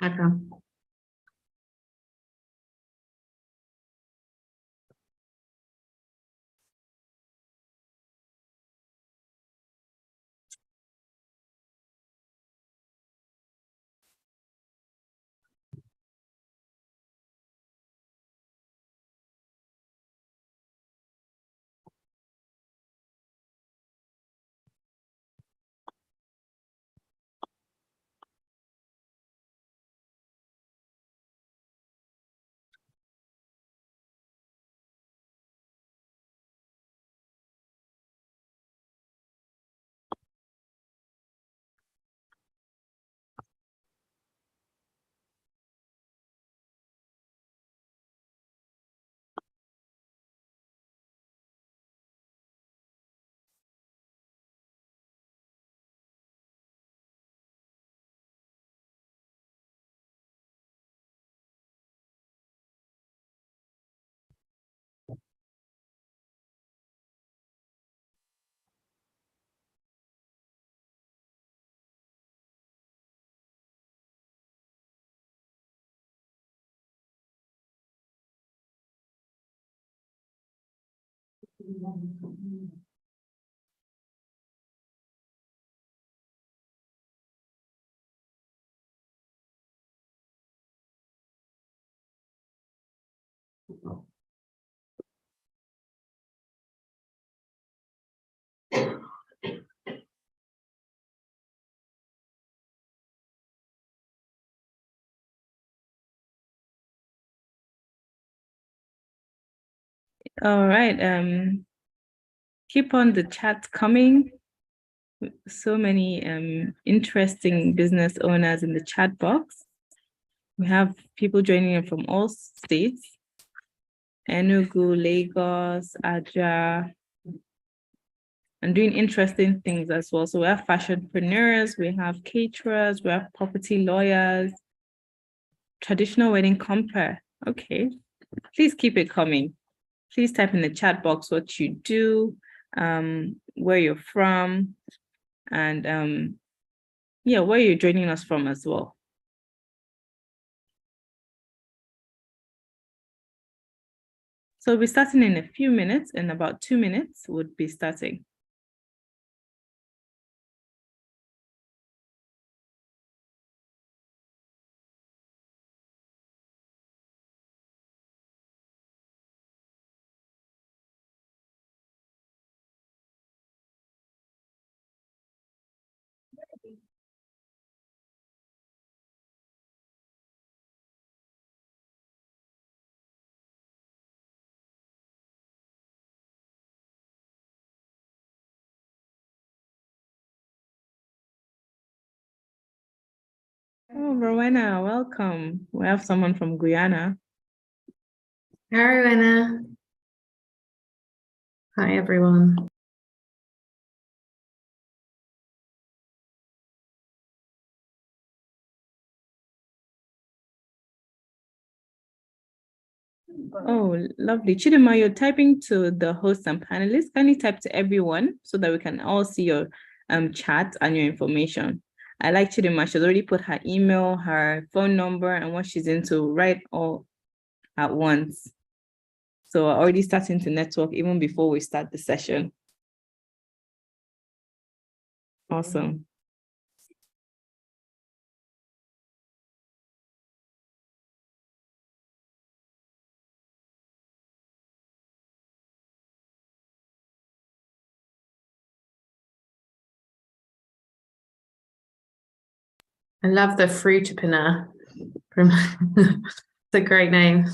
Okay. All right. Keep on the chat coming. So many interesting business owners in the chat box. We have people joining in from all states: Enugu, Lagos, Aja, and doing interesting things as well. So we have fashionpreneurs, we have caterers, we have property lawyers, traditional wedding compare. Okay, please keep it coming. Please type in the chat box what you do, where you're from, and yeah, where you're joining us from as well. So we'll be starting in a few minutes. In about 2 minutes, we'll be starting. Oh, Rowena, welcome. We have someone from Guyana. Hi, Rowena. Hi, everyone. Oh, lovely. Chidima, you're typing to the hosts and panelists. Kindly type to everyone so that we can all see your chat and your information. I like Chidima. She's already put her email, her phone number, and what she's into right all at once. So we're already starting to network even before we start the session. Awesome. I love the fruitpreneur. It's a great name.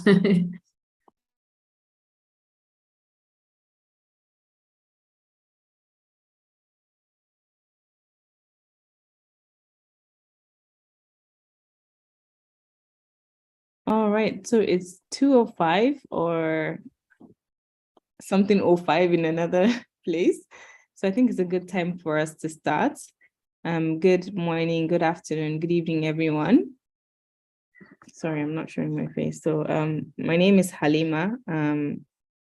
All right, so it's 2:05 or something 05 in another place. So I think it's a good time for us to start. Good morning, good afternoon, good evening, everyone. Sorry, I'm not showing my face. So my name is Halima.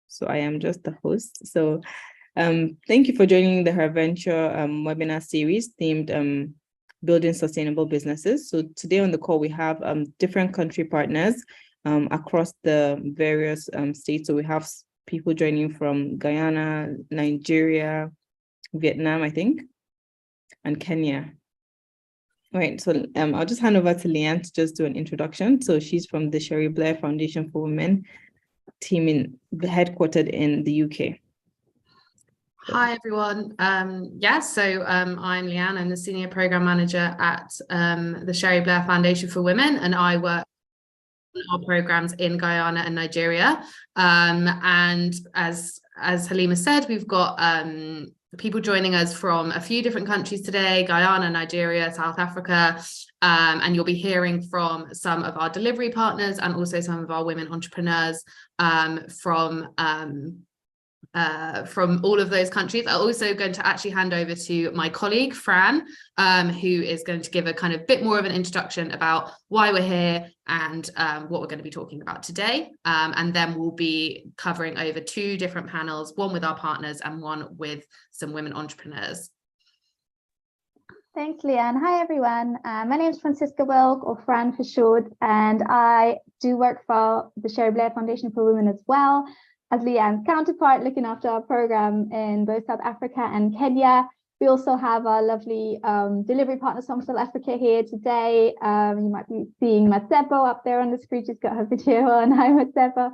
So I am just the host. So thank you for joining the HerVenture webinar series themed building sustainable businesses. So today on the call, we have different country partners across the various states. So we have people joining from Guyana, Nigeria, Vietnam, I think, and Kenya. All right, so I'll just hand over to Leanne to just do an introduction. So she's from the Sherry Blair Foundation for Women team headquartered in the UK. Hi, everyone. I'm Leanne. I'm the Senior Program Manager at the Sherry Blair Foundation for Women, and I work on our programs in Guyana and Nigeria. And as Halima said, we've got people joining us from a few different countries today: Guyana, Nigeria, South Africa, and you'll be hearing from some of our delivery partners and also some of our women entrepreneurs from all of those countries. I'm also going to actually hand over to my colleague, Fran, who is going to give a kind of bit more of an introduction about why we're here and what we're going to be talking about today. And then we'll be covering over 2 different panels, one with our partners and one with some women entrepreneurs. Thanks, Leanne. Hi, everyone. My name is Francisca Wilk, or Fran for short, and I do work for the Sherry Blair Foundation for Women as well as Leanne's counterpart, looking after our program in both South Africa and Kenya. We also have our lovely delivery partners from South Africa here today. You might be seeing Matsebo up there on the screen. She's got her video on. Hi, Matsebo.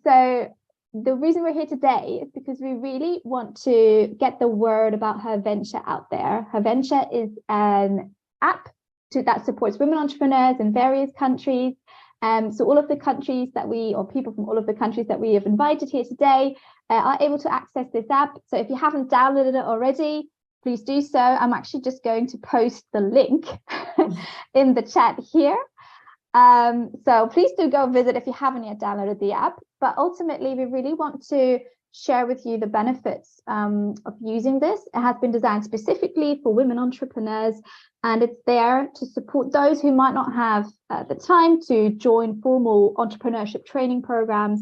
So the reason we're here today is because we really want to get the word about HerVenture out there. HerVenture is an app that supports women entrepreneurs in various countries. So all of the countries that people from all of the countries that we have invited here today are able to access this app. So if you haven't downloaded it already, please do so. I'm actually just going to post the link in the chat here. So please do go visit if you haven't yet downloaded the app. But ultimately, we really want to share with you the benefits of using this. It has been designed specifically for women entrepreneurs, and it's there to support those who might not have the time to join formal entrepreneurship training programs.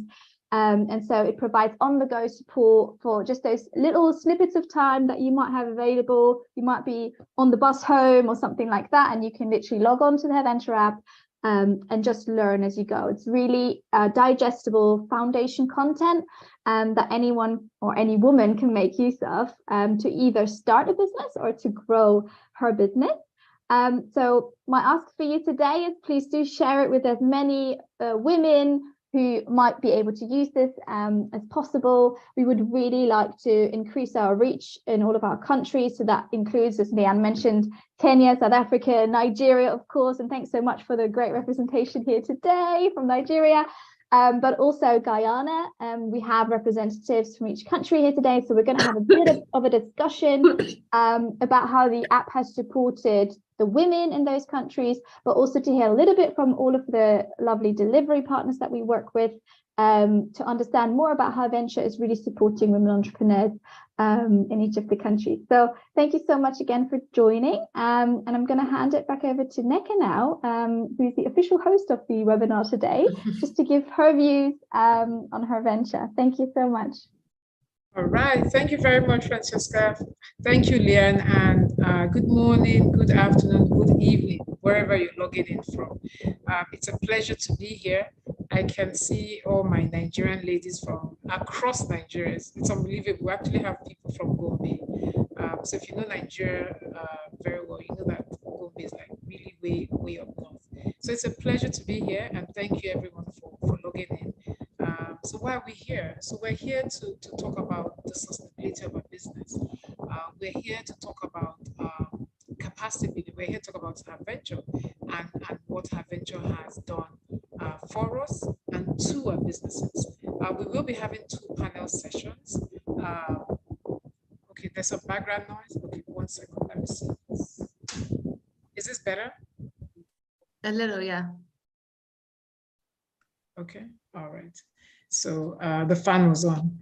And so it provides on-the-go support for just those little snippets of time that you might have available. You might be on the bus home or something like that, and you can literally log on to the HerVenture app and just learn as you go. It's really digestible foundation content that anyone or any woman can make use of to either start a business or to grow her business. So my ask for you today is please do share it with as many women who might be able to use this as possible. We would really like to increase our reach in all of our countries. So that includes, as Leanne mentioned, Kenya, South Africa, Nigeria, of course. And thanks so much for the great representation here today from Nigeria. But also Guyana. We have representatives from each country here today. So we're going to have a bit of a discussion about how the app has supported the women in those countries, but also to hear a little bit from all of the lovely delivery partners that we work with to understand more about how HerVenture is really supporting women entrepreneurs in each of the countries. So thank you so much again for joining. And I'm going to hand it back over to Neka now, who's the official host of the webinar today, just to give her views on HerVenture. Thank you so much. All right, thank you very much, Francesca. Thank you, Leanne, and good morning, good afternoon, good evening, wherever you're logging in from. It's a pleasure to be here. I can see all my Nigerian ladies from across Nigeria. It's unbelievable. We actually have people from Gombe. So if you know Nigeria very well, you know that Gombe is like really way up north. So it's a pleasure to be here, and thank you everyone for logging in. So why are we here? So we're here to talk about the sustainability of our business. We're here to talk about capacity building. We're here to talk about HerVenture and what HerVenture has done for us and to our businesses. We will be having 2 panel sessions. Okay, there's some background noise. Okay, 1 second. Let me see this. Is this better? A little, yeah. Okay, all right. So the fan was on.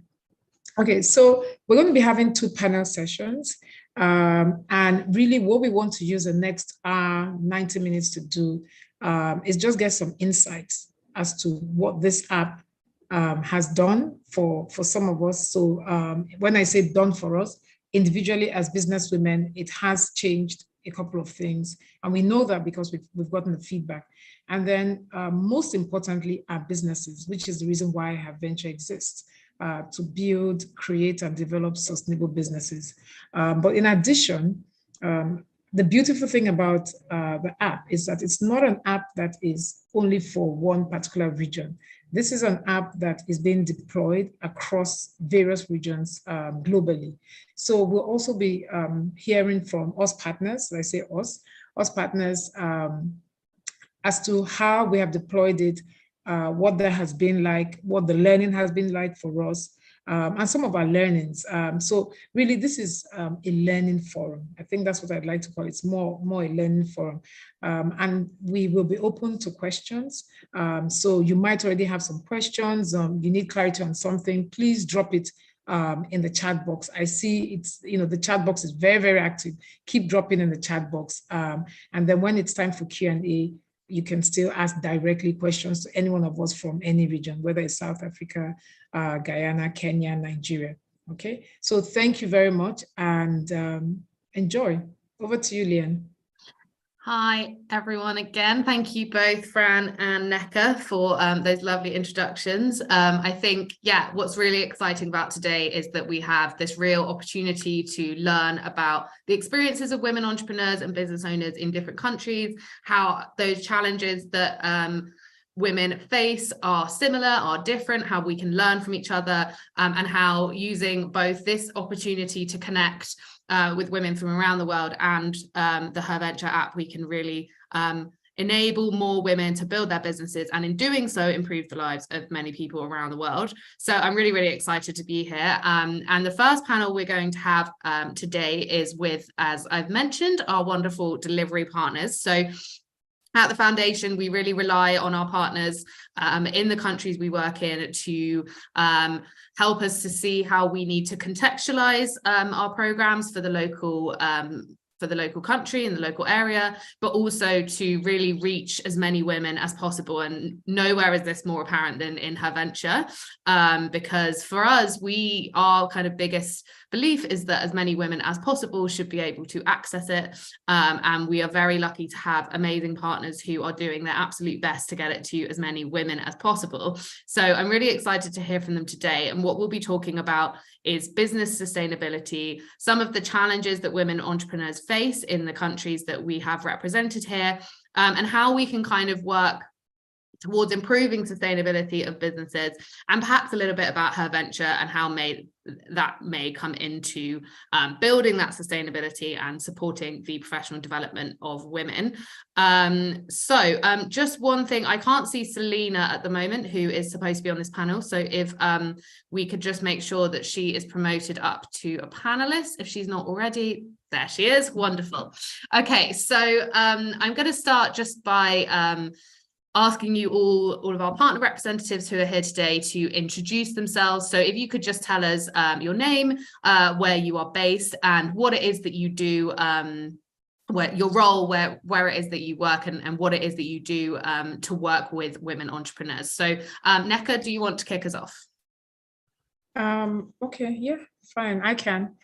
Okay, so we're going to be having 2 panel sessions. And really what we want to use the next 90 minutes to do is just get some insights as to what this app has done for some of us. So when I say done for us, individually as business women, it has changed a couple of things. And we know that because we've gotten the feedback. And then most importantly, our businesses, which is the reason why HerVenture exists, to build, create, and develop sustainable businesses. But in addition, the beautiful thing about the app is that it's not an app that is only for one particular region. This is an app that is being deployed across various regions globally. So we'll also be hearing from us partners, I say us partners, as to how we have deployed it, what that has been like, what the learning has been like for us, and some of our learnings. So really, this is a learning forum. I think that's what I'd like to call it. It's more a learning forum. And we will be open to questions. So you might already have some questions. You need clarity on something, please drop it in the chat box. I see it's, the chat box is very, very active. Keep dropping in the chat box. And then when it's time for Q&A, you can still ask directly questions to any one of us from any region, whether it's South Africa, Guyana, Kenya, Nigeria. Okay, so thank you very much and enjoy. Over to you, Leanne. Hi, everyone, again. Thank you both, Fran and Neka, for those lovely introductions. I think, yeah, what's really exciting about today is that we have this real opportunity to learn about the experiences of women entrepreneurs and business owners in different countries, how those challenges that women face are similar, are different, how we can learn from each other, and how using both this opportunity to connect with women from around the world and the HerVenture app, we can really enable more women to build their businesses, and in doing so, improve the lives of many people around the world. So I'm really, really excited to be here. And the first panel we're going to have today is with, as I've mentioned, our wonderful delivery partners. So at the foundation, we really rely on our partners in the countries we work in to help us to see how we need to contextualize our programs for the local country and the local area, but also to really reach as many women as possible. And nowhere is this more apparent than in HerVenture, because for us, our kind of biggest belief is that as many women as possible should be able to access it. And we are very lucky to have amazing partners who are doing their absolute best to get it to as many women as possible. So I'm really excited to hear from them today. And what we'll be talking about is business sustainability, some of the challenges that women entrepreneurs face in the countries that we have represented here, and how we can kind of work towards improving sustainability of businesses, and perhaps a little bit about HerVenture and how that may come into building that sustainability and supporting the professional development of women. So just one thing, I can't see Selena at the moment, who is supposed to be on this panel. So if we could just make sure that she is promoted up to a panelist, if she's not already. There she is, wonderful. Okay, so I'm going to start just by asking you all of our partner representatives who are here today to introduce themselves. So if you could just tell us your name, where you are based, and what it is that you do, where your role, where it is that you work, and what it is that you do to work with women entrepreneurs. So Neka, do you want to kick us off? Okay, yeah, fine, I can.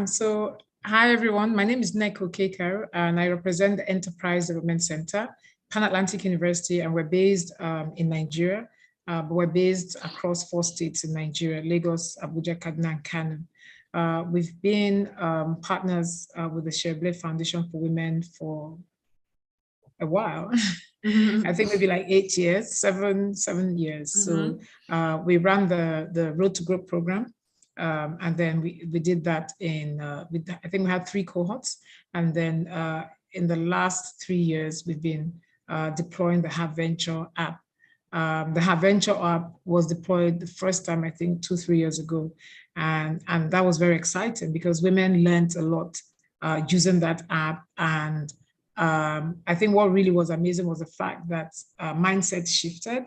So hi everyone, my name is Neka Okekar, and I represent the Enterprise Development Center, Pan-Atlantic University, and we're based in Nigeria, but we're based across 4 states in Nigeria: Lagos, Abuja, Kaduna, and Kano. We've been partners with the HerVenture Foundation for Women for a while. I think maybe like 8 years, seven years. So we ran the Road to Growth program. And then we did that I think we had 3 cohorts. And then in the last 3 years, we've been deploying the HerVenture app. The HerVenture app was deployed the first time, I think 2-3 years ago. And that was very exciting because women learned a lot using that app. And I think what really was amazing was the fact that mindset shifted,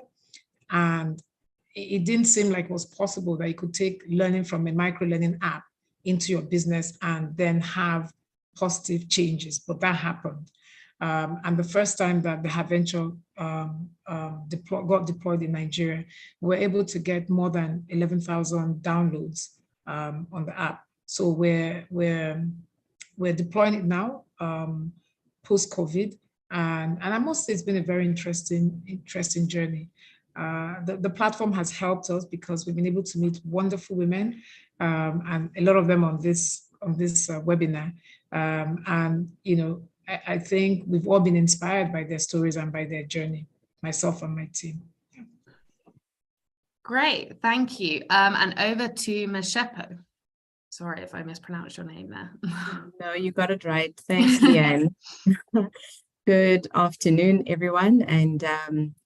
and it didn't seem like it was possible that you could take learning from a micro-learning app into your business and then have positive changes, but that happened. And the first time that the HerVenture got deployed in Nigeria, we were able to get more than 11,000 downloads on the app. So we're we're deploying it now, post-COVID. And I must say it's been a very interesting journey. The platform has helped us because we've been able to meet wonderful women, and a lot of them on this webinar. And I think we've all been inspired by their stories and by their journey, myself and my team. Great, thank you. And over to Mashepo. Sorry if I mispronounced your name there. No, you got it right. Thanks, Leanne. Good afternoon, everyone. And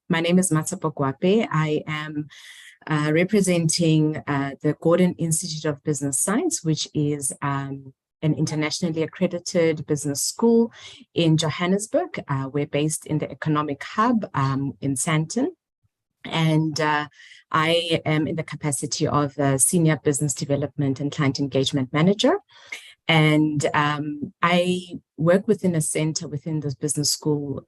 my name is Matsapo Gwape. I am representing the Gordon Institute of Business Science, which is an internationally accredited business school in Johannesburg. We're based in the economic hub in Sandton. And I am in the capacity of a Senior Business Development and Client Engagement Manager. And I work within a center within this business school,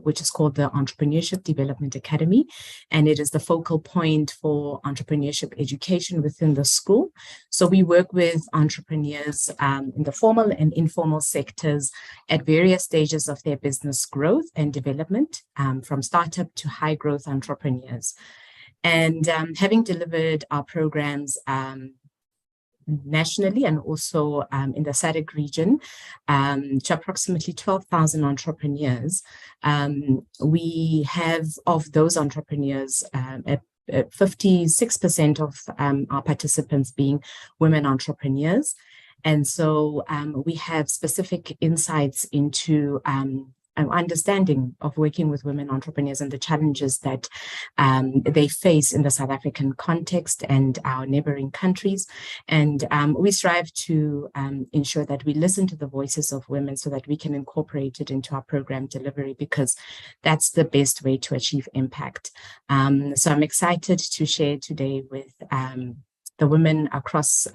which is called the Entrepreneurship Development Academy. And it is the focal point for entrepreneurship education within the school. So we work with entrepreneurs in the formal and informal sectors at various stages of their business growth and development, from startup to high growth entrepreneurs. And having delivered our programs nationally and also in the SADC region to approximately 12,000 entrepreneurs, we have, of those entrepreneurs, 56% of our participants being women entrepreneurs. And so we have specific insights into understanding of working with women entrepreneurs and the challenges that they face in the South African context and our neighboring countries. And we strive to ensure that we listen to the voices of women so that we can incorporate it into our program delivery, because that's the best way to achieve impact. So I'm excited to share today with the women across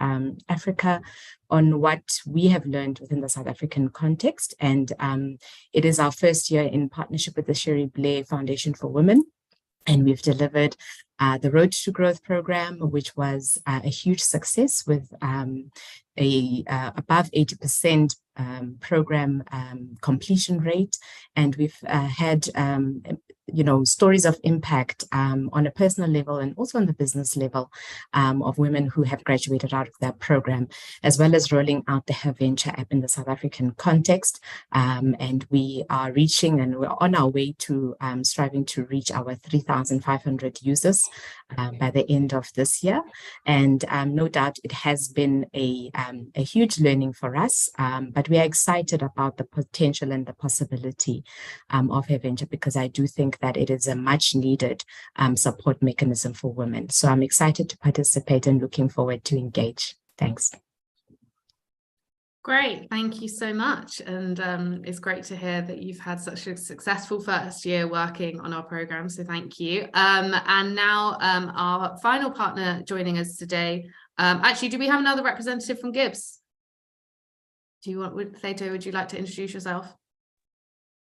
Africa on what we have learned within the South African context. And it is our first year in partnership with the Sherry Blair Foundation for Women. And we've delivered the Road to Growth program, which was a huge success with above 80% program completion rate. And we've had stories of impact on a personal level and also on the business level of women who have graduated out of that program, as well as rolling out the HerVenture app in the South African context. And we are reaching, and we're on our way to striving to reach our 3,500 users by the end of this year. And no doubt it has been a huge learning for us, but we are excited about the potential and the possibility of HerVenture, because I do think that it is a much needed support mechanism for women. So I'm excited to participate and looking forward to engage. Thanks. Great, thank you so much. And it's great to hear that you've had such a successful first year working on our program, so thank you. And now our final partner joining us today. Actually, do we have another representative from Gibbs? Theto, would you like to introduce yourself?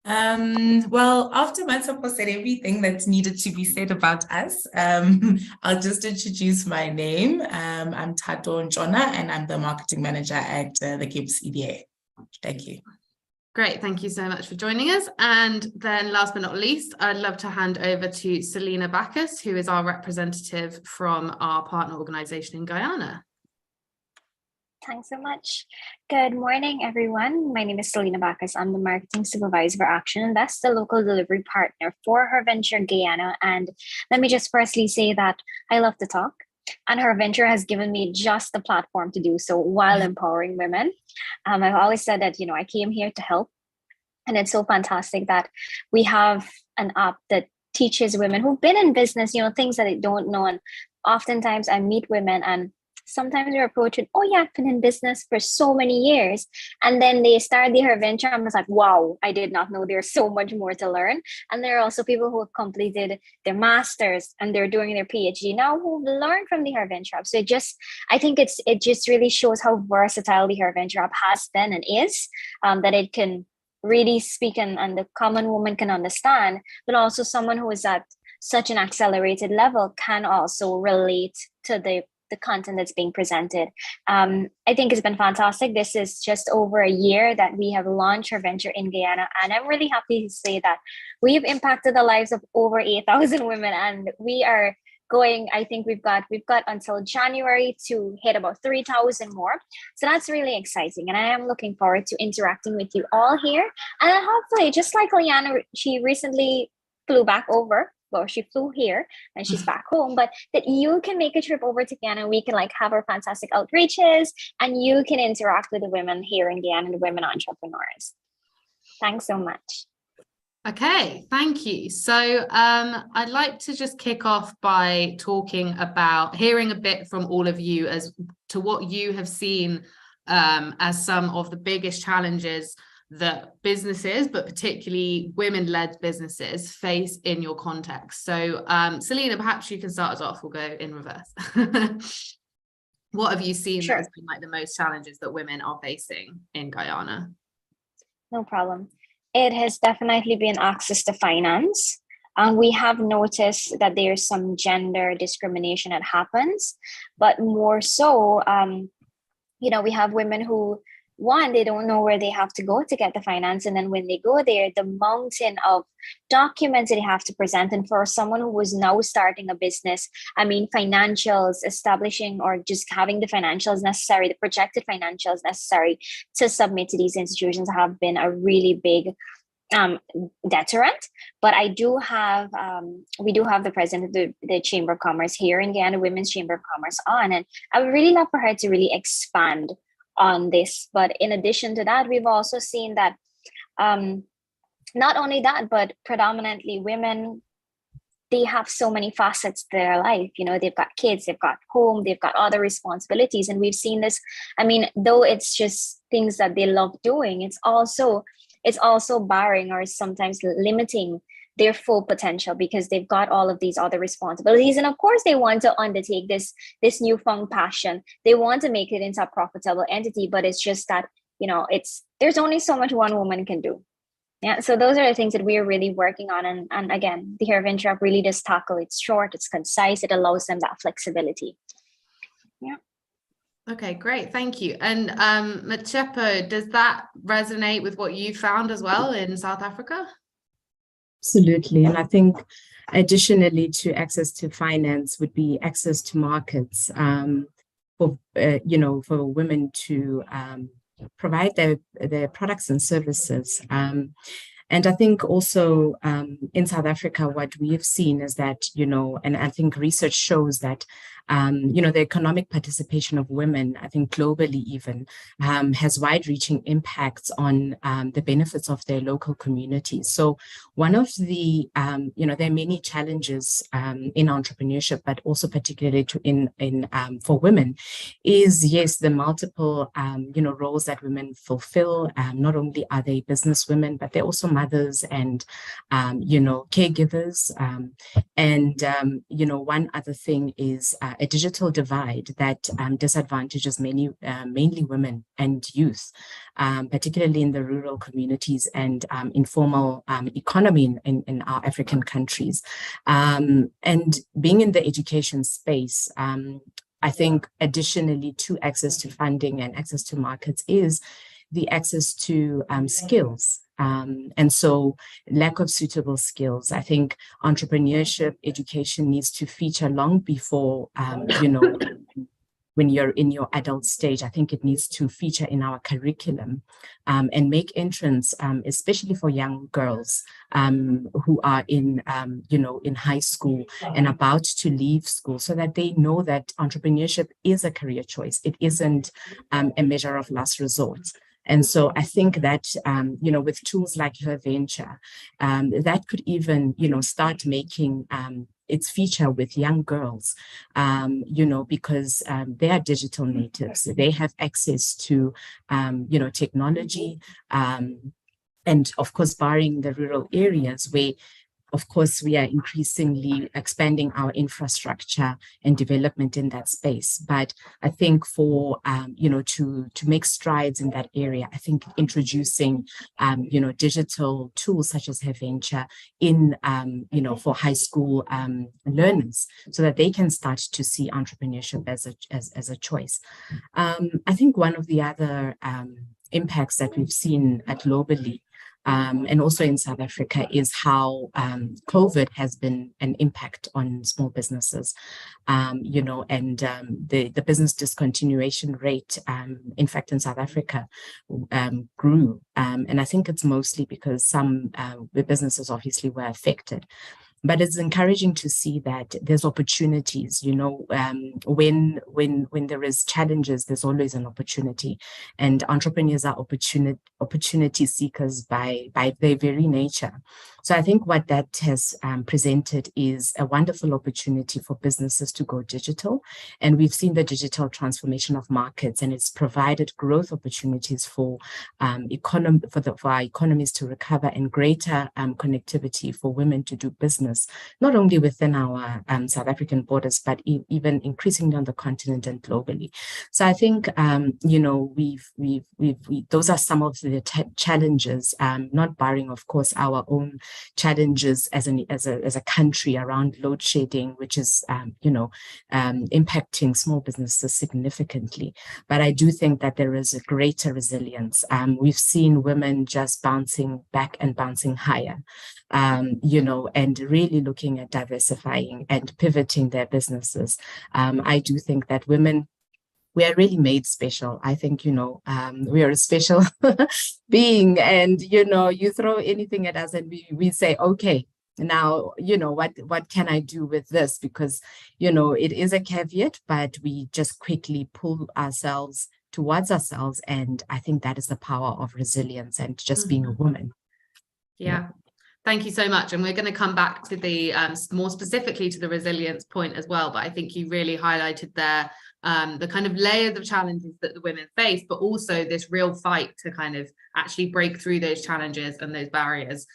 Well, after Matsapo said everything that's needed to be said about us, I'll just introduce my name. I'm Tato Njona, and I'm the marketing manager at the Gibbs EDA. Thank you. Great, thank you so much for joining us. And then last but not least, I'd love to hand over to Selena Bacchus, who is our representative from our partner organization in Guyana. Thanks so much. Good morning, everyone. My name is Selena Bacchus. I'm the Marketing Supervisor for Action Invest, the local delivery partner for HerVenture Guyana. And let me just firstly say that I love to talk, and HerVenture has given me just the platform to do so while empowering women. I've always said that, I came here to help. And it's so fantastic that we have an app that teaches women who've been in business, things that they don't know. And oftentimes I meet women and sometimes they're approaching, oh yeah, I've been in business for so many years. And then they start the HerVenture. I'm just like, wow, I did not know there's so much more to learn. And there are also people who have completed their masters and they're doing their PhD now who've learned from the HerVenture app. So I think it just really shows how versatile the HerVenture app has been and is, that it can really speak and the common woman can understand, but also someone who is at such an accelerated level can also relate to the the content that's being presented. I think it's been fantastic. This is just over a year that we have launched HerVenture in Guyana, and I'm really happy to say that we've impacted the lives of over 8,000 women, and we are going, I think we've got until January to hit about 3,000 more. So that's really exciting. And I am looking forward to interacting with you all here. And hopefully, just like Liana, she recently flew back over. Well, she flew here and she's back home, but that you can make a trip over to Guyana. We can like have our fantastic outreaches and you can interact with the women here in Guyana and the women entrepreneurs. Thanks so much. Okay, thank you. So I'd like to just kick off by talking about hearing a bit from all of you as to what you have seen as some of the biggest challenges that businesses, but particularly women-led businesses, face in your context. So Selena, perhaps you can start us off. We'll go in reverse. What have you seen that has been like the most challenges that women are facing in Guyana? No problem. It has definitely been access to finance. We have noticed that there's some gender discrimination that happens, but more so, we have women who, one, they don't know where they have to go to get the finance. And then when they go there, the mountain of documents that they have to present. And for someone who was now starting a business, I mean, financials, establishing or just having the financials necessary, the projected financials necessary to submit to these institutions have been a really big deterrent. But I do have, we do have the president of the Chamber of Commerce here in Guyana, Women's Chamber of Commerce on, and I would really love for her to really expand on this. But in addition to that, we've also seen that not only that, but predominantly women, they have so many facets to their life. They've got kids, they've got home, they've got other responsibilities. And we've seen this, I mean, though it's just things that they love doing, it's also barring or sometimes limiting their full potential because they've got all of these other responsibilities. And of course, they want to undertake this newfound passion. They want to make it into a profitable entity, but it's just that, there's only so much one woman can do. Yeah. So those are the things that we are really working on. And again, the HerVenture app really does tackle. It's short, it's concise, it allows them that flexibility. Yeah. Okay, great. Thank you. And Machepo, does that resonate with what you found as well in South Africa? Absolutely. And I think additionally to access to finance would be access to markets for women to provide their products and services. And I think also in South Africa, what we have seen is that, and I think research shows that, the economic participation of women, I think globally even, has wide-reaching impacts on the benefits of their local communities. So one of the, there are many challenges in entrepreneurship, but also particularly for women, is yes, the multiple, roles that women fulfill. Not only are they business women, but they're also mothers and, caregivers. One other thing is a digital divide that disadvantages mainly women and youth, particularly in the rural communities and informal economy in our African countries. And being in the education space, I think additionally to access to funding and access to markets is the access to skills. And so lack of suitable skills. I think entrepreneurship education needs to feature long before, when you're in your adult stage. I think it needs to feature in our curriculum and make entrance, especially for young girls who are in high school and about to leave school, so that they know that entrepreneurship is a career choice. It isn't a measure of last resort. And so I think that, with tools like HerVenture, that could even, start making its feature with young girls, because they are digital natives. They have access to, technology, and of course, barring the rural areas where of course, we are increasingly expanding our infrastructure and development in that space. But I think for, to make strides in that area, I think introducing, digital tools such as HerVenture in, for high school learners, so that they can start to see entrepreneurship as a choice. I think one of the other impacts that we've seen globally and also in South Africa is how COVID has been an impact on small businesses, and the business discontinuation rate, in fact, in South Africa grew. And I think it's mostly because some the businesses obviously were affected. But it's encouraging to see that there's opportunities, when there is challenges, there's always an opportunity. And entrepreneurs are opportunity seekers by their very nature. So I think what that has presented is a wonderful opportunity for businesses to go digital. And we've seen the digital transformation of markets, and it's provided growth opportunities for our economies to recover, and greater connectivity for women to do business, not only within our South African borders, but even increasingly on the continent and globally. So I think, those are some of the challenges, not barring, of course, our own challenges as a country around load shedding, which is, impacting small businesses significantly. But I do think that there is a greater resilience. We've seen women just bouncing back and bouncing higher, and really looking at diversifying and pivoting their businesses. I do think that women, we are really made special. I think, we are a special being, and, you throw anything at us and we say, okay, now, what can I do with this? Because, it is a caveat, but we just quickly pull ourselves towards ourselves. And I think that is the power of resilience and just being a woman. Yeah. Thank you so much. And we're going to come back to the more specifically to the resilience point as well. But I think you really highlighted there the kind of layers of challenges that the women face, but also this real fight to kind of actually break through those challenges and those barriers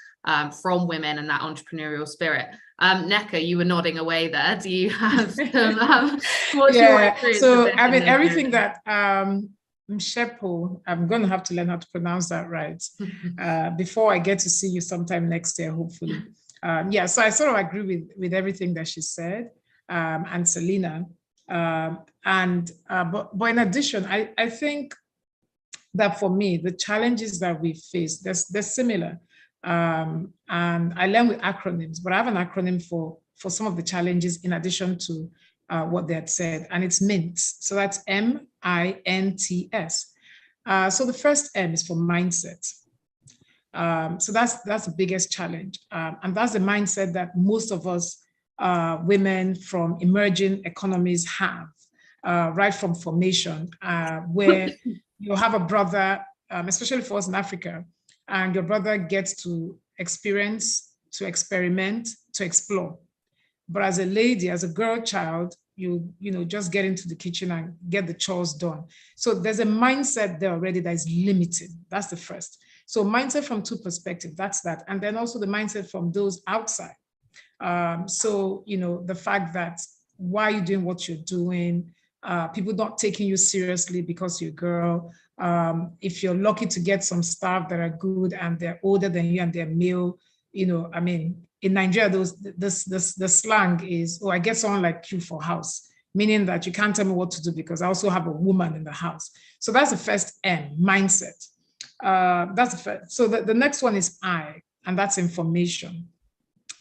from women and that entrepreneurial spirit. Neka, you were nodding away there. Do you have some, what's your experience? So I mean, everything that Mshepo, I'm going to have to learn how to pronounce that right before I get to see you sometime next year, hopefully. So I sort of agree with everything that she said, and Selena. But in addition, I think that for me, the challenges that we face, they're similar. And I learn with acronyms, but I have an acronym for some of the challenges in addition to what they had said, and it's MINTS. So that's MINTS. So the first M is for mindset. So that's the biggest challenge. And that's the mindset that most of us women from emerging economies have, right from formation, where you have a brother, especially for us in Africa, and your brother gets to experience, to experiment, to explore. But as a lady, as a girl child, you just get into the kitchen and get the chores done. So there's a mindset there already that is limited. That's the first. So mindset from two perspectives, that's that. And then also the mindset from those outside. The fact that why are you doing what you're doing? People not taking you seriously because you're a girl. If you're lucky to get some staff that are good and they're older than you and they're male, in Nigeria, the slang is, I get someone like you for house, meaning that you can't tell me what to do because I also have a woman in the house. So that's the first M, mindset. That's the first. So the next one is I, and that's information.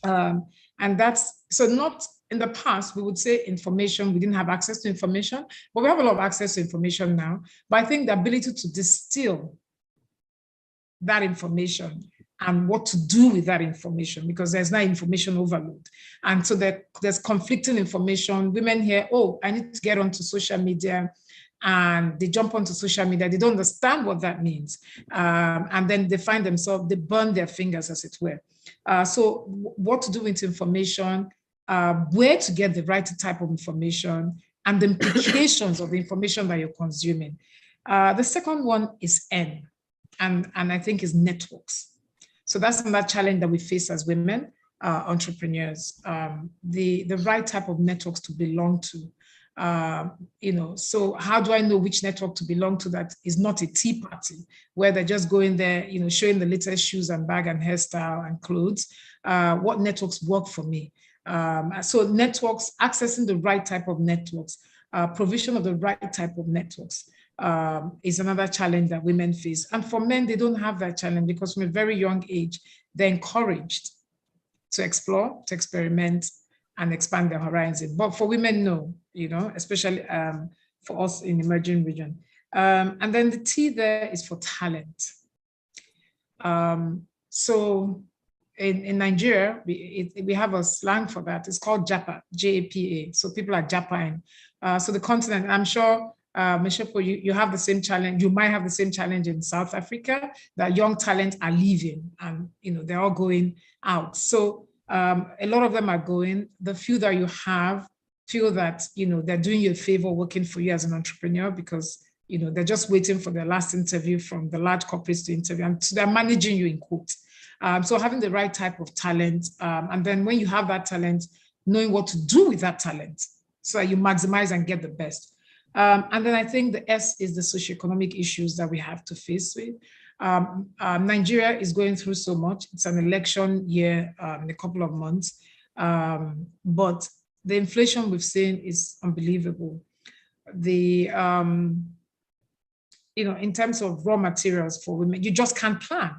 And that's, so not in the past, we would say information, we didn't have access to information, but we have a lot of access to information now. But I think the ability to distill that information and what to do with that information, because there's not information overload. And so there's conflicting information. Women hear, I need to get onto social media, and they jump onto social media. They don't understand what that means. And then they find themselves, they burn their fingers, as it were. So what to do with information, where to get the right type of information, and the implications of the information that you're consuming. The second one is N, and I think is networks. So that's another challenge that we face as women. entrepreneurs, the right type of networks to belong to. So how do I know which network to belong to that is not a tea party where they're just going there, showing the latest shoes and bag and hairstyle and clothes? What networks work for me? So networks, accessing the right type of networks, provision of the right type of networks is another challenge that women face. And for men, they don't have that challenge because from a very young age, they're encouraged to explore, to experiment, and expand their horizon. But for women, no, especially for us in emerging region. And then the T there is for talent. So in Nigeria, we have a slang for that. It's called Japa, J-A-P-A. So people are Japaing. So the continent, I'm sure, Meshepo, you have the same challenge. You might have the same challenge in South Africa, that young talent are leaving and, they're all going out. So a lot of them are going. The few that you have feel that, they're doing you a favor working for you as an entrepreneur because, they're just waiting for their last interview from the large corporates to interview. And so they're managing you in quotes. So having the right type of talent, and then when you have that talent, knowing what to do with that talent so that you maximize and get the best. And then I think the S is the socioeconomic issues that we have to face with. Nigeria is going through so much. It's an election year in a couple of months, but the inflation we've seen is unbelievable. In terms of raw materials for women, you just can't plan.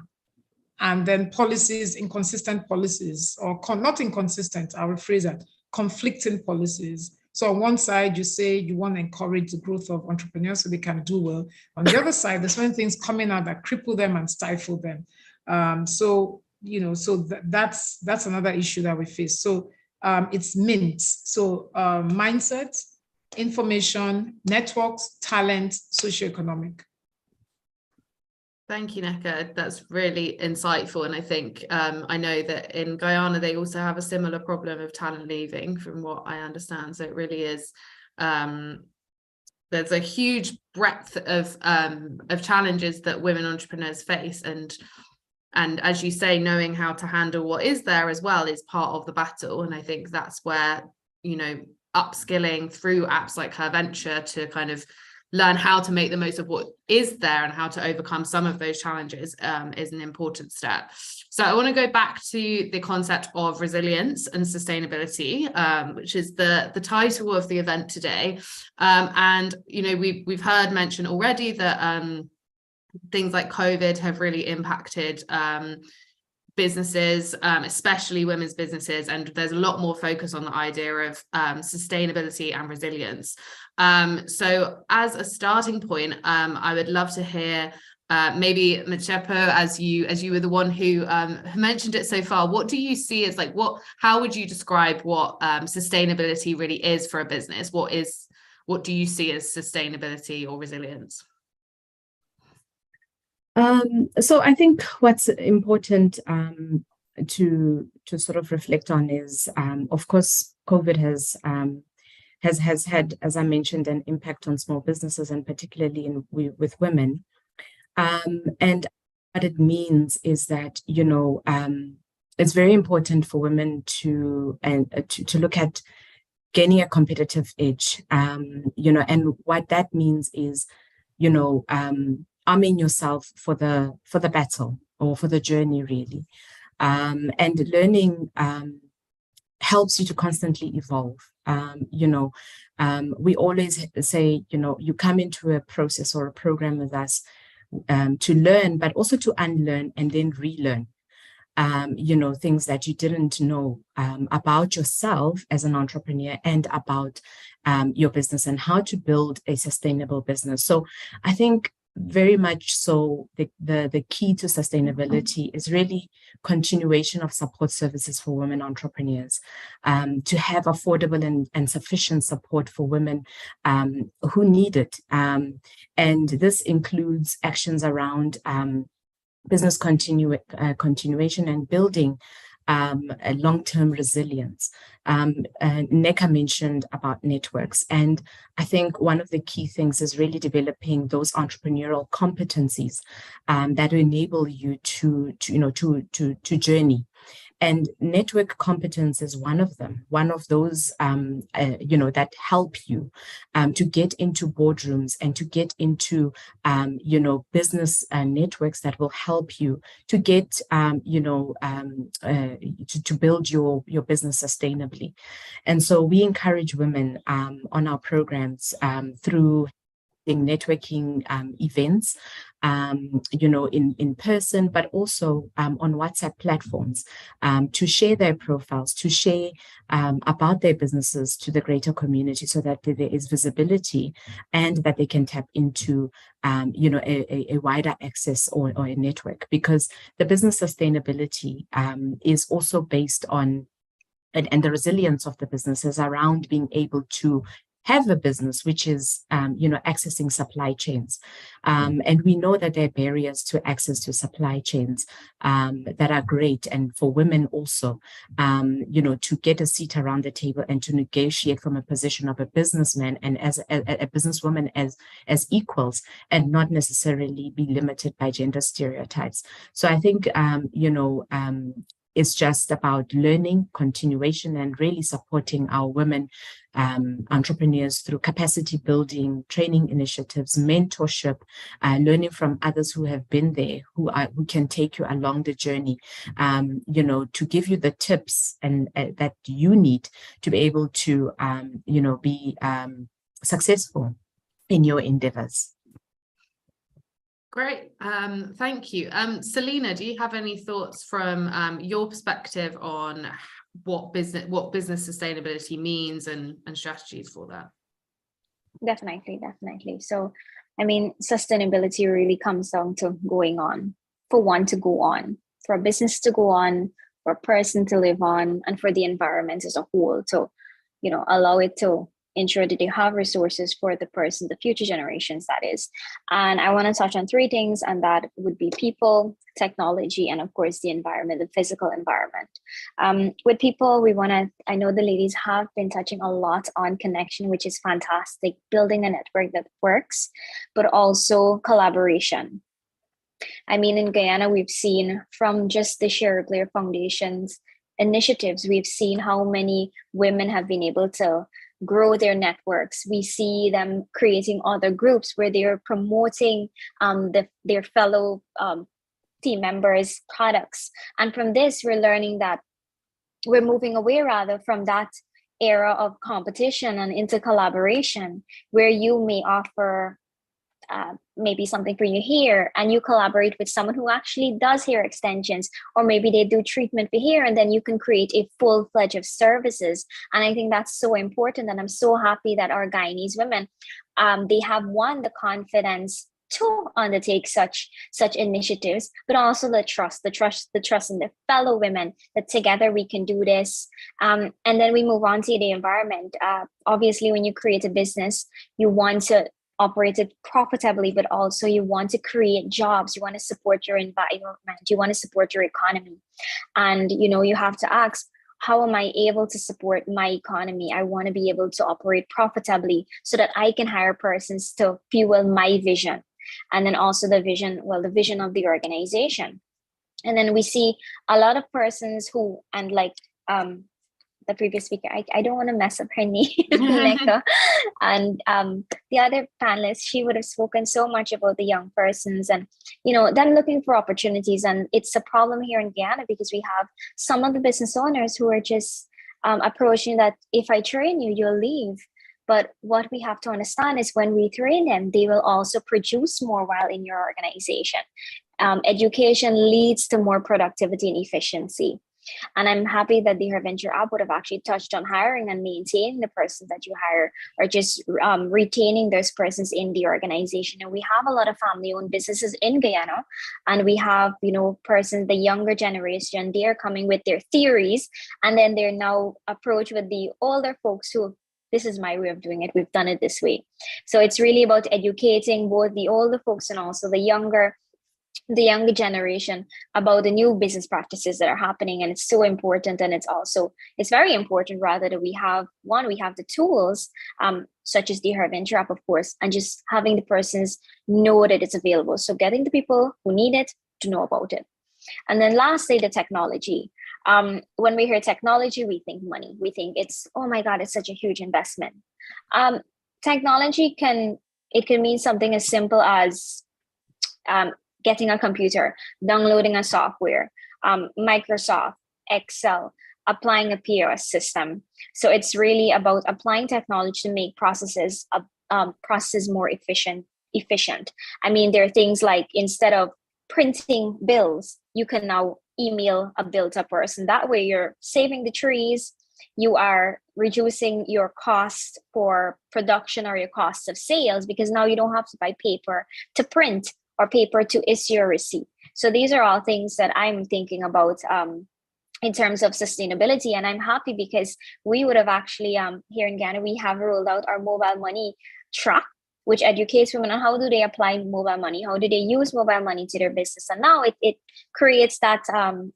And then policies, inconsistent policies, or not inconsistent, I'll rephrase that, conflicting policies. So on one side, you say you want to encourage the growth of entrepreneurs so they can do well. On the other side, there's certain things coming out that cripple them and stifle them. So that's another issue that we face. So it's MINTS. So mindset, information, networks, talent, socioeconomic. Thank you, Nneka. That's really insightful. And I think I know that in Guyana, they also have a similar problem of talent leaving, from what I understand. So it really is, there's a huge breadth of challenges that women entrepreneurs face. And as you say, knowing how to handle what is there as well is part of the battle. And I think that's where, upskilling through apps like HerVenture to kind of learn how to make the most of what is there and how to overcome some of those challenges is an important step. So I want to go back to the concept of resilience and sustainability, which is the title of the event today. And we've heard mention already that things like COVID have really impacted businesses, especially women's businesses, and there's a lot more focus on the idea of sustainability and resilience. So as a starting point, I would love to hear maybe Mchepo, as you were the one who mentioned it so far, what do you see as how would you describe what sustainability really is for a business? What do you see as sustainability or resilience? So I think what's important to sort of reflect on is, of course, COVID has had, as I mentioned, an impact on small businesses, and particularly with women. And what it means is that it's very important for women to look at gaining a competitive edge. And what that means is arming yourself for the battle or for the journey, really. And learning helps you to constantly evolve. We always say, you come into a process or a program with us to learn, but also to unlearn and then relearn, things that you didn't know about yourself as an entrepreneur and about your business and how to build a sustainable business. So I think very much so the key to sustainability is really continuation of support services for women entrepreneurs, to have affordable and sufficient support for women who need it. And this includes actions around business continuation and building a long-term resilience. Nneka mentioned about networks, and I think one of the key things is really developing those entrepreneurial competencies that enable you to journey. And network competence is one of them, one of those, that help you to get into boardrooms and to get into, business networks that will help you to get, to build your business sustainably. And so we encourage women on our programs through networking events, in person, but also on WhatsApp platforms, to share their profiles, to share about their businesses to the greater community, so that there is visibility and that they can tap into, a wider access or a network, because the business sustainability is also based on, and the resilience of the business is around being able to have a business which is, accessing supply chains. And we know that there are barriers to access to supply chains that are great. And for women also, to get a seat around the table and to negotiate from a position of a businessman and as a businesswoman as equals, and not necessarily be limited by gender stereotypes. So I think, it's just about learning, continuation, and really supporting our women entrepreneurs through capacity building, training initiatives, mentorship, learning from others who have been there, who can take you along the journey, to give you the tips and that you need to be able to, be successful in your endeavors. Great, thank you. Selena, do you have any thoughts from your perspective on what business sustainability means and strategies for that? Definitely. So, I mean, sustainability really comes down to going on, for one to go on, for a business to go on, for a person to live on, and for the environment as a whole to, allow it to ensure that they have resources for the person, the future generations, that is. And I want to touch on 3 things, and that would be people, technology, and of course the environment, the physical environment. With people, I know the ladies have been touching a lot on connection, which is fantastic, building a network that works, but also collaboration. I mean, in Guyana, we've seen from just the Share Blair Foundation's initiatives, we've seen how many women have been able to grow their networks. We see them creating other groups where they are promoting their fellow team members' products. And from this, we're learning that we're moving away rather from that era of competition and into collaboration, where you may offer maybe something for your hair and you collaborate with someone who actually does hair extensions, or maybe they do treatment for hair, and then you can create a full-fledged of services. And I think that's so important, and I'm so happy that our Guyanese women, they have the confidence to undertake such initiatives, but also the trust in their fellow women, that together we can do this. And then we move on to the environment. Obviously, when you create a business, you want to operate it profitably, but also you want to create jobs, you want to support your environment, you want to support your economy. And you have to ask, how am I able to support my economy? I want to be able to operate profitably so that I can hire persons to fuel my vision. And then also the vision of the organization. And then we see a lot of persons who, and like the previous speaker, I don't want to mess up her name, and the other panelist, she would have spoken so much about the young persons and them looking for opportunities. And it's a problem here in Guyana because we have some of the business owners who are just approaching that, if I train you, you'll leave. But what we have to understand is when we train them, they will also produce more while in your organization. Education leads to more productivity and efficiency. And I'm happy that the HerVenture app would have actually touched on hiring and maintaining the persons that you hire, or just retaining those persons in the organization. And we have a lot of family-owned businesses in Guyana, and we have, persons, the younger generation, they're coming with their theories, and then they're now approached with the older folks who, this is my way of doing it, we've done it this way. So it's really about educating both the older folks and also the younger generation about the new business practices that are happening. And it's so important. And it's very important rather that we have the tools, such as the HerVenture app, of course, and just having the persons know that it's available. So getting the people who need it to know about it. And then lastly, the technology. When we hear technology, we think money. We think it's, oh my God, it's such a huge investment. Technology can mean something as simple as getting a computer, downloading a software, Microsoft, Excel, applying a POS system. So it's really about applying technology to make processes more efficient. I mean, there are things like, instead of printing bills, you can now email a bill to a person. That way you're saving the trees, you are reducing your cost for production or your cost of sales, because now you don't have to buy paper to print or paper to issue a receipt. So these are all things that I'm thinking about in terms of sustainability. And I'm happy because we would have actually, here in Ghana, we have rolled out our mobile money track, which educates women on how do they apply mobile money, how do they use mobile money to their business. And now it creates that,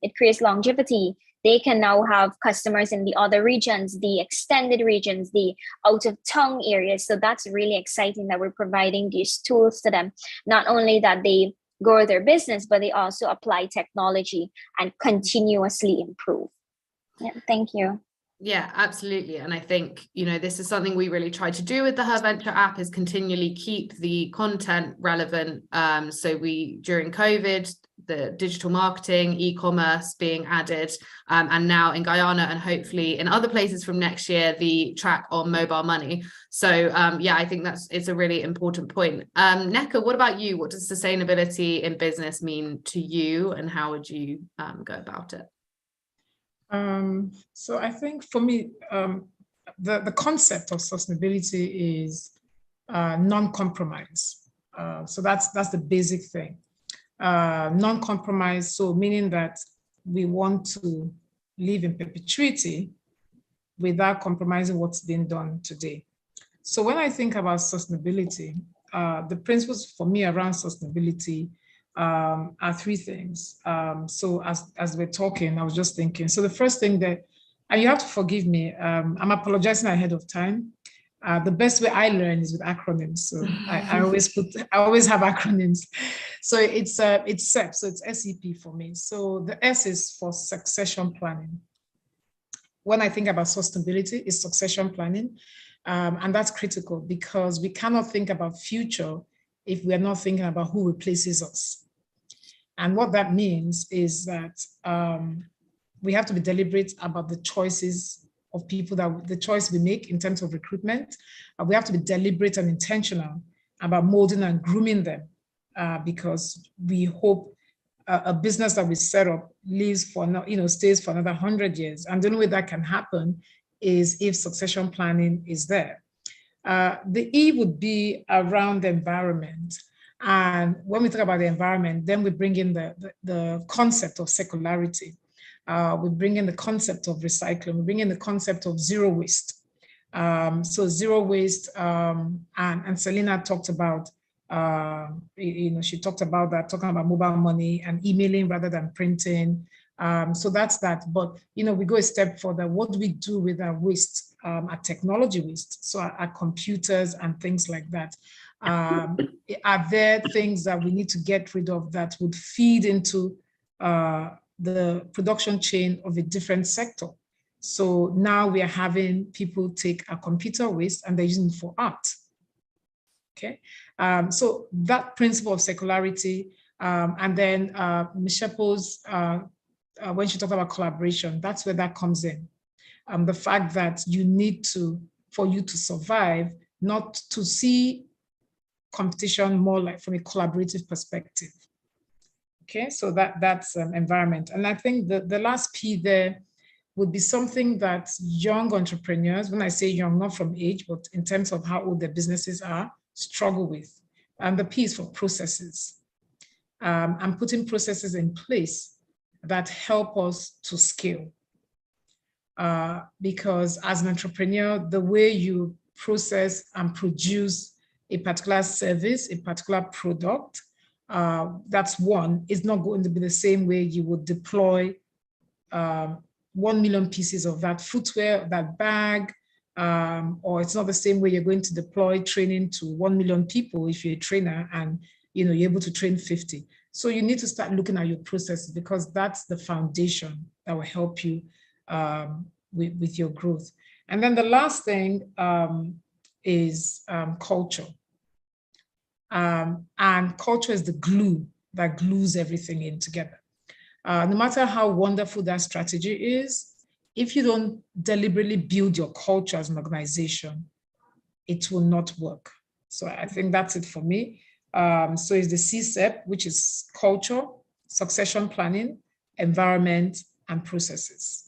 it creates longevity. They can now have customers in the other regions, the extended regions, the out of town areas. So that's really exciting that we're providing these tools to them. Not only that they grow their business, but they also apply technology and continuously improve. Yeah, thank you. Yeah, absolutely. And I think, this is something we really try to do with the HerVenture app, is continually keep the content relevant. So during COVID, the digital marketing, e-commerce being added, and now in Guyana and hopefully in other places from next year, the track on mobile money. So yeah, I think it's a really important point. Nneka, what about you? What does sustainability in business mean to you, and how would you go about it? So I think for me, the concept of sustainability is non-compromise. So that's the basic thing. Non-compromise, so meaning that we want to live in perpetuity without compromising what's being done today. So when I think about sustainability, the principles for me around sustainability are three things. So as we're talking, I was just thinking. So the first thing that, and you have to forgive me, I'm apologizing ahead of time. The best way I learn is with acronyms. So I always have acronyms. So it's SEP, so it's SEP for me. So the S is for succession planning. When I think about sustainability, it's succession planning. And that's critical because we cannot think about future if we are not thinking about who replaces us. And what that means is that we have to be deliberate about the choices of people, that the choice we make in terms of recruitment. We have to be deliberate and intentional about molding and grooming them because we hope a business that we set up lives for, stays for another 100 years. And the only way that can happen is if succession planning is there. The E would be around the environment. And when we talk about the environment, then we bring in the concept of circularity. We bring in the concept of recycling. We bring in the concept of zero waste. So zero waste, and Selena talked about, she talked about that, talking about mobile money and emailing rather than printing. So that's that. But, we go a step further. What do we do with our waste, our technology waste? So our computers and things like that. Are there things that we need to get rid of that would feed into the production chain of a different sector? So now we are having people take a computer waste and they're using it for art. Okay, so that principle of circularity, and then Micheppo's, when she talked about collaboration, that's where that comes in. The fact that you need to, for you to survive, not to see competition more like from a collaborative perspective. Okay, so that's environment. And I think the last P there would be something that young entrepreneurs, when I say young, not from age, but in terms of how old their businesses are, struggle with. And the P is for processes. And putting processes in place that help us to scale. Because as an entrepreneur, the way you process and produce a particular service, a particular product, that's one, is not going to be the same way you would deploy 1 million pieces of that footwear, that bag, or it's not the same way you're going to deploy training to 1 million people if you're a trainer and you're able to train 50. So you need to start looking at your processes because that's the foundation that will help you with your growth. And then the last thing is culture. And culture is the glue that glues everything in together. No matter how wonderful that strategy is, if you don't deliberately build your culture as an organization, it will not work. So I think that's it for me. So it's the CSEP, which is culture, succession planning, environment, and processes.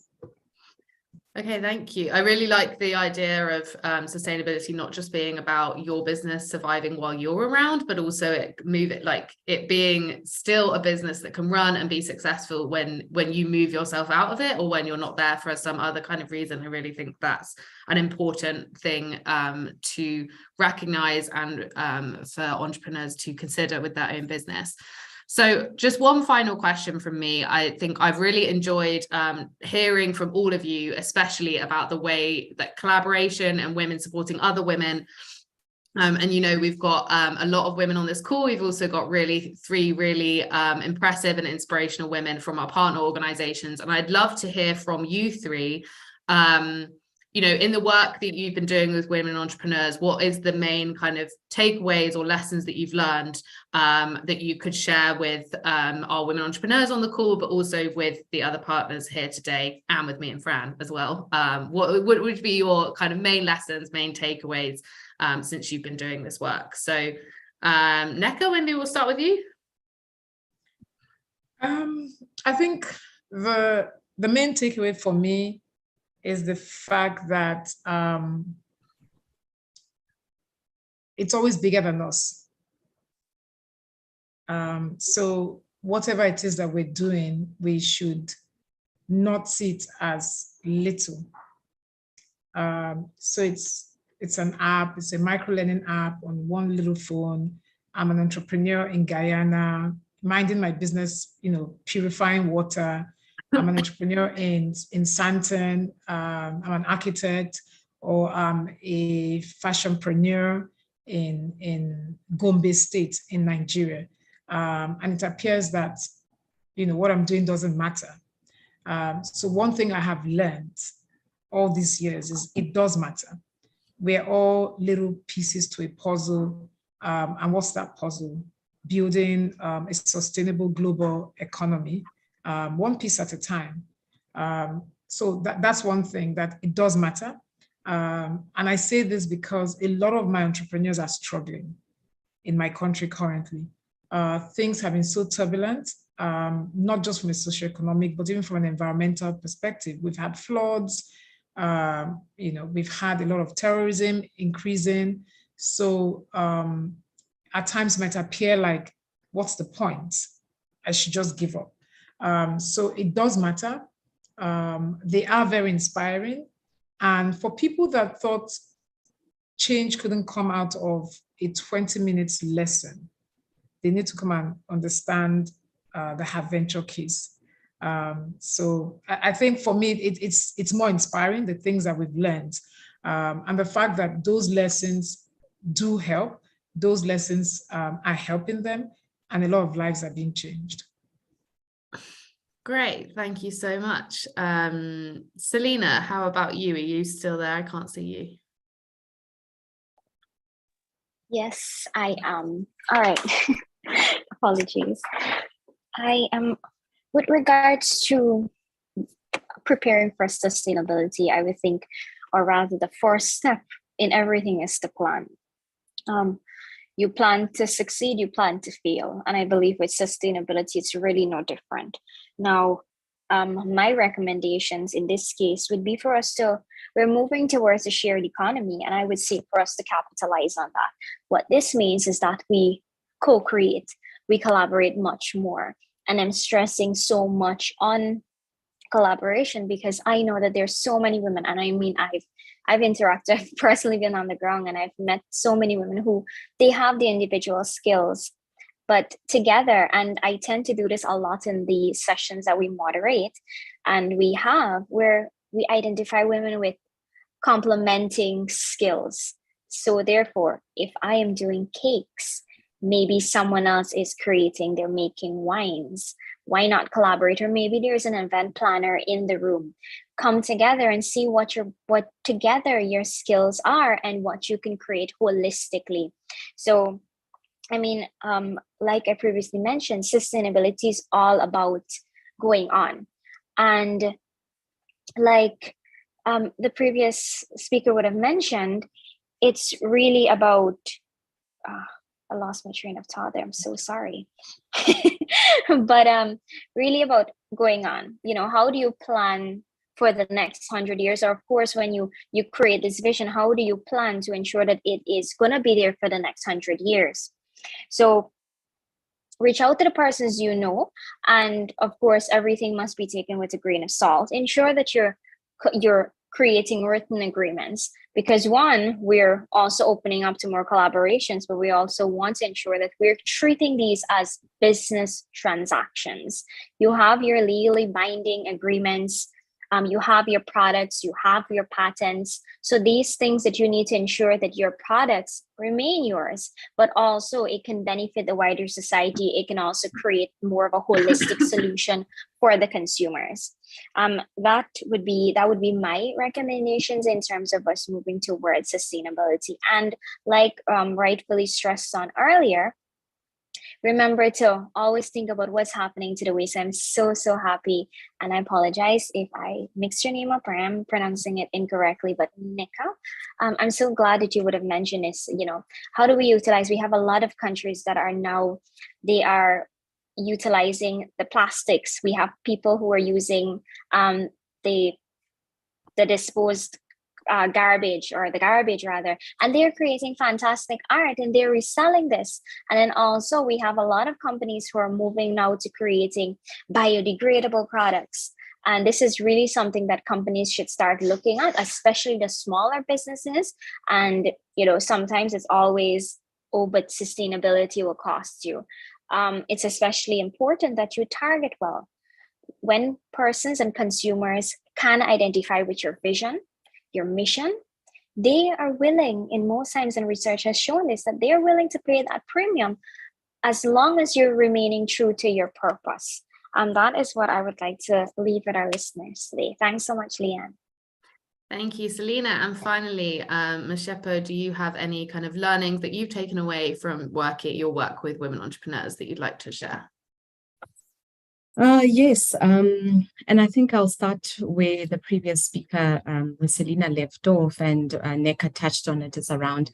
Okay, thank you. I really like the idea of sustainability not just being about your business surviving while you're around, but also it being still a business that can run and be successful when you move yourself out of it, or when you're not there for some other kind of reason. I really think that's an important thing to recognize and for entrepreneurs to consider with their own business. So just one final question from me. I think I've really enjoyed hearing from all of you, especially about the way that collaboration and women supporting other women. And, you know, we've got a lot of women on this call. We've also got three really impressive and inspirational women from our partner organizations. And I'd love to hear from you three, you know, in the work that you've been doing with women entrepreneurs, what is the main kind of takeaways or lessons that you've learned that you could share with our women entrepreneurs on the call, but also with the other partners here today and with me and Fran as well? What would be your kind of main lessons, main takeaways since you've been doing this work? So Nneka, maybe we'll start with you. I think the main takeaway for me is the fact that it's always bigger than us. So whatever it is that we're doing, we should not see it as little. So it's an app, it's a micro-learning app on one little phone. I'm an entrepreneur in Guyana, minding my business, you know, purifying water. I'm an entrepreneur in Santon. I'm an architect, or I'm a fashionpreneur in Gombe State in Nigeria. And it appears that, you know, what I'm doing doesn't matter. So one thing I have learned all these years is it does matter. We're all little pieces to a puzzle. And what's that puzzle? Building a sustainable global economy. One piece at a time. So that's one thing, that it does matter. And I say this because a lot of my entrepreneurs are struggling in my country currently. Things have been so turbulent, not just from a socioeconomic, but even from an environmental perspective. We've had floods, you know, we've had a lot of terrorism increasing. So at times it might appear like, what's the point? I should just give up. So it does matter. They are very inspiring. And for people that thought change couldn't come out of a 20 minutes lesson, they need to come and understand the HerVenture case. So I think for me, it's more inspiring, the things that we've learned. And the fact that those lessons do help, those lessons are helping them, and a lot of lives are being changed. Great, thank you so much. Selena, how about you? Are you still there? I can't see you. Yes, I am. All right. Apologies. I am, with regards to preparing for sustainability, I would think, or rather the first step in everything is to plan. You plan to succeed, you plan to fail. And I believe with sustainability, it's really no different. Now, my recommendations in this case would be for us to, we're moving towards a shared economy, and I would say for us to capitalize on that. What this means is that we co-create, we collaborate much more. And I'm stressing so much on collaboration because I know that there's so many women, and I mean, I've interacted, I've personally been on the ground, and I've met so many women who they have the individual skills, but together, and I tend to do this a lot in the sessions that we moderate, and we have where we identify women with complementing skills. So therefore, if I am doing cakes, maybe someone else is creating, they're making wines. why not collaborate? Or maybe there's an event planner in the room. Come together and see what together your skills are and what you can create holistically. So, I mean, like I previously mentioned, sustainability is all about going on. And like the previous speaker would have mentioned, it's really about, I lost my train of thought there. I'm so sorry. But really about going on. You know, how do you plan for the next 100 years? Or of course, when you create this vision, how do you plan to ensure that it is going to be there for the next 100 years? So reach out to the persons you know, and of course, everything must be taken with a grain of salt. Ensure that you're creating written agreements, because one, we're also opening up to more collaborations, but we also want to ensure that we're treating these as business transactions. You have your legally binding agreements, you have your products, you have your patents. So these things that you need to ensure that your products remain yours, but also it can benefit the wider society. It can also create more of a holistic solution for the consumers. That would be my recommendations in terms of us moving towards sustainability. And like rightfully stressed on earlier, remember to always think about what's happening to the waste. I'm so happy, and I apologize if I mixed your name up or I'm pronouncing it incorrectly, but Nika, I'm so glad that you would have mentioned this. You know, how do we utilize? We have a lot of countries that are now, they are utilizing the plastics. We have people who are using the disposed garbage, or the garbage rather, and they're creating fantastic art and they're reselling this. And then also we have a lot of companies who are moving now to creating biodegradable products. And this is really something that companies should start looking at, especially the smaller businesses. And, you know, sometimes it's always, oh, but sustainability will cost you. It's especially important that you target well. When persons and consumers can identify with your vision, your mission, they are willing, in most times, and research has shown this, that they are willing to pay that premium as long as you're remaining true to your purpose. And that is what I would like to leave with our listeners today. Thanks so much, Leanne. Thank you, Selena. And finally, Mashepo, do you have any kind of learnings that you've taken away from your work with women entrepreneurs that you'd like to share? Yes, and I think I'll start where the previous speaker, where Selena left off, and Neka touched on it, is around,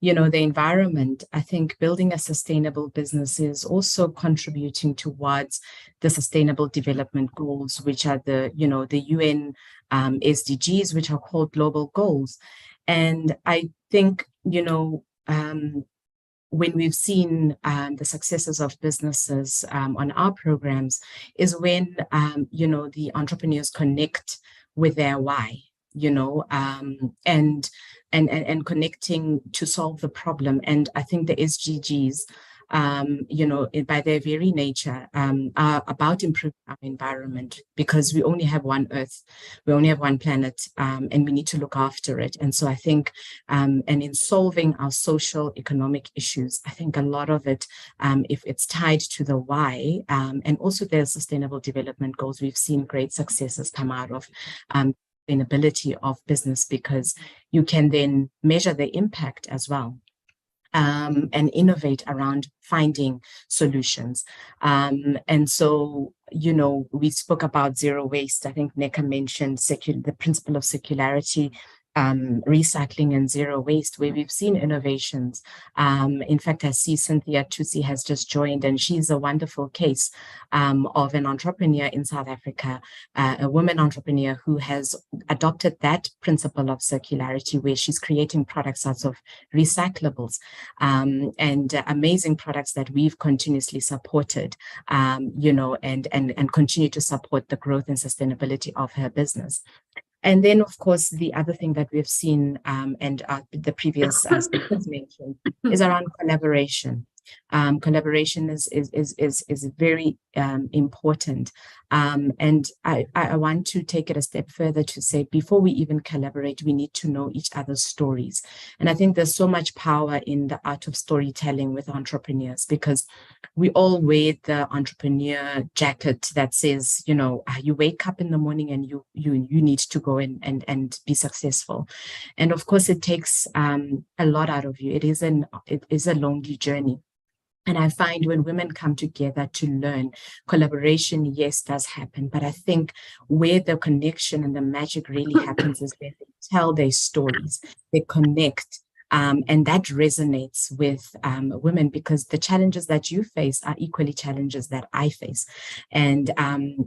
you know, the environment. I think building a sustainable business is also contributing towards the Sustainable Development Goals, which are the, you know, the UN SDGs, which are called global goals. And I think, you know, when we've seen the successes of businesses on our programs is when, you know, the entrepreneurs connect with their why, you know, and connecting to solve the problem. And I think the SDGs, you know, by their very nature, are about improving our environment, because we only have one Earth, we only have one planet, and we need to look after it. And so I think, and in solving our social, economic issues, I think a lot of it, if it's tied to the why, and also their Sustainable Development Goals, we've seen great successes come out of sustainability of business, because you can then measure the impact as well. And innovate around finding solutions. And so, you know, we spoke about zero waste. I think Neka mentioned the principle of circularity, recycling and zero waste, where we've seen innovations. In fact, I see Cynthia Tutsi has just joined, and she's a wonderful case of an entrepreneur in South Africa, a woman entrepreneur who has adopted that principle of circularity, where she's creating products out of recyclables, and amazing products that we've continuously supported, you know, and continue to support the growth and sustainability of her business. And then, of course, the other thing that we've seen, and the previous speakers mentioned, is around collaboration. Collaboration is very important. And I want to take it a step further to say, before we even collaborate, we need to know each other's stories. And I think there's so much power in the art of storytelling with entrepreneurs, because we all wear the entrepreneur jacket that says, you know, you wake up in the morning and you need to go and be successful. And of course, it takes a lot out of you. It is a lonely journey. And I find when women come together to learn, collaboration, yes, does happen. But I think where the connection and the magic really happens is when they tell their stories, they connect. And that resonates with women, because the challenges that you face are equally challenges that I face. And,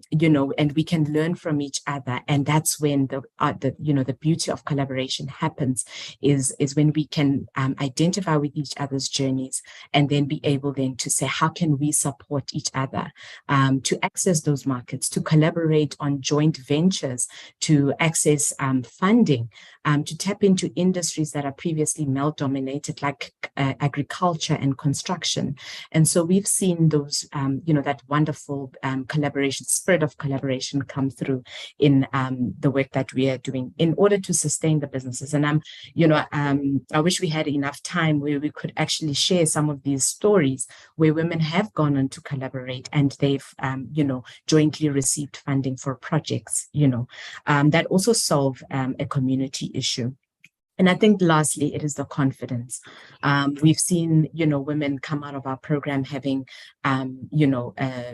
you know, and we can learn from each other. And that's when the beauty of collaboration happens, is when we can identify with each other's journeys, and then be able then to say, how can we support each other to access those markets, to collaborate on joint ventures, to access funding, to tap into industries that are previously male-dominated, like agriculture and construction. And so we've seen those, that wonderful collaboration, spirit of collaboration come through in the work that we are doing in order to sustain the businesses. And I wish we had enough time where we could actually share some of these stories where women have gone on to collaborate, and they've, jointly received funding for projects, that also solve a community issue. And I think lastly, it is the confidence. We've seen, women come out of our program having,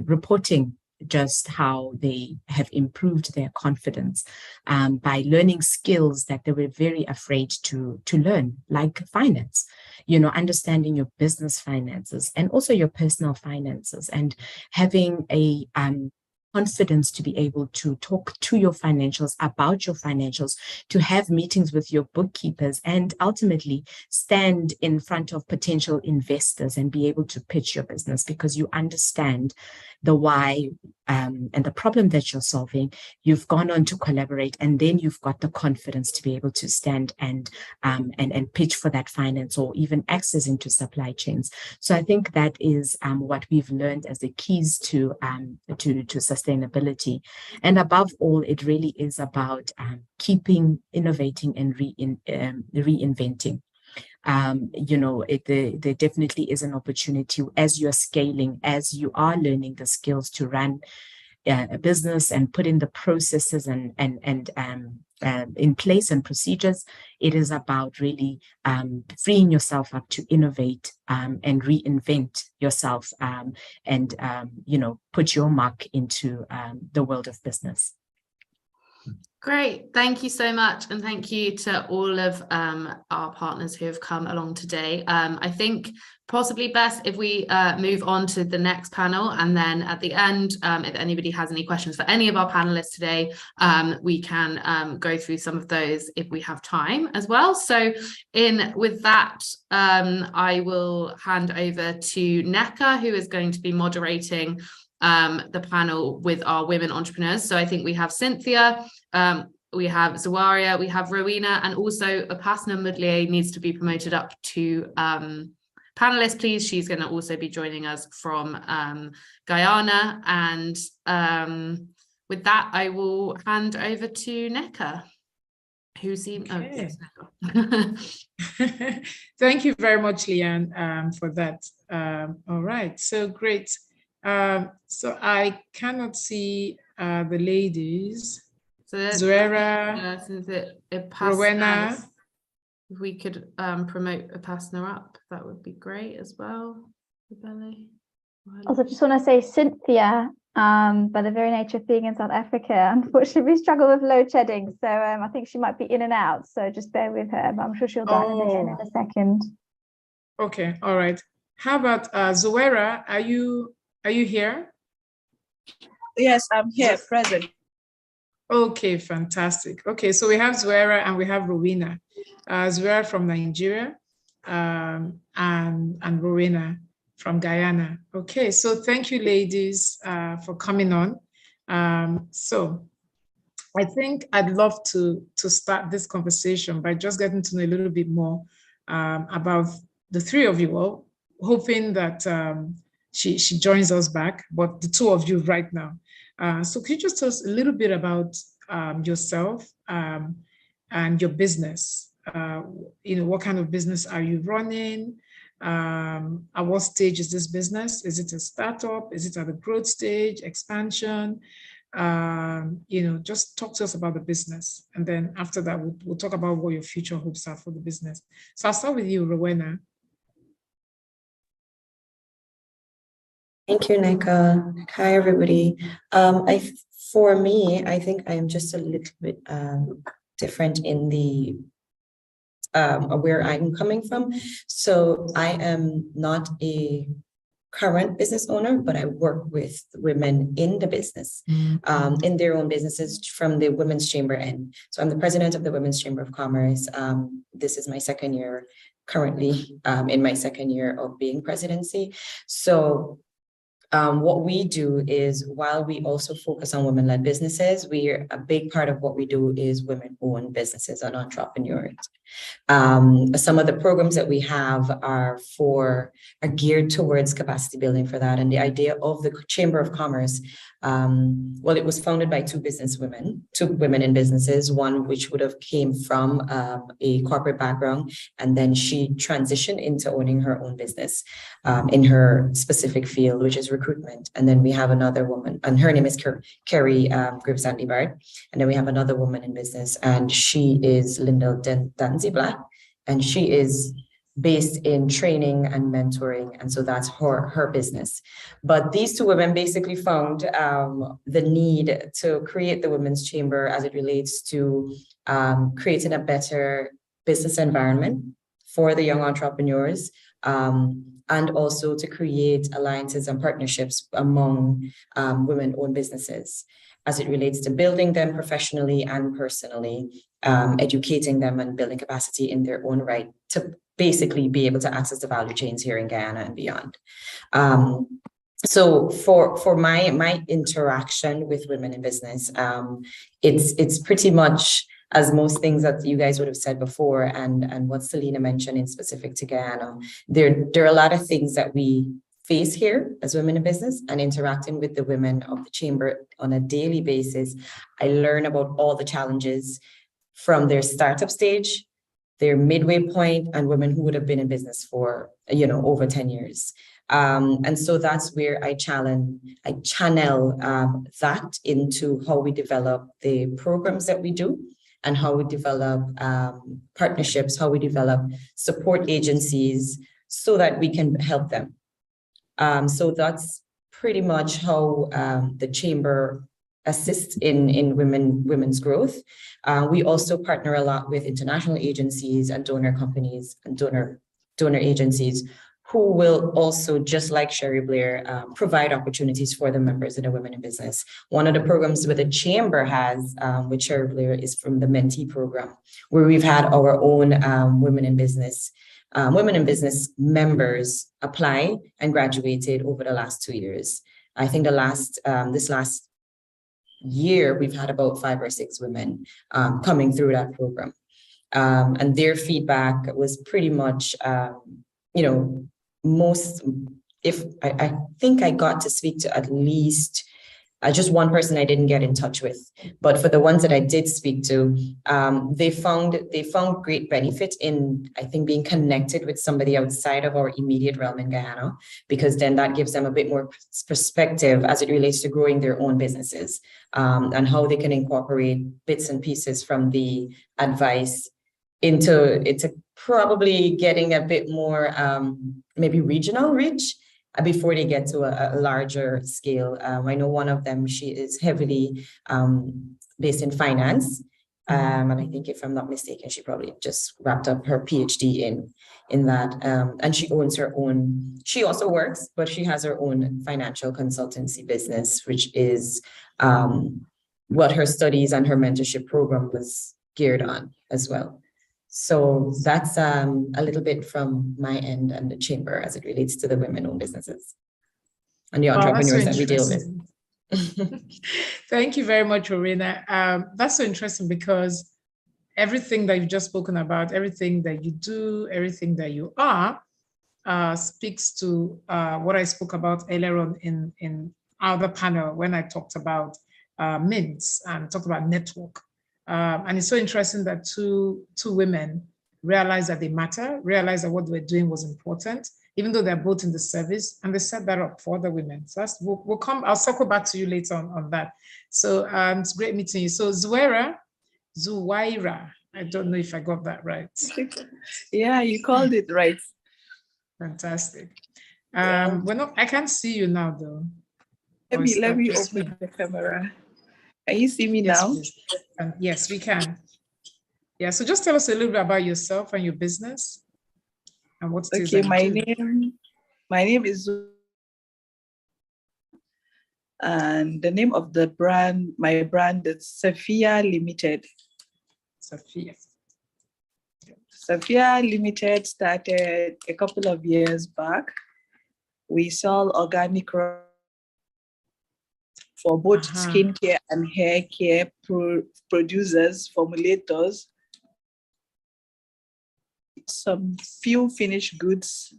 reporting just how they have improved their confidence by learning skills that they were very afraid to learn, like finance, understanding your business finances and also your personal finances, and having a confidence to be able to talk to your financials, about your financials, to have meetings with your bookkeepers, and ultimately stand in front of potential investors and be able to pitch your business, because you understand the why and the problem that you're solving. You've gone on to collaborate, and then you've got the confidence to be able to stand and pitch for that finance, or even access into supply chains. So I think that is what we've learned as the keys to sustainability. And above all, it really is about keeping innovating and reinventing. There definitely is an opportunity as you're scaling, as you are learning the skills to run a business and put in the processes and in place and procedures. It is about really freeing yourself up to innovate and reinvent yourself and put your mark into the world of business. Great, thank you so much, and thank you to all of our partners who have come along today. I think possibly best if we move on to the next panel, and then at the end, if anybody has any questions for any of our panelists today, we can go through some of those if we have time as well. So with that, I will hand over to Neka, who is going to be moderating the panel with our women entrepreneurs. So I think we have Cynthia, we have Zawaria, we have Rowena, and also Upasana Mudlier needs to be promoted up to panelist, please. She's going to also be joining us from Guyana. And with that, I will hand over to Neka, who seemed... Okay. Oh, yes, Thank you very much, Leanne, for that. All right, so great. So I cannot see the ladies. So Zuera, Rowena. If we could promote Upasana up, that would be great as well. Also, just want to say, Cynthia, by the very nature of being in South Africa, unfortunately, we struggle with load shedding. So I think she might be in and out. So just bear with her, but I'm sure she'll dial in a second. Okay, all right. How about Zuera? Are you here? Yes, I'm here, present. Okay, fantastic. Okay, so we have Zuera and we have Rowena. Zuera from Nigeria and Rowena from Guyana. Okay, so thank you, ladies, for coming on. So I think I'd love to start this conversation by just getting to know a little bit more about the three of you all. hoping that she joins us back, but the two of you right now. So could you just tell us a little bit about yourself and your business? What kind of business are you running? At what stage is this business? Is it a startup? Is it at a growth stage, expansion? Just talk to us about the business. And then after that, we'll talk about what your future hopes are for the business. So I'll start with you, Rowena. Thank you, Nneka. Hi, everybody. For me, I think I am just a little bit different in the where I'm coming from. So I am not a current business owner, but I work with women in the business, in their own businesses from the Women's Chamber end. So I'm the president of the Women's Chamber of Commerce. This is my second year, currently in my second year of being presidency. So what we do is, while we also focus on women-led businesses, a big part of what we do is women-owned businesses and entrepreneurs. Some of the programs that we have are geared towards capacity building for that. And the idea of the Chamber of Commerce, well, it was founded by two women in businesses, one which would have came from a corporate background, and then she transitioned into owning her own business in her specific field, which is recruitment. And then we have another woman, and her name is Kerry Grives-Andy-Bard. And then we have another woman in business, and she is Linda Danzy Black, and she is based in training and mentoring. And so that's her business. But these two women basically found the need to create the Women's Chamber as it relates to creating a better business environment for the young entrepreneurs, and also to create alliances and partnerships among women-owned businesses as it relates to building them professionally and personally, educating them and building capacity in their own right to basically be able to access the value chains here in Guyana and beyond. So for my interaction with women in business, it's pretty much as most things that you guys would have said before, and what Selena mentioned in specific to Guyana. There are a lot of things that we face here as women in business, and interacting with the women of the chamber on a daily basis. I learn about all the challenges from their startup stage, their midway point, and women who would have been in business for, over 10 years. And so that's where I channel that into how we develop the programs that we do, and how we develop partnerships, how we develop support agencies so that we can help them. So that's pretty much how the chamber assists in women's growth. We also partner a lot with international agencies and donor companies and donor agencies who will also, just like Sherry Blair, provide opportunities for the members of the Women in Business. One of the programs that the Chamber has with Sherry Blair is from the Mentee program, where we've had our own Women in Business members apply and graduated over the last 2 years. I think this last year, we've had about 5 or 6 women coming through that program. And their feedback was pretty much, I think I got to speak to at least just one person I didn't get in touch with, but for the ones that I did speak to, they found great benefit in, I think, being connected with somebody outside of our immediate realm in Guyana, because then that gives them a bit more perspective as it relates to growing their own businesses, and how they can incorporate bits and pieces from the advice into probably getting a bit more maybe regional reach before they get to a larger scale. I know one of them, she is heavily based in finance. And I think, if I'm not mistaken, she probably just wrapped up her PhD in that. And she owns her own, she also works, but she has her own financial consultancy business, which is what her studies and her mentorship program was geared on as well. So that's a little bit from my end and the chamber as it relates to the women-owned businesses and the entrepreneurs that we deal with. Thank you very much, Rowena. That's so interesting, because everything that you've just spoken about, everything that you do, everything that you are, speaks to what I spoke about earlier on in other panel when I talked about mints and talked about network. And it's so interesting that two women realized that they matter, realized that what they were doing was important, even though they're both in the service, and they set that up for other women. So that's, we'll come, I'll circle back to you later on that. So it's great meeting you. So Zuwaira, I don't know if I got that right. Yeah, you called it right. Fantastic. Yeah. We're not, I can't see you now though. Let me open the camera. Can you see me Yes, now? please. Yes, we can. Yeah, so just tell us a little bit about yourself and your business and what it is that you do. My name is and the name of the brand, my brand is Sophia Limited. Sophia. Sophia Limited started a couple of years back. We sell organic for both skincare and hair care producers, formulators. Some few finished goods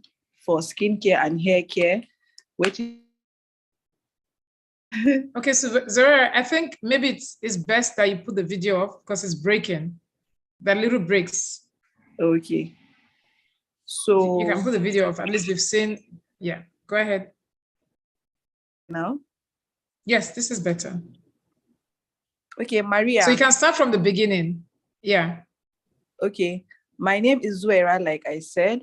for skincare and hair care, which Okay, so Zara, I think maybe it's best that you put the video off because it's breaking. That little breaks. Okay. So you can put the video off. At least we've seen. Yeah, go ahead. Now? Yes, this is better. Okay, Maria. So you can start from the beginning. Yeah. Okay. My name is Zuwaira, like I said.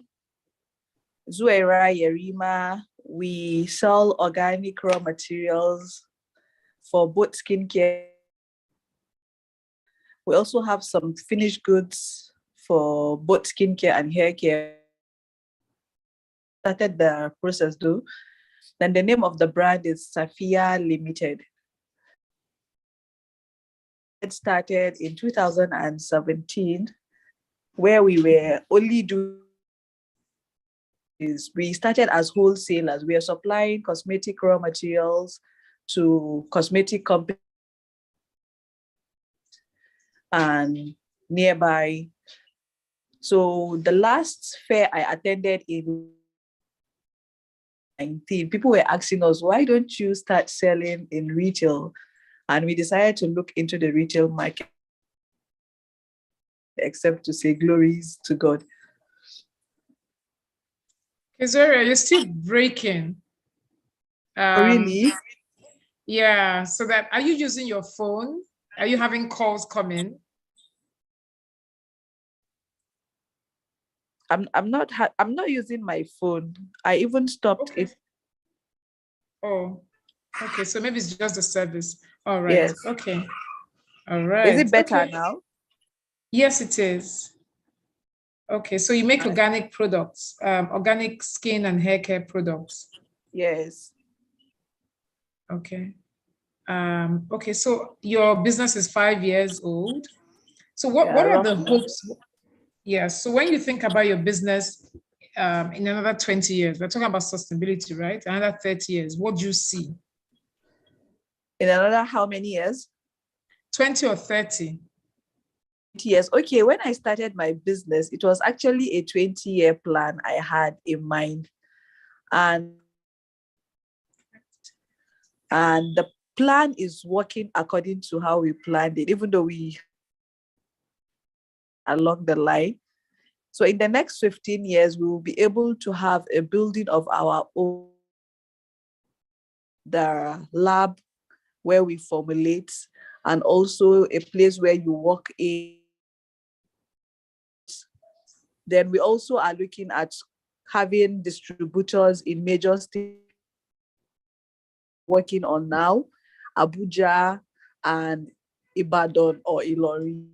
Zuwaira Yerima. We sell organic raw materials for both skincare. We also have some finished goods for both skincare and hair care. Started the process though. Then the name of the brand is Sophia Limited. It started in 2017, where we were only doing is we started as wholesalers. We are supplying cosmetic raw materials to cosmetic companies and nearby. So the last fair I attended in 2019, people were asking us, why don't you start selling in retail? And we decided to look into the retail market, except to say glories to God. Zara, you're still breaking. Really? Yeah, so that, are you using your phone? Are you having calls coming? I'm not using my phone. I even stopped it. Oh, okay. So maybe it's just the service. All right. Yes. Okay. All right. Is it better now? Yes, it is. Okay. So you make organic products, organic skin and hair care products. Yes. Okay. Okay. So your business is 5 years old. So what are the hopes? Yeah. So when you think about your business in another 20 years, we're talking about sustainability, right? Another 30 years, what do you see? In another how many years? 20 or 30. Years. Okay, when I started my business, it was actually a 20-year plan I had in mind. And the plan is working according to how we planned it, even though we along the line. So in the next 15 years, we will be able to have a building of our own, the lab where we formulate, and also a place where you walk in. Then we also are looking at having distributors in major states working on now, Abuja and Ibadan or Ilorin.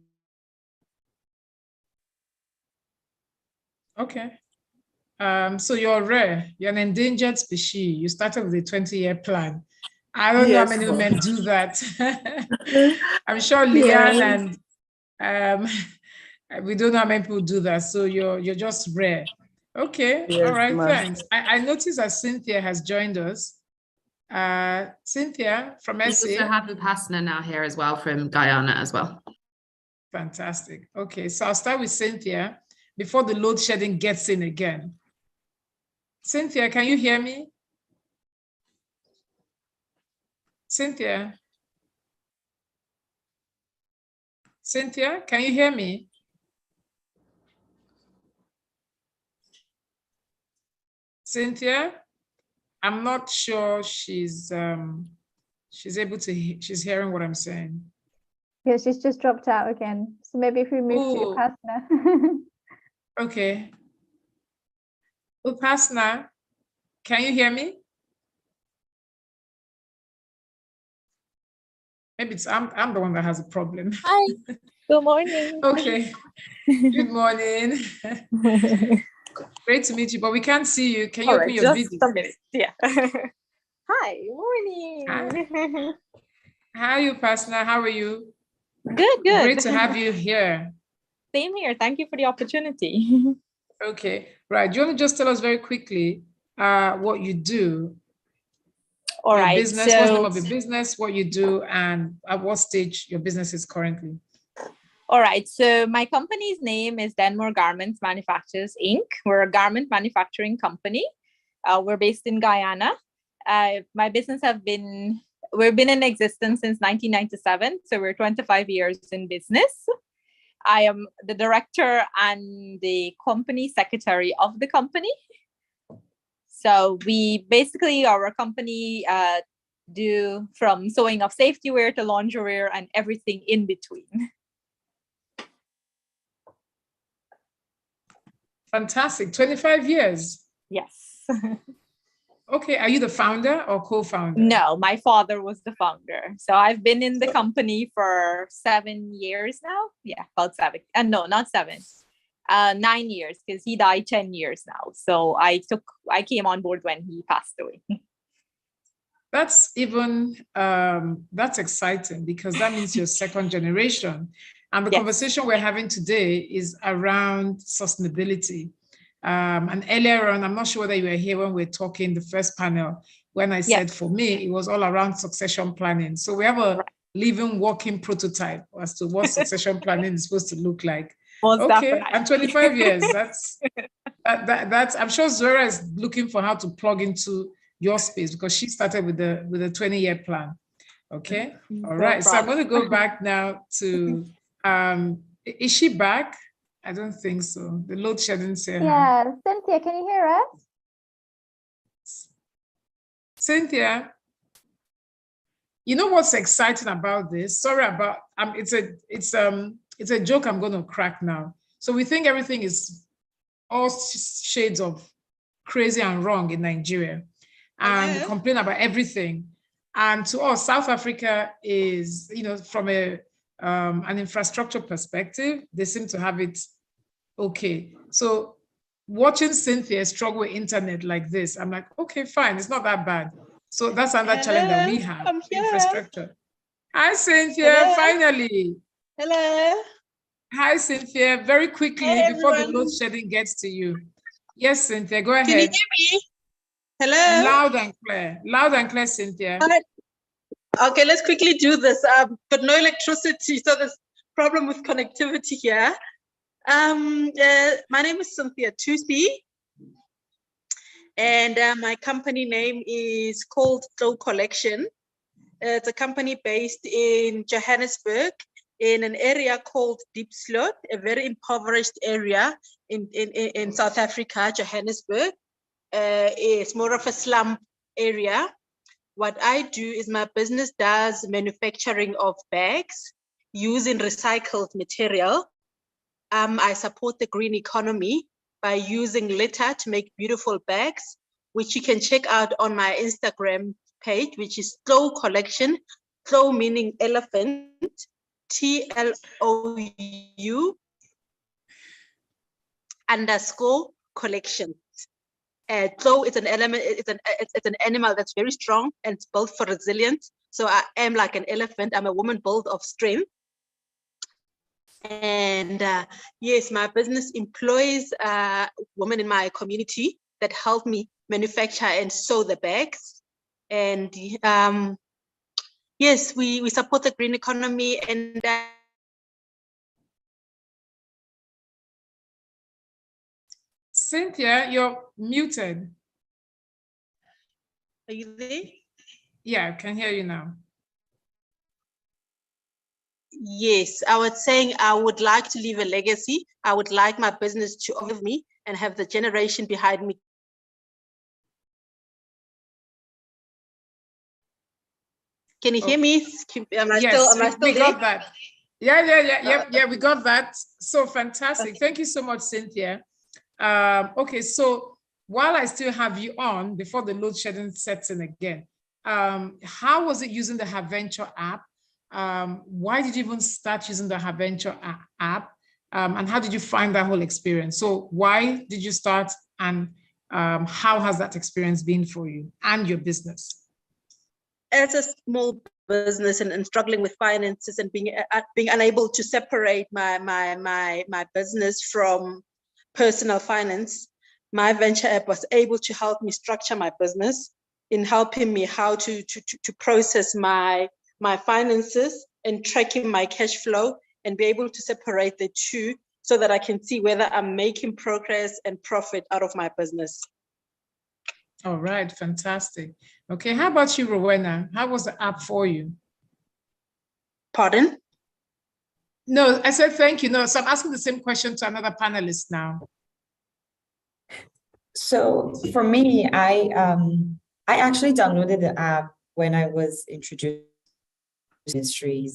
Okay. So you're rare. You're an endangered species. You started with a 20-year plan. I don't know how many women do that. I'm sure Leanne and we don't know how many people do that. So you're just rare. Okay. All right. Thanks. I noticed that Cynthia has joined us. Cynthia from SA. We also have Vipassana now here as well from Guyana as well. Fantastic. Okay. So I'll start with Cynthia before the load shedding gets in again. Cynthia, can you hear me? Cynthia? Cynthia, can you hear me? Cynthia? I'm not sure she's able to, she's hearing what I'm saying. Yeah, she's just dropped out again. So maybe if we move to Ooh. Upasna. Okay. Upasna, can you hear me? Maybe it's I'm the one that has a problem. Hi, good morning. Okay. Good morning. Great to meet you, but we can't see you. Can you All open right, your just video? a minute. Yeah. Hi, morning. Hi, Upasna. How are you? Good, good. Great to have you here. Same here. Thank you for the opportunity. Okay, right. Do you want to just tell us very quickly what you do? All your right. business, what's the name of your business, what you do, and at what stage your business is currently? All right. So my company's name is Denmore Garments Manufacturers, Inc. We're a garment manufacturing company. We're based in Guyana. My business we've been in existence since 1997. So we're 25 years in business. I am the director and the company secretary of the company. So we basically, our company do from sewing of safety wear to lingerie wear and everything in between. Fantastic. 25 years. Yes. Okay. Are you the founder or co-founder? No, my father was the founder. So I've been in the company for 7 years now. Yeah, about 7. No, not 7. 9 years, because he died 10 years now. So I came on board when he passed away. That's even that's exciting, because that means you're second generation. And the Yes. conversation we're having today is around sustainability. And earlier on, I'm not sure whether you were here when we were talking the first panel, when I said for me, it was all around succession planning. So we have a living, walking prototype as to what succession planning is supposed to look like. Most okay, definitely. and 25 years, that's, I'm sure Zora is looking for how to plug into your space, because she started with a 20-year plan. Okay, all right. So I'm going to go back now to, is she back? I don't think so. The load shedding say Yeah, Cynthia, can you hear us? Cynthia, you know what's exciting about this? Sorry about, it's a joke I'm going to crack now. So we think everything is all shades of crazy and wrong in Nigeria, and we complain about everything. And to us, South Africa is, from an infrastructure perspective, they seem to have it okay. So watching Cynthia struggle with internet like this, I'm like, okay, fine, it's not that bad. So that's another challenge that we have, infrastructure. Hi, Cynthia, finally. Hello. Hi, Cynthia, very quickly, before the load shedding gets to you. Yes, Cynthia, go ahead. Can you hear me? Hello? Loud and clear, Cynthia. Okay, let's quickly do this. But no electricity, so there's problem with connectivity here. My name is Cynthia Tusi, and my company name is called Flow Collection. It's a company based in Johannesburg, in an area called Diepsloot, a very impoverished area in South Africa, Johannesburg. It's more of a slum area. What I do is my business does manufacturing of bags using recycled material. I support the green economy by using litter to make beautiful bags, which you can check out on my Instagram page, which is Flow Collection. Flow meaning elephant, TLOU _collection. Flow is an element. It's an animal that's very strong and it's built for resilience. So I am like an elephant. I'm a woman built of strength. And yes, my business employs women in my community that help me manufacture and sew the bags. And yes, we support the green economy. And Cynthia, you're muted. Are you there? Yeah, I can hear you now. Yes, I was saying I would like to leave a legacy. I would like my business to outlive me and have the generation behind me. Can you hear me? Am I Yes, still we there? got that. Yeah, we got that. So fantastic. Okay. Thank you so much, Cynthia. Okay, so while I still have you on, before the load shedding sets in again, how was it using the HerVenture app? Why did you even start using the HerVenture app? And how did you find that whole experience? So why did you start, and how has that experience been for you and your business? As a small business and struggling with finances and being unable to separate my business from personal finance, my venture app was able to help me structure my business in helping me how to process my finances and tracking my cash flow and be able to separate the two so that I can see whether I'm making progress and profit out of my business. All right, fantastic. Okay, how about you, Rowena? How was the app for you? Pardon? No, I said thank you. No, so I'm asking the same question to another panelist now. So for me, I actually downloaded the app when I was introduced to Ministry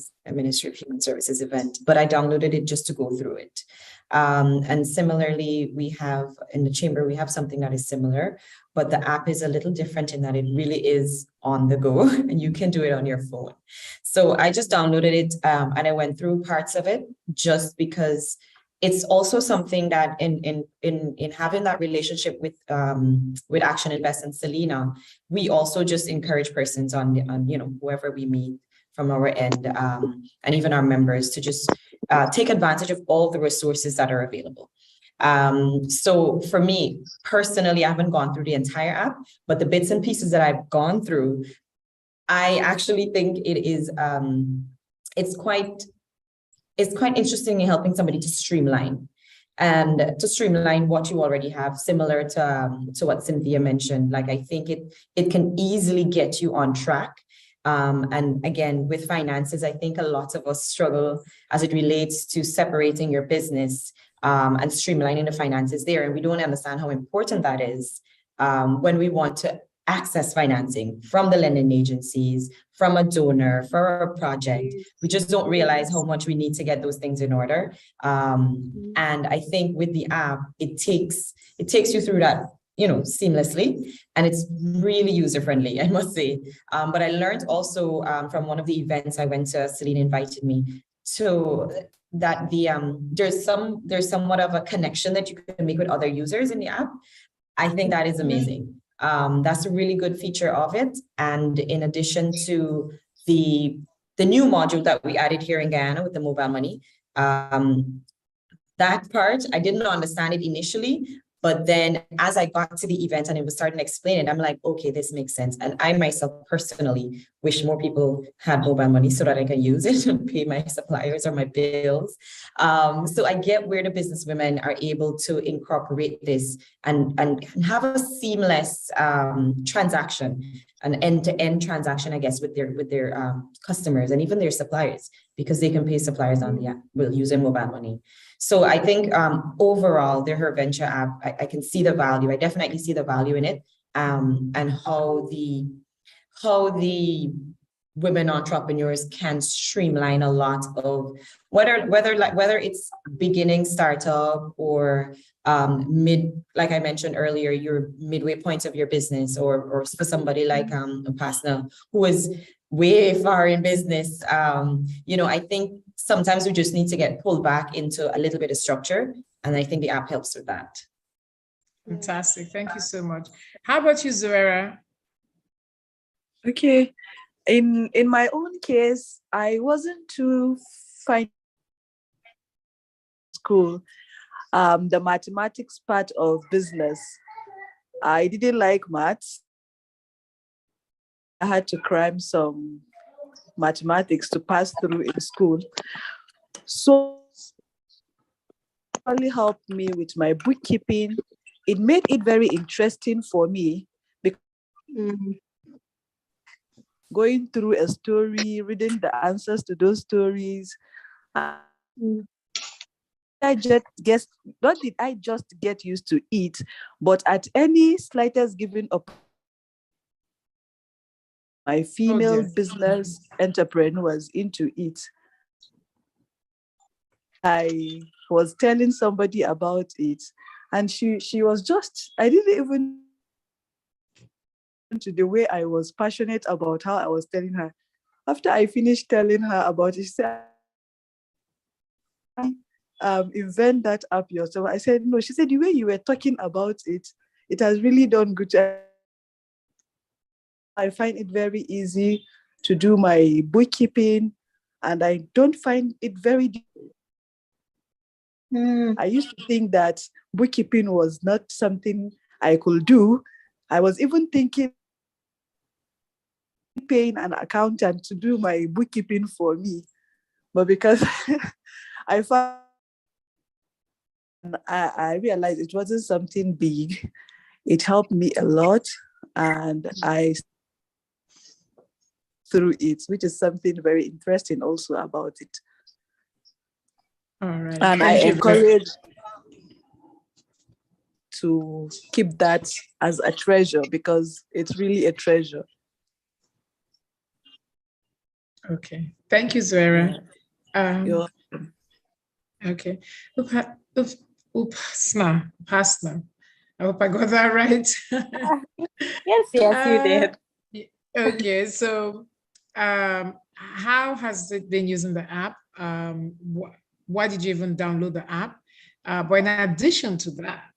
of Human Services event, but I downloaded it just to go through it. And similarly, we have in the chamber, we have something that is similar, but the app is a little different in that it really is on the go and you can do it on your phone. So I just downloaded it and I went through parts of it just because it's also something that in having that relationship with Action Invest and Selena, we also just encourage persons on whoever we meet from our end and even our members to just take advantage of all the resources that are available. So for me personally, I haven't gone through the entire app, but the bits and pieces that I've gone through, I actually think it is it's quite interesting in helping somebody to streamline what you already have, similar to what Cynthia mentioned. Like, I think it can easily get you on track. And again, with finances, I think a lot of us struggle as it relates to separating your business and streamlining the finances there. And we don't understand how important that is when we want to access financing from the lending agencies, from a donor, for a project. We just don't realize how much we need to get those things in order. And I think with the app, it takes you through that, seamlessly, and it's really user-friendly, I must say. But I learned also from one of the events I went to, Celine invited me to, that there's somewhat of a connection that you can make with other users in the app. I think that is amazing. That's a really good feature of it. And in addition to the new module that we added here in Guyana with the mobile money, that part, I didn't understand it initially, but then as I got to the event and it was starting to explain it, I'm like, okay, this makes sense. And I myself personally wish more people had mobile money so that I can use it and pay my suppliers or my bills. So I get where the business women are able to incorporate this and have a seamless transaction, an end-to-end transaction, I guess, with their customers and even their suppliers, because they can pay suppliers on the app using mobile money. So I think overall, the HerVenture app, I can see the value. I definitely see the value in it, and how the women entrepreneurs can streamline a lot of whether it's beginning startup or like I mentioned earlier, your midway point of your business, or for somebody like Upasna, who is way far in business. I think sometimes we just need to get pulled back into a little bit of structure, and I think the app helps with that. Fantastic. Thank you so much. How about you, Zoera? Okay. In my own case, I wasn't too fine school. The mathematics part of business, I didn't like maths. I had to cram some mathematics to pass through in school. So it really helped me with my bookkeeping. It made it very interesting for me because going through a story, reading the answers to those stories. I just guess, not did I just get used to it, but at any slightest given up, my female business entrepreneurs into it. I was telling somebody about it, and she was just, I didn't even to the way I was passionate about how I was telling her. After I finished telling her about it, she said, invent that app yourself. I said, no. She said, the way you were talking about it, it has really done good. I find it very easy to do my bookkeeping, and I don't find it very. I used to think that bookkeeping was not something I could do. I was even thinking paying an accountant to do my bookkeeping for me. But because I found, I realized it wasn't something big. It helped me a lot, and I through it, which is something very interesting also about it. All right. And I encourage to keep that as a treasure, because it's really a treasure. Okay. Thank you, Zuera. You're okay. Upasna. I hope I got that right. Yes, you did. Okay, so how has it been using the app? Why did you even download the app? But in addition to that,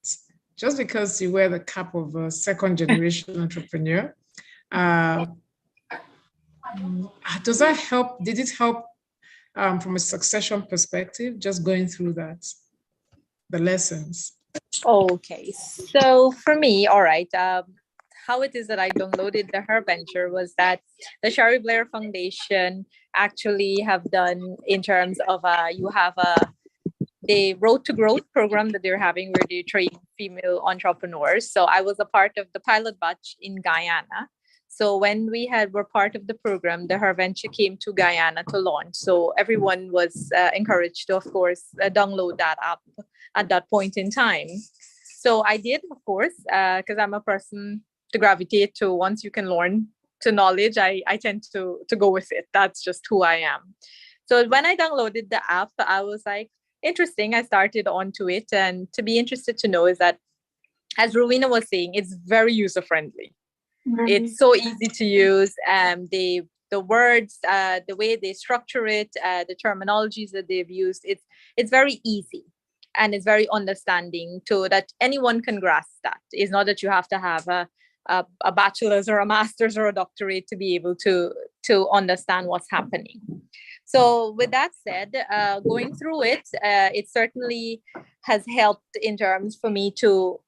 just because you wear the cap of a second generation entrepreneur, does that help? Did it help from a succession perspective, just going through that, the lessons? Okay, so for me, all right, how it is that I downloaded the HerVenture was that the Sherry Blair Foundation actually have done in terms of you have the Road to Growth program that they're having where they train female entrepreneurs. So I was a part of the pilot batch in Guyana. So when we were part of the program, the HerVenture came to Guyana to launch. So everyone was encouraged to, of course, download that app at that point in time. So I did, of course, because I'm a person to gravitate to. Once you can learn to knowledge, I tend to go with it. That's just who I am. So when I downloaded the app, I was like, interesting. I started onto it. And to be interested to know is that, as Rowena was saying, it's very user-friendly. It's so easy to use. The words, the way they structure it, the terminologies that they've used, it's very easy. And it's very understanding so that anyone can grasp that. It's not that you have to have a bachelor's or a master's or a doctorate to be able to understand what's happening. So with that said, going through it, it certainly has helped in terms for me to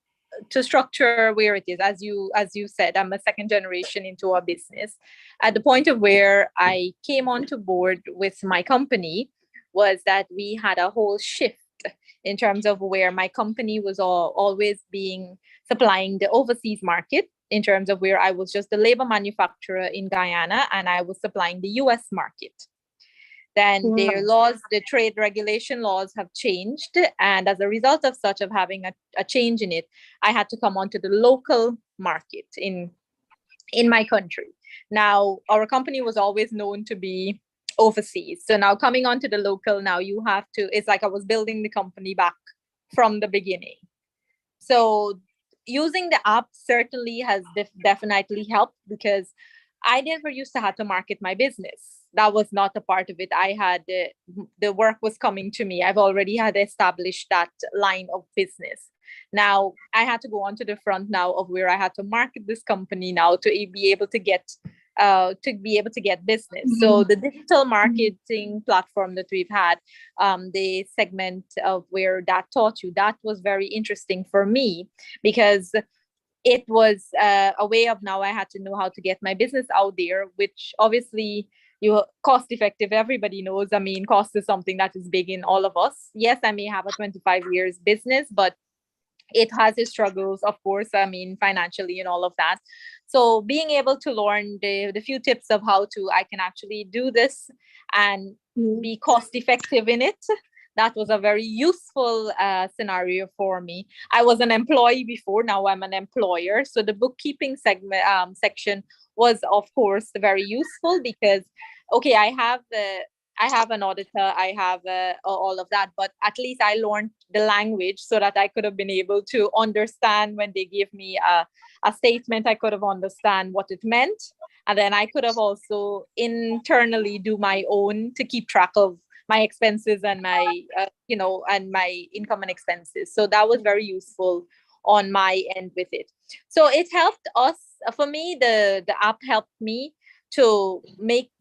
structure where it is. As you said, I'm a second generation into a business. At the point of where I came onto board with my company was that we had a whole shift in terms of where my company was always supplying the overseas market, in terms of where I was just the labor manufacturer in Guyana and I was supplying the US market. Then their laws, the trade regulation laws have changed. And as a result of such, of having a change in it, I had to come onto the local market in my country. Now, our company was always known to be overseas. So now coming onto the local, now you have to, it's like I was building the company back from the beginning. So using the app certainly has definitely helped, because I never used to have to market my business. That was not a part of it. I had the work was coming to me. I've already had established that line of business. Now I had to go on to the front now of where I had to market this company now to be able to get business. So the digital marketing platform that we've had, the segment of where that taught you, that was very interesting for me, because it was a way of now I had to know how to get my business out there, which obviously cost effective. Everybody knows, I mean, cost is something that is big in all of us. Yes, I may have a 25 years business, but it has its struggles, of course, I mean, financially and all of that. So being able to learn the few tips of how to, I can actually do this and be cost effective in it, that was a very useful scenario for me. I was an employee before, now I'm an employer. So the bookkeeping segment section was, of course, very useful because, okay, I have an auditor, I have all of that, but at least I learned the language so that I could have been able to understand when they give me a statement, I could have understand what it meant. And then I could have also internally do my own to keep track of my expenses and my, and my income and expenses. So that was very useful on my end with it. So it helped us, for me, the app helped me to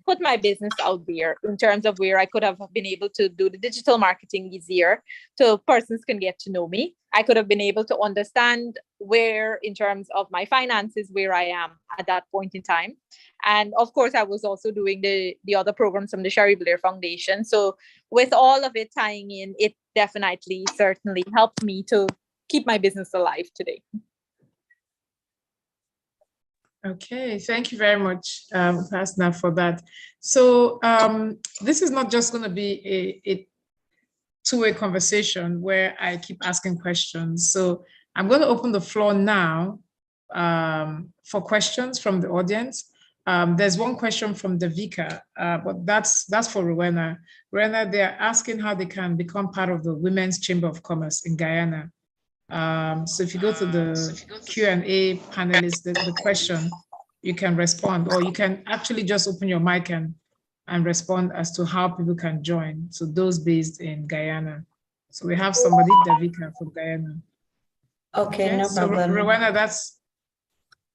put my business out there in terms of where I could have been able to do the digital marketing easier so persons can get to know me. I could have been able to understand where, in terms of my finances, where I am at that point in time. And of course, I was also doing the other programs from the Sherry Blair Foundation. So with all of it tying in, it definitely, certainly helped me to keep my business alive today. Okay, thank you very much, Hasna, for that. So this is not just going to be a two-way conversation where I keep asking questions. So I'm going to open the floor now for questions from the audience. There's one question from Davika, but that's for Rowena. Rowena, they're asking how they can become part of the Women's Chamber of Commerce in Guyana. So if you go to the Q&A panelist, the question, you can respond, or you can actually just open your mic and respond as to how people can join. So those based in Guyana. So we have somebody, Davika from Guyana. Okay, no problem. So Rowena, that's,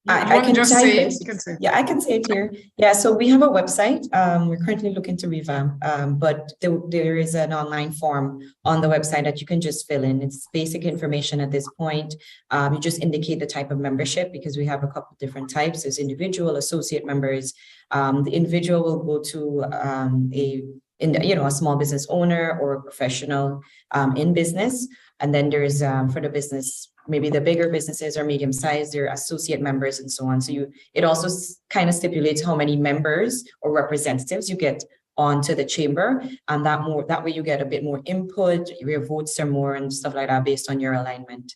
I can just say it. Yeah, I can say it here. Yeah, so we have a website. We're currently looking to revamp, but there is an online form on the website that you can just fill in. It's basic information at this point. You just indicate the type of membership because we have a couple different types. There's individual, associate members. The individual will go to a small business owner or a professional in business, and then there's for the business. Maybe the bigger businesses are medium sized, they're associate members and so on. So it also kind of stipulates how many members or representatives you get onto the chamber, and that way you get a bit more input, your votes are more and stuff like that based on your alignment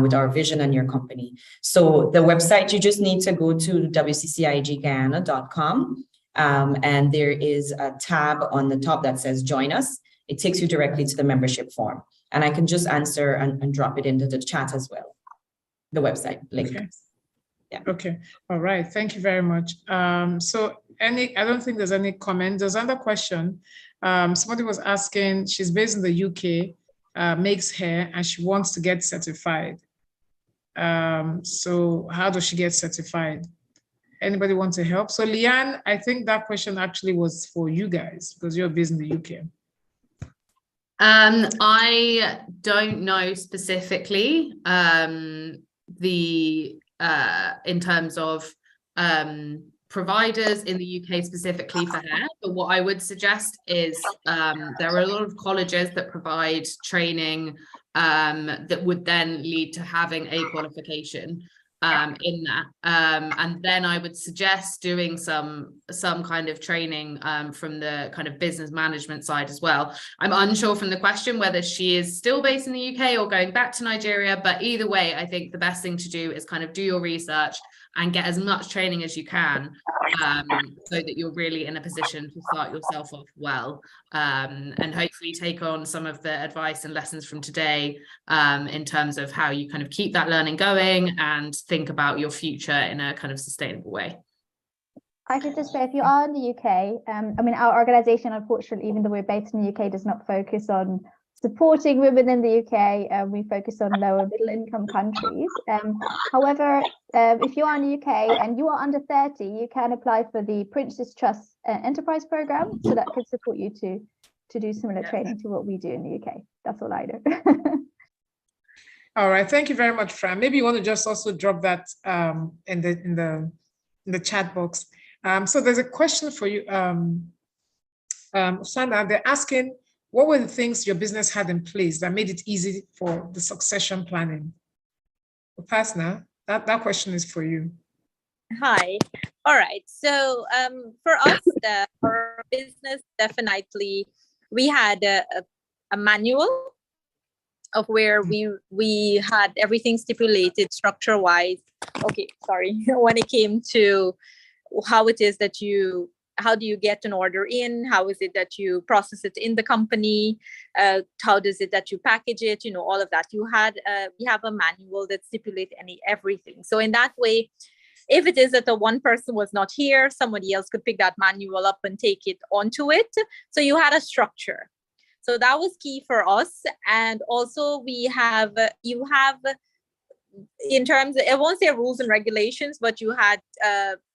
with our vision and your company. So the website, you just need to go to wccigguyana.com, and there is a tab on the top that says join us. It takes you directly to the membership form. And I can just answer and drop it into the chat as well, the website link. Okay. Yeah. Okay. All right. Thank you very much. So I don't think there's any comment. There's another question. Somebody was asking, she's based in the UK, makes hair, and she wants to get certified. So how does she get certified? Anybody want to help? So Leanne, I think that question actually was for you guys because you're based in the UK. I don't know specifically in terms of providers in the UK specifically for hair, but what I would suggest is there are a lot of colleges that provide training that would then lead to having a qualification in that, and then I would suggest doing some kind of training from the kind of business management side as well. I'm unsure from the question whether she is still based in the UK or going back to Nigeria, but either way, I think the best thing to do is kind of do your research and get as much training as you can, so that you're really in a position to start yourself off well, and hopefully take on some of the advice and lessons from today in terms of how you kind of keep that learning going and think about your future in a kind of sustainable way. I could just say, if you are in the UK, I mean, our organisation, unfortunately, even though we're based in the UK, does not focus on supporting women in the UK. We focus on lower middle income countries. However, if you are in the UK and you are under 30, you can apply for the Prince's Trust Enterprise Programme, so that could support you to do similar training to what we do in the UK. That's all I know. All right, thank you very much, Fran. Maybe you want to just also drop that in the chat box. So there's a question for you, Sandra. They're asking, what were the things your business had in place that made it easy for the succession planning? Upasna, that question is for you. Hi. All right. So for us, our business, definitely, we had a manual of where we had everything stipulated structure wise. Okay, sorry. When it came to how it is that how do you get an order in? How is it that you process it in the company? How does it that you package it? You know, all of that. We have a manual that stipulates everything. So in that way, if it is that the one person was not here, somebody else could pick that manual up and take it onto it. So you had a structure. So that was key for us. And also you have, in terms of, I won't say rules and regulations, but you had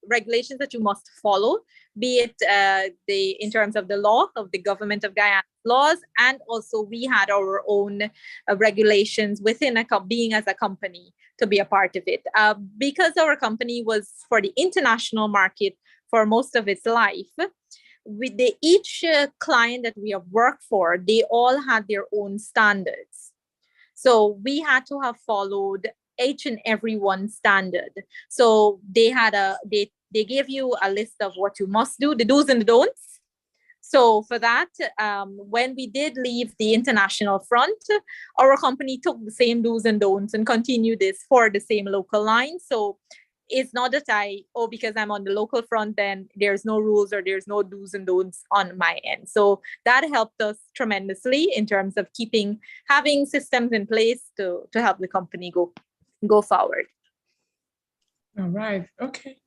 regulations that you must follow, be it in terms of the law of the government of Guyana laws, and also we had our own regulations within being as a company to be a part of it. Because our company was for the international market for most of its life, each client that we have worked for, they all had their own standards. So we had to have followed each and every one standard. So they gave you a list of what you must do, the do's and the don'ts. So for that, when we did leave the international front, our company took the same do's and don'ts and continued this for the same local line. So it's not that because I'm on the local front, then there's no rules or there's no do's and don'ts on my end. So that helped us tremendously in terms of having systems in place to help the company go forward. All right. Okay.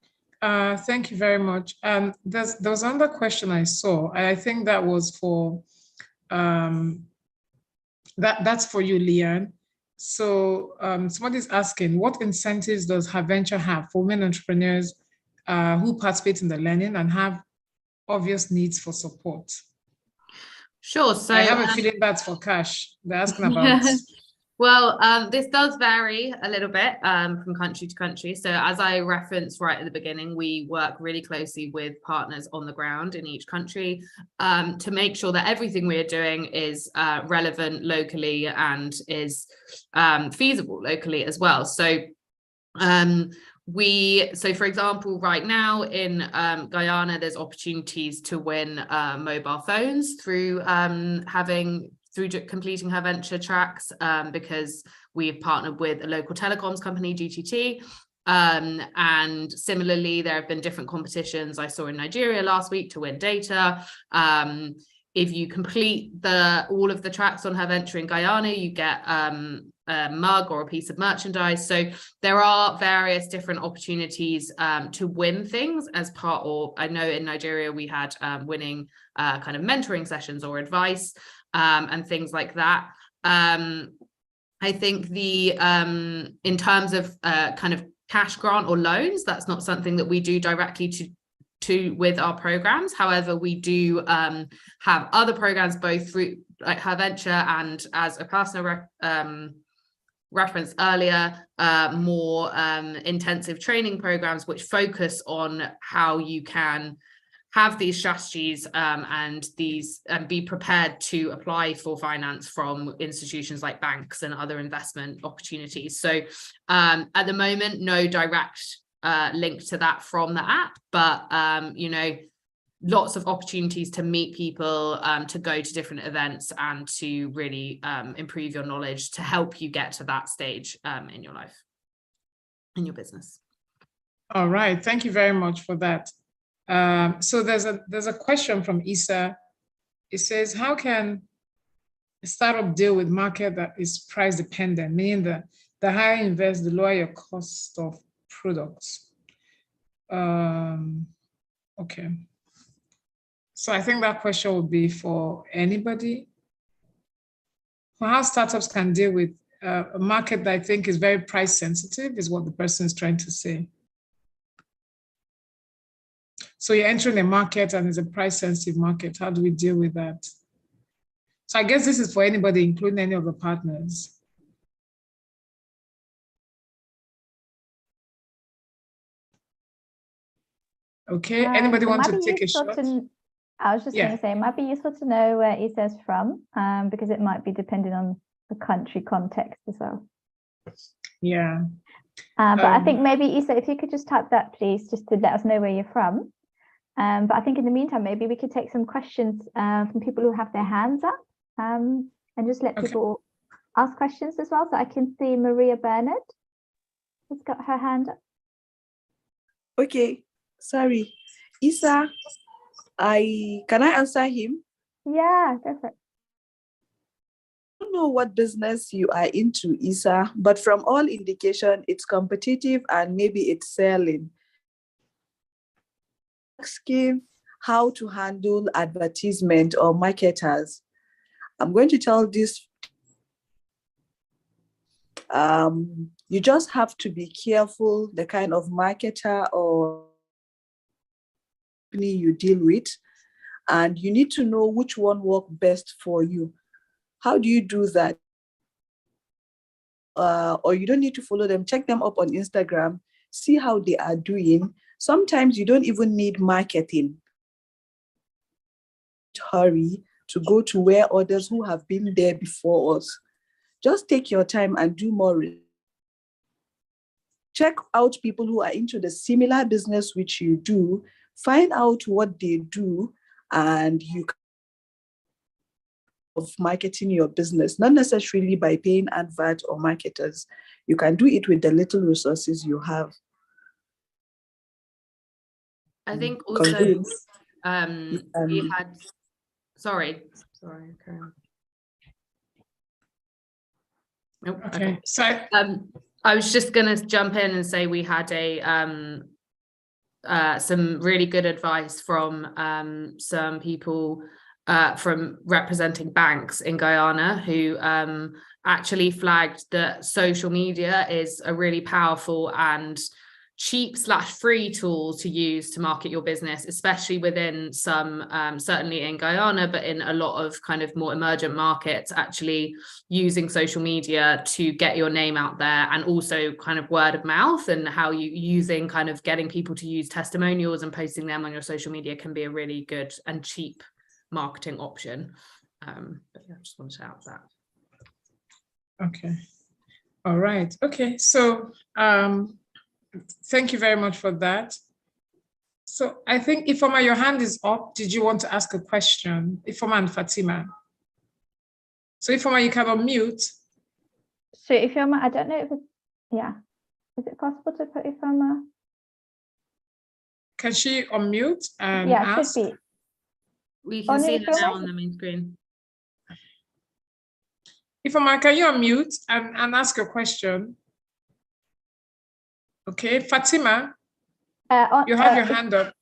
Thank you very much. There was another question I saw. I think that was for that's for you, Leanne. So somebody's asking, what incentives does HerVenture have for women entrepreneurs who participate in the learning and have obvious needs for support? Sure. So I have a feeling that's for cash. They're asking about. Well, this does vary a little bit from country to country. So as I referenced right at the beginning, we work really closely with partners on the ground in each country to make sure that everything we're doing is relevant locally and is feasible locally as well. So for example, right now in Guyana, there's opportunities to win mobile phones through completing HerVenture tracks because we've partnered with a local telecoms company, GTT. And similarly, there have been different competitions I saw in Nigeria last week to win data. If you complete all of the tracks on HerVenture in Guyana, you get a mug or a piece of merchandise. So there are various different opportunities to win things as part of, I know in Nigeria we had winning kind of mentoring sessions or advice and things like that. I think in terms of kind of cash grant or loans, that's not something that we do directly with our programs. However, we do have other programs both through like HerVenture and, as Upasna referenced earlier, more intensive training programs which focus on how you can have these strategies and be prepared to apply for finance from institutions like banks and other investment opportunities. So at the moment, no direct link to that from the app, but you know, lots of opportunities to meet people, to go to different events and to really improve your knowledge to help you get to that stage in your life, in your business. All right, thank you very much for that. So there's a question from Isa. It says, how can a startup deal with market that is price dependent, meaning that the higher you invest, the lower your cost of products? Okay. So I think that question would be for anybody. How startups can deal with a market that I think is very price sensitive is what the person is trying to say. So you're entering a market and it's a price sensitive market. How do we deal with that? So I guess this is for anybody, including any of the partners. Okay, anybody want to take a shot? I was just going to say, it might be useful to know where Isa's from, because it might be depending on the country context as well. Yeah. But I think maybe, Isa, if you could just type that, please, just to let us know where you're from. But I think in the meantime, maybe we could take some questions from people who have their hands up, and just let people ask questions as well. So I can see Maria Bernard has got her hand up. Okay, sorry. Isa, can I answer him? Yeah, go for it. I don't know what business you are into, Isa, but from all indication, it's competitive and maybe it's selling. Asking how to handle advertisement or marketers. I'm going to tell this. You just have to be careful the kind of marketer or company you deal with, and you need to know which one works best for you. How do you do that? Or you don't need to follow them. Check them up on Instagram, see how they are doing. Sometimes you don't even need marketing. Hurry to go to where others who have been there before us. Just take your time and do more. Check out people who are into the similar business which you do. Find out what they do, and you can of marketing your business, not necessarily by paying advert or marketers. You can do it with the little resources you have. I think also we had, sorry. Okay. Nope, okay. So I was just going to jump in and say we had some really good advice from some people from representing banks in Guyana who actually flagged that social media is a really powerful and cheap/free tool to use to market your business, especially within some certainly in Guyana, but in a lot of kind of more emergent markets, actually using social media to get your name out there, and also kind of word of mouth, and how you using kind of getting people to use testimonials and posting them on your social media can be a really good and cheap marketing option. But yeah, I just want to shout that. Okay. All right. Okay. So thank you very much for that. So I think Ifoma, your hand is up. Did you want to ask a question? Ifoma and Fatima. So Ifoma, you can unmute. So Ifoma, I don't know if it's, yeah. Is it possible to put Ifoma? Can she unmute and ask? should be. We can see her now on the main screen. Ifoma, can you unmute and ask a question? Okay, Fatima, you have your hand up.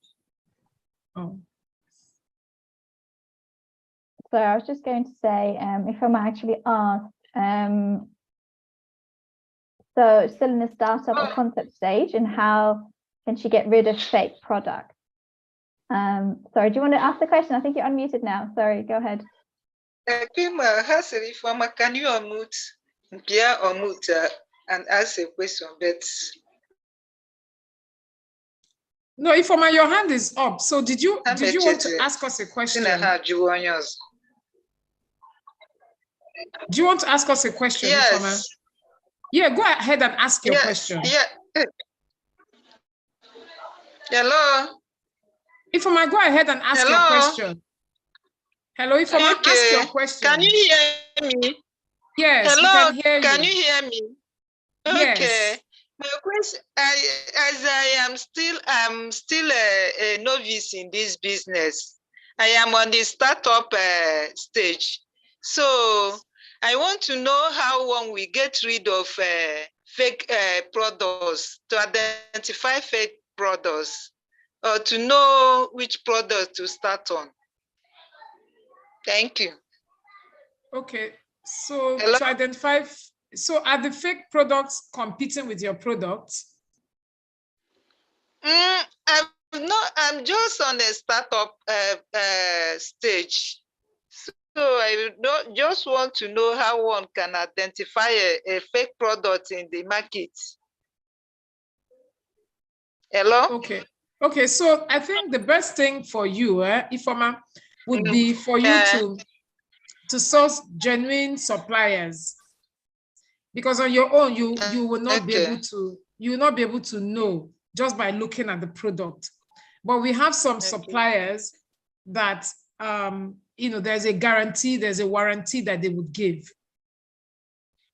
Oh. So I was just going to say, if I might actually ask, so still in the startup or concept stage, and how can she get rid of fake products? Sorry, do you want to ask the question? I think you're unmuted now. Sorry, go ahead. Can you unmute? Yeah, unmute and ask a question, but no, Ifoma, your hand is up. So did you want to ask us a question? Do you want to ask us a question, yes. Ifoma? Yeah, go ahead and ask your question. Yeah. Hello. Ifoma, go ahead and ask your question. Hello, Ifoma, ask your question. Can you hear me? Yes, hello, we can hear you. Can you hear me? Yes. Okay. My question, as I am still a novice in this business. I am on the startup stage. So I want to know how one we get rid of fake products, to identify fake products, or to know which product to start on. Thank you. Okay. So hello? To identify, so are the fake products competing with your products? I'm just on the startup stage. So I just want to know how one can identify a fake product in the market. Hello? Okay. Okay, so I think the best thing for you, Ifoma, would be for you to source genuine suppliers, because on your own you will not be able to you will not be able to know just by looking at the product. But we have some suppliers that, there's a guarantee, there's a warranty that they would give.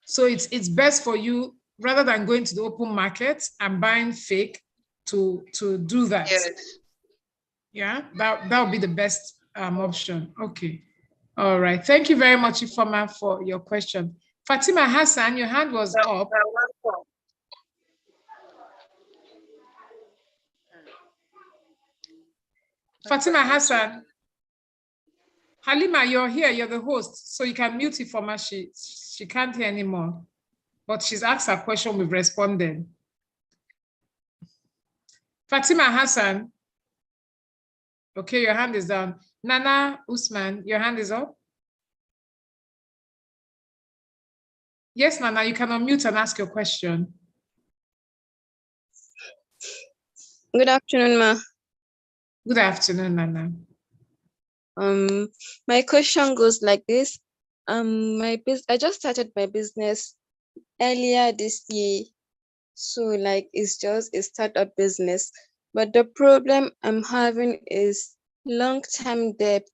So it's best for you, rather than going to the open market and buying fake, to do that. Yes. Yeah, that would be the best option. Okay. All right. Thank you very much, Ifoma, for your question. Fatima Hassan, your hand was up. Fatima Hassan. Halima, you're here. You're the host. So you can mute Ifoma. She can't hear anymore. But she's asked her question. We've responded. Fatima Hassan. Okay, your hand is down. Nana Usman, your hand is up. Yes, Nana, you can unmute and ask your question. Good afternoon, ma. Good afternoon, Nana. My question goes like this. I just started my business earlier this year. So like it's just a startup business. But the problem I'm having is long-term debt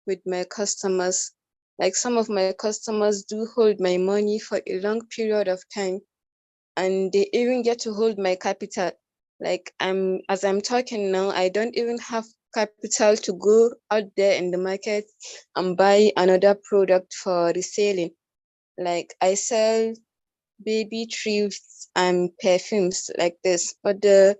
with my customers. Like some of my customers do hold my money for a long period of time, and they even get to hold my capital. Like as I'm talking now, I don't even have capital to go out there in the market and buy another product for reselling. Like I sell baby treats and perfumes like this, but the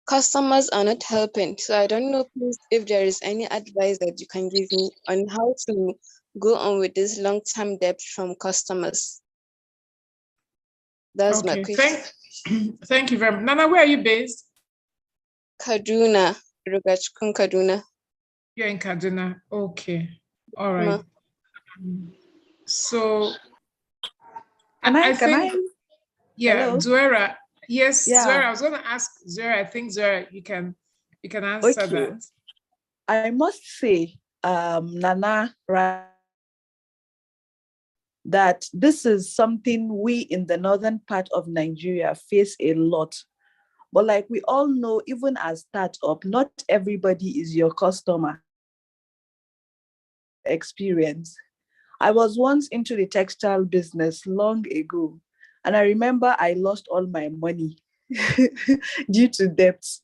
customers are not helping. So I don't know, please, if there is any advice that you can give me on how to go on with this long-term debt from customers. That's my question. Thank you very much. Nana, where are you based? Kaduna, Rugachkun, Kaduna. You're in Kaduna. Okay. All right. So I think, yeah, Hello? Zuera. Yes, Yeah. Zuera, I was going to ask Zuera. I think, Zuera, you can answer that. I must say, Nana, right, that this is something we in the northern part of Nigeria face a lot. But like we all know, even as startup, not everybody is your customer. Experience. I was once into the textile business long ago, and I remember I lost all my money due to debts.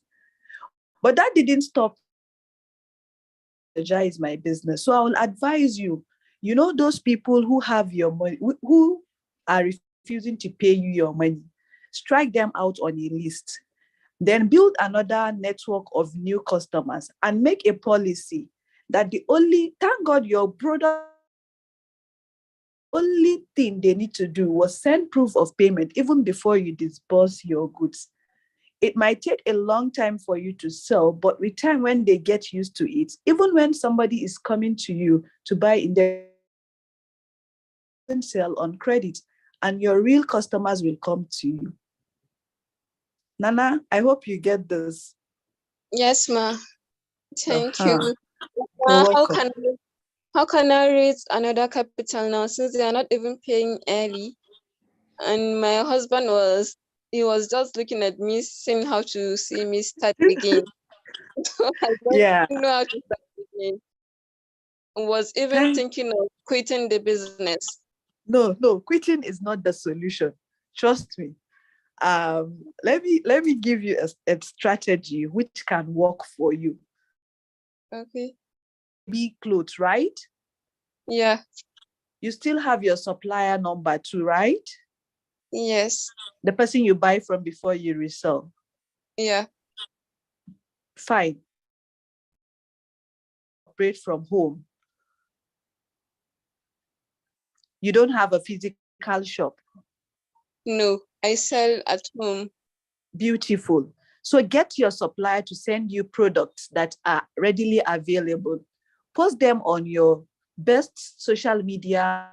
But that didn't stop my business. So I will advise you, those people who have your money, who are refusing to pay you your money, strike them out on a list. Then build another network of new customers and make a policy that thank God your product, only thing they need to do was send proof of payment even before you disburse your goods. It might take a long time for you to sell, but with time, when they get used to it, even when somebody is coming to you to buy in their sell on credit, and your real customers will come to you. Nana, I hope you get this. Yes, ma. Thank Uh-huh. you. You're How can I raise another capital now, since they are not even paying early? And my husband was just looking at me, seeing how to see me start again. So I don't know how to start again. Was even thinking of quitting the business. No, quitting is not the solution. Trust me. Let me give you a strategy which can work for you. Okay. Be clothes, right? Yeah. You still have your supplier number too, right? Yes. The person you buy from before you resell. Yeah. Fine. Operate from home. You don't have a physical shop. No, I sell at home. Beautiful. So get your supplier to send you products that are readily available. Post them on your best social media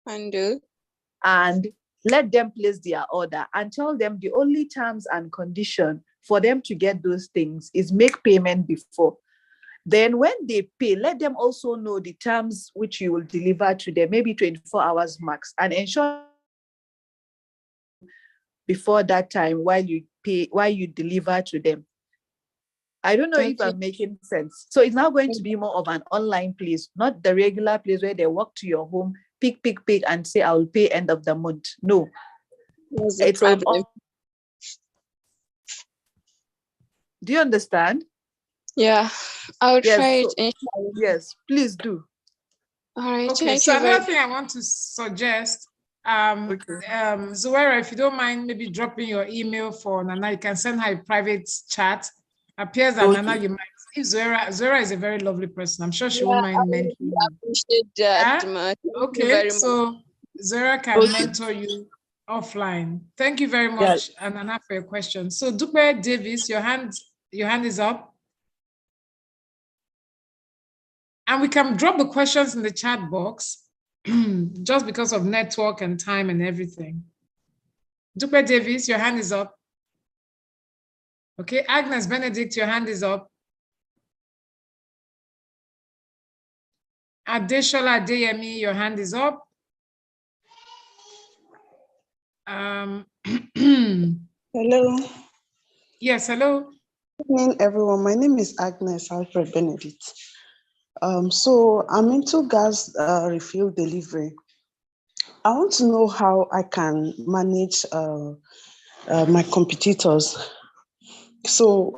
and let them place their order, and tell them the only terms and condition for them to get those things is make payment before. Then when they pay, let them also know the terms which you will deliver to them, maybe 24 hours max, and ensure before that time while you deliver to them. I don't know if I'm making sense. So it's now going to be more of an online place, not the regular place where they walk to your home, pick, and say, I'll pay end of the month. No. It's an Do you understand? Yeah, I'll try it. Yes, please do. All right. Okay, so another thing I want to suggest, Zuwaira, if you don't mind maybe dropping your email for Nana, you can send her a private chat. Appears that Nana, you might, if Zuwaira is a very lovely person, I'm sure she won't mind mentoring you. I appreciate that, Thank you very so Zuwaira can mentor you offline. Thank you very much, Nana, for your question. So Dupe Davis, your hand is up. And we can drop the questions in the chat box just because of network and time and everything. Dupe Davis, your hand is up. Okay, Agnes Benedict, your hand is up. Adeshola Adeyemi, your hand is up. Hello. Yes, hello. Good evening, everyone. My name is Agnes Alfred Benedict. So I'm into gas refill delivery. I want to know how I can manage my competitors. So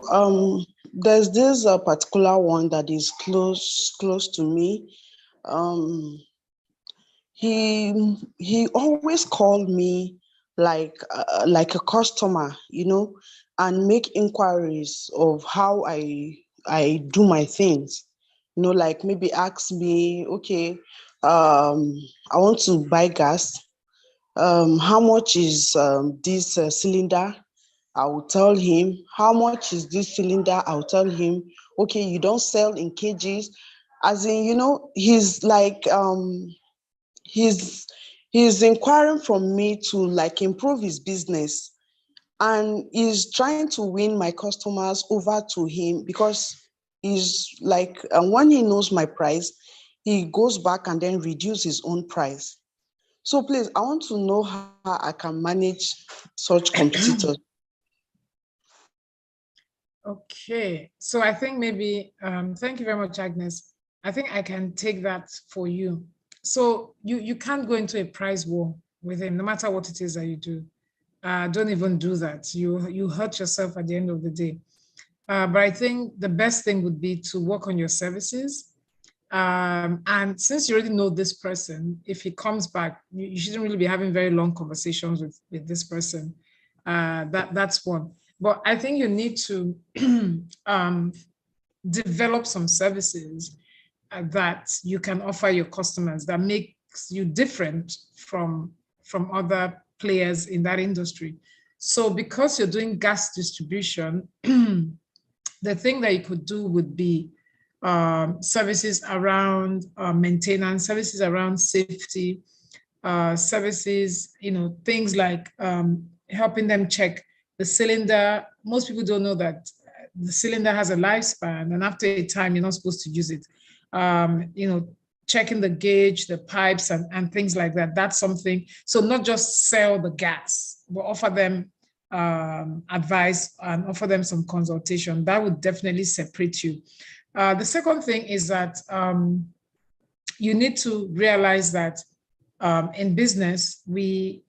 there's this particular one that is close to me. He always called me like a customer, and make inquiries of how I do my things. Like maybe ask me, okay, I want to buy gas. How much is this cylinder? I will tell him. How much is this cylinder? I'll tell him. Okay, you don't sell in kgs. As in, he's like he's inquiring from me to like improve his business, and he's trying to win my customers over to him because he's like, when he knows my price, he goes back and then reduce his own price. So please, I want to know how I can manage such competitors. Okay, so I think maybe, thank you very much, Agnes. I think I can take that for you. So you can't go into a price war with him, no matter what it is that you do. Don't even do that. You hurt yourself at the end of the day. But I think the best thing would be to work on your services. And since you already know this person, if he comes back, you shouldn't really be having very long conversations with this person. That's one. But I think you need to develop some services that you can offer your customers that makes you different from other players in that industry. So because you're doing gas distribution, the thing that you could do would be services around maintenance, services around safety, services, things like helping them check the cylinder. Most people don't know that the cylinder has a lifespan, and after a time, you're not supposed to use it. Checking the gauge, the pipes, and things like that. That's something. So not just sell the gas, but offer them advice and offer them some consultation. That would definitely separate you. The second thing is that you need to realize that in business, you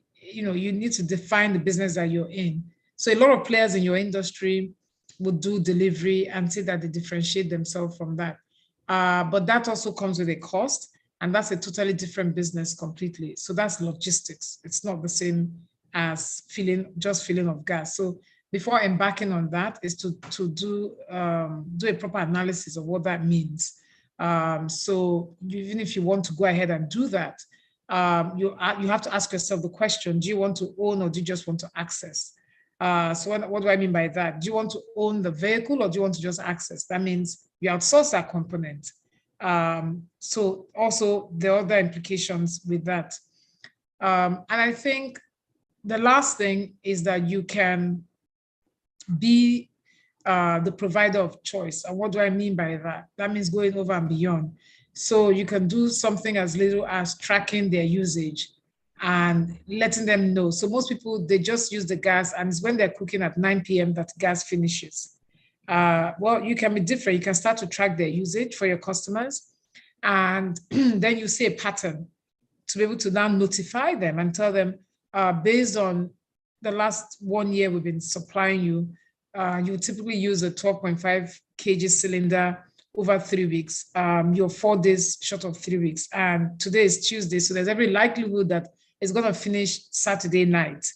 need to define the business that you're in. So a lot of players in your industry would do delivery and say that they differentiate themselves from that. But that also comes with a cost, and that's a totally different business completely. So that's logistics. It's not the same as just filling of gas. So before embarking on that is to do a proper analysis of what that means. So even if you want to go ahead and do that, you have to ask yourself the question: do you want to own, or do you just want to access? So what do I mean by that? Do you want to own the vehicle, or do you want to just access? That means you outsource that component. So also the other implications with that. And I think the last thing is that you can be the provider of choice. And what do I mean by that? That means going over and beyond. So you can do something as little as tracking their usage and letting them know. So most people, they just use the gas, and it's when they're cooking at 9 p.m. that gas finishes. Well, you can be different. You can start to track their usage for your customers, and then you see a pattern to be able to now notify them and tell them, based on the last 1 year we've been supplying you, you typically use a 12.5 kg cylinder over 3 weeks. You're 4 days short of 3 weeks, and today is Tuesday, so there's every likelihood that it's going to finish Saturday night.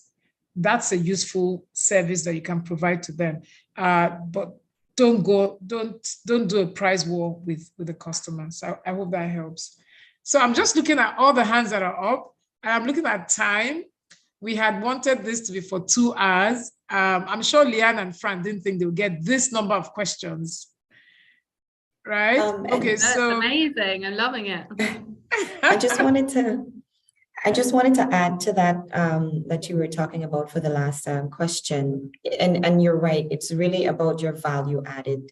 That's a useful service that you can provide to them. But don't do a price war with the customers. I hope that helps. So I'm just looking at all the hands that are up. I'm looking at time. We had wanted this to be for 2 hours. I'm sure Leanne and Fran didn't think they would get this number of questions, right? Okay, that's so amazing. I'm loving it. I just wanted to add to that that you were talking about for the last question, and you're right. It's really about your value added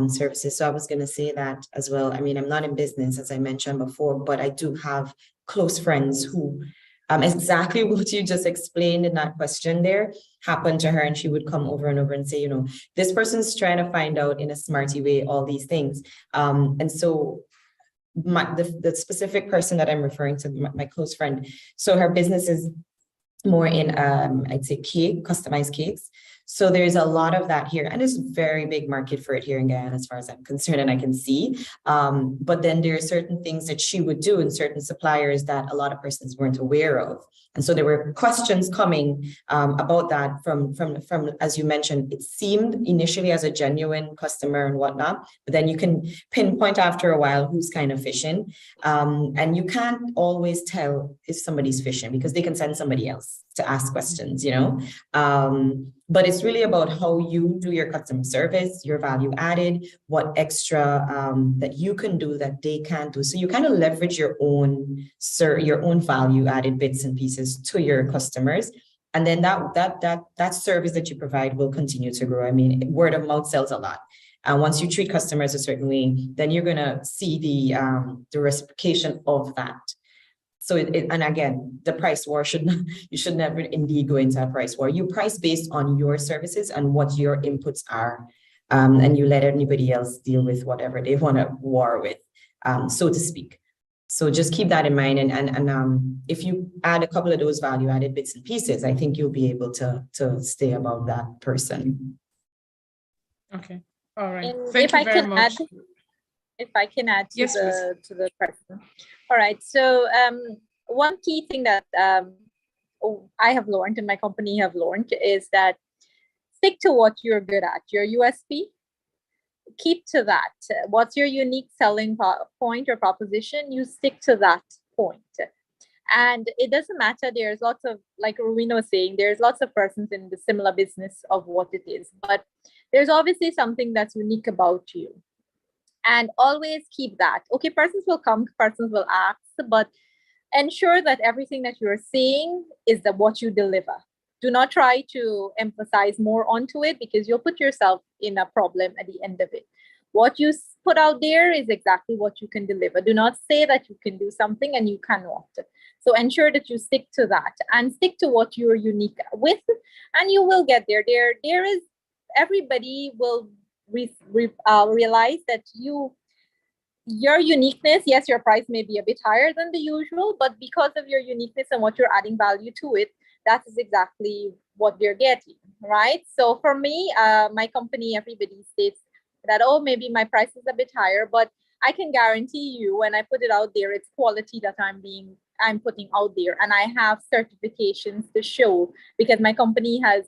services. So I was going to say that as well. I mean, I'm not in business, as I mentioned before, but I do have close friends who exactly what you just explained in that question there happened to her, and she would come over and over and say, you know, this person's trying to find out in a smarty way all these things, and so the specific person that I'm referring to, my close friend, so her business is more in I'd say customized cakes. So there's a lot of that here, and there's a very big market for it here in Guyana, as far as I'm concerned, and I can see. But then there are certain things that she would do and certain suppliers that a lot of persons weren't aware of. And so there were questions coming about that from, as you mentioned, it seemed initially as a genuine customer and whatnot, but then you can pinpoint after a while who's kind of fishing. And you can't always tell if somebody's fishing because they can send somebody else to ask questions, you know. But it's really about how you do your customer service, your value added, what extra that you can do that they can't do. So you kind of leverage your own value added bits and pieces to your customers. And then that service that you provide will continue to grow. I mean, word of mouth sells a lot. And once you treat customers a certain way, then you're going to see the reciprocation of that. So and again, the price war you should never indeed go into a price war. You price based on your services and what your inputs are, and you let anybody else deal with whatever they want to war with, so to speak. So just keep that in mind, and if you add a couple of those value-added bits and pieces, I think you'll be able to stay above that person. Okay, all right. And Thank you very much. If I can add to yes, the person. All right. So one key thing that I have learned and my company have learned is that stick to what you're good at, your USP. Keep to that. What's your unique selling point or proposition? You stick to that point. And it doesn't matter. There's lots of, like Rowena was saying, there's lots of persons in the similar business of what it is. But there's obviously something that's unique about you. And always keep that. Okay, persons will come, persons will ask, but ensure that everything that you're saying is what you deliver. Do not try to emphasize more onto it because you'll put yourself in a problem at the end of it. What you put out there is exactly what you can deliver. Do not say that you can do something and you cannot. So ensure that you stick to that and stick to what you're unique with, and you will get there. There is, everybody will realize that your uniqueness, yes, your price may be a bit higher than the usual, but because of your uniqueness and what you're adding value to it, that is exactly what they're getting, right? So for me, my company, everybody states that, oh, maybe my price is a bit higher, but I can guarantee you when I put it out there, it's quality that I'm putting out there. And I have certifications to show because my company has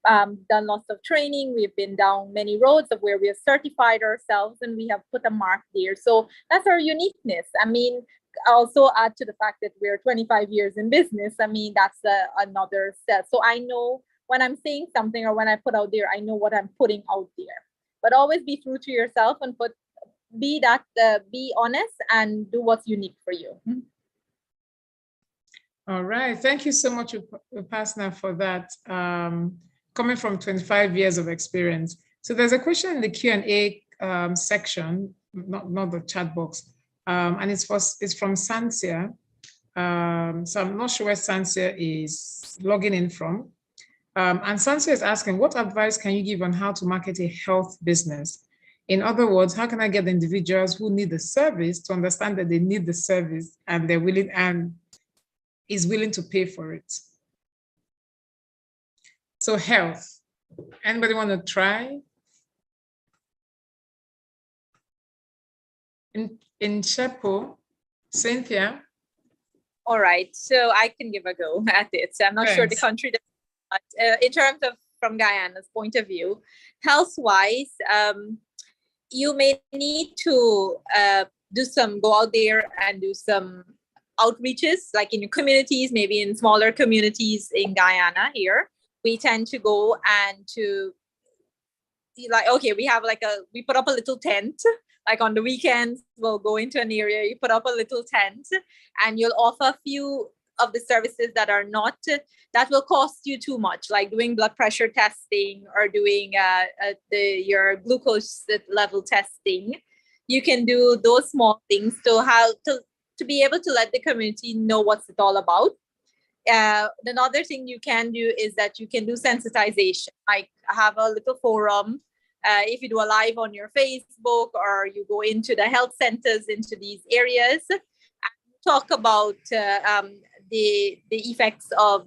done lots of training. We've been down many roads of where we have certified ourselves and we have put a mark there. So that's our uniqueness. I mean, also add to the fact that we're 25 years in business. I mean, that's another step. So I know when I'm saying something or when I put out there, I know what I'm putting out there. But always be true to yourself and be honest and do what's unique for you. All right. Thank you so much, Upasna, for that. Coming from 25 years of experience. So there's a question in the Q&A section, not the chat box, and it's from Santia. So I'm not sure where Sansia is logging in from. And Sansia is asking, what advice can you give on how to market a health business? In other words, how can I get the individuals who need the service to understand that they need the service and they're willing and is willing to pay for it? So health, anybody want to try? In Shepo, Cynthia? All right, so I can give a go at it. So I'm not sure the country, but in terms of from Guyana's point of view, health-wise, you may need to go out there and do some outreaches, like in your communities, maybe in smaller communities in Guyana here. We tend to go and to like, okay, we put up a little tent. Like on the weekends, we'll go into an area, you put up a little tent and you'll offer a few of the services that are not, that will cost you too much, like doing blood pressure testing or doing your glucose level testing. You can do those small things to be able to let the community know what's it all about. Another thing you can do is that you can do sensitization, like have a little forum. If you do a live on your Facebook or you go into the health centers into these areas and talk about the effects of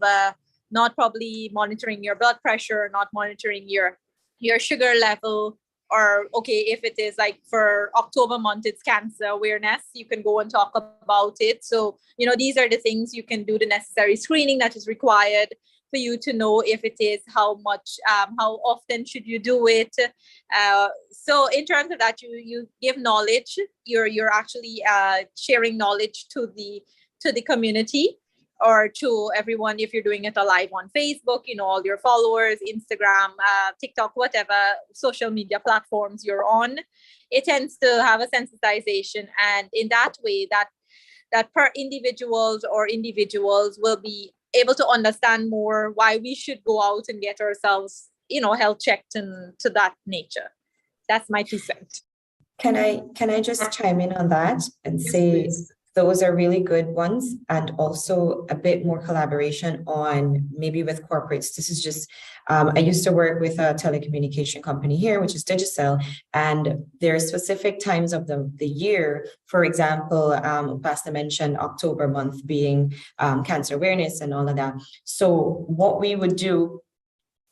not probably monitoring your blood pressure, not monitoring your sugar level, or okay, if it is like for October month, it's cancer awareness, you can go and talk about it. So, these are the things you can do, the necessary screening that is required for you to know if it is, how much, how often should you do it. So in terms of that, you give knowledge, you're actually sharing knowledge to the community or to everyone. If you're doing it live on Facebook, all your followers, Instagram, TikTok, whatever social media platforms you're on, it tends to have a sensitization. And in that way, that per individuals will be able to understand more why we should go out and get ourselves, health checked and to that nature. That's my 2 cents. Can I just chime in on that and say those are really good ones, and also a bit more collaboration on maybe with corporates. This is just, I used to work with a telecommunication company here, which is Digicel, and there are specific times of the year. For example, Pastor mentioned October month being cancer awareness and all of that. So what we would do,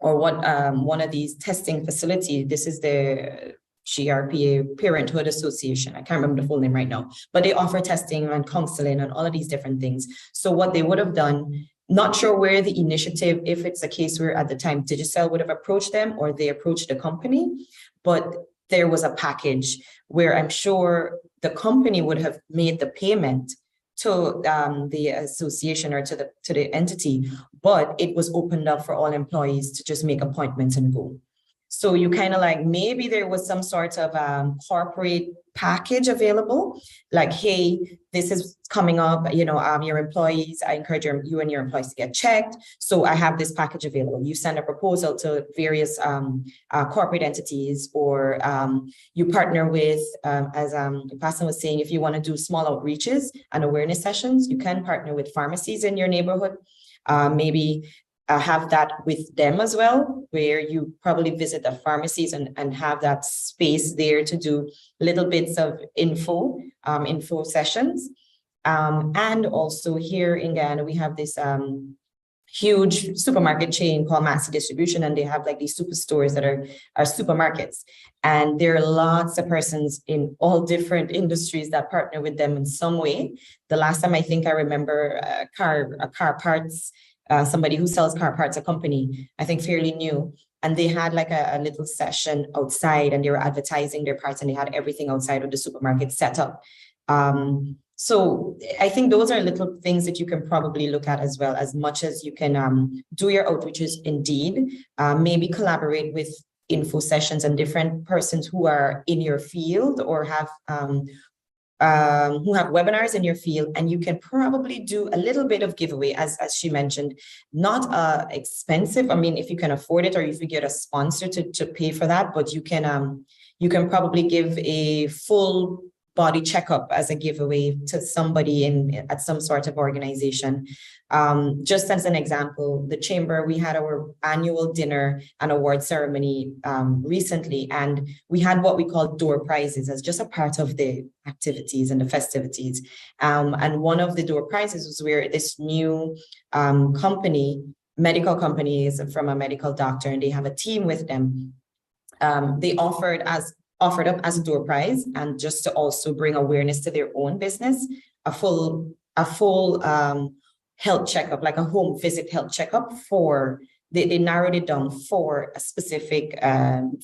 or what one of these testing facilities, this is the GRPA Parenthood Association. I can't remember the full name right now, but they offer testing and counseling and all of these different things. So what they would have done, not sure where the initiative, if it's a case where at the time Digicel would have approached them or they approached the company, but there was a package where I'm sure the company would have made the payment to the association or to the entity, but it was opened up for all employees to just make appointments and go. So you kind of like, maybe there was some sort of corporate package available, like, hey, this is coming up, your employees, I encourage you and your employees to get checked. So I have this package available. You send a proposal to various corporate entities, or you partner with, as the person was saying, if you want to do small outreaches and awareness sessions, you can partner with pharmacies in your neighborhood. Maybe have that with them as well, where you probably visit the pharmacies and have that space there to do little bits of info sessions. And also here in Guyana, we have this huge supermarket chain called Massey Distribution, and they have like these superstores that are supermarkets. And there are lots of persons in all different industries that partner with them in some way. The last time I think I remember car parts, somebody who sells car parts, a company, I think fairly new, and they had like a little session outside, and they were advertising their parts, and they had everything outside of the supermarket set up. So I think those are little things that you can probably look at as well, as much as you can do your outreaches indeed, maybe collaborate with info sessions and different persons who are in your field or have who have webinars in your field, and you can probably do a little bit of giveaway, as she mentioned, not expensive. I mean, if you can afford it, or if you get a sponsor to pay for that, but you can probably give a full body checkup as a giveaway to somebody at some sort of organization. Just as an example, the chamber, we had our annual dinner and award ceremony recently, and we had what we call door prizes as just a part of the activities and the festivities. And one of the door prizes was where this new medical company is from a medical doctor, and they have a team with them. They offered up as a door prize, and just to also bring awareness to their own business, a full health checkup, like a home visit health checkup they narrowed it down for a specific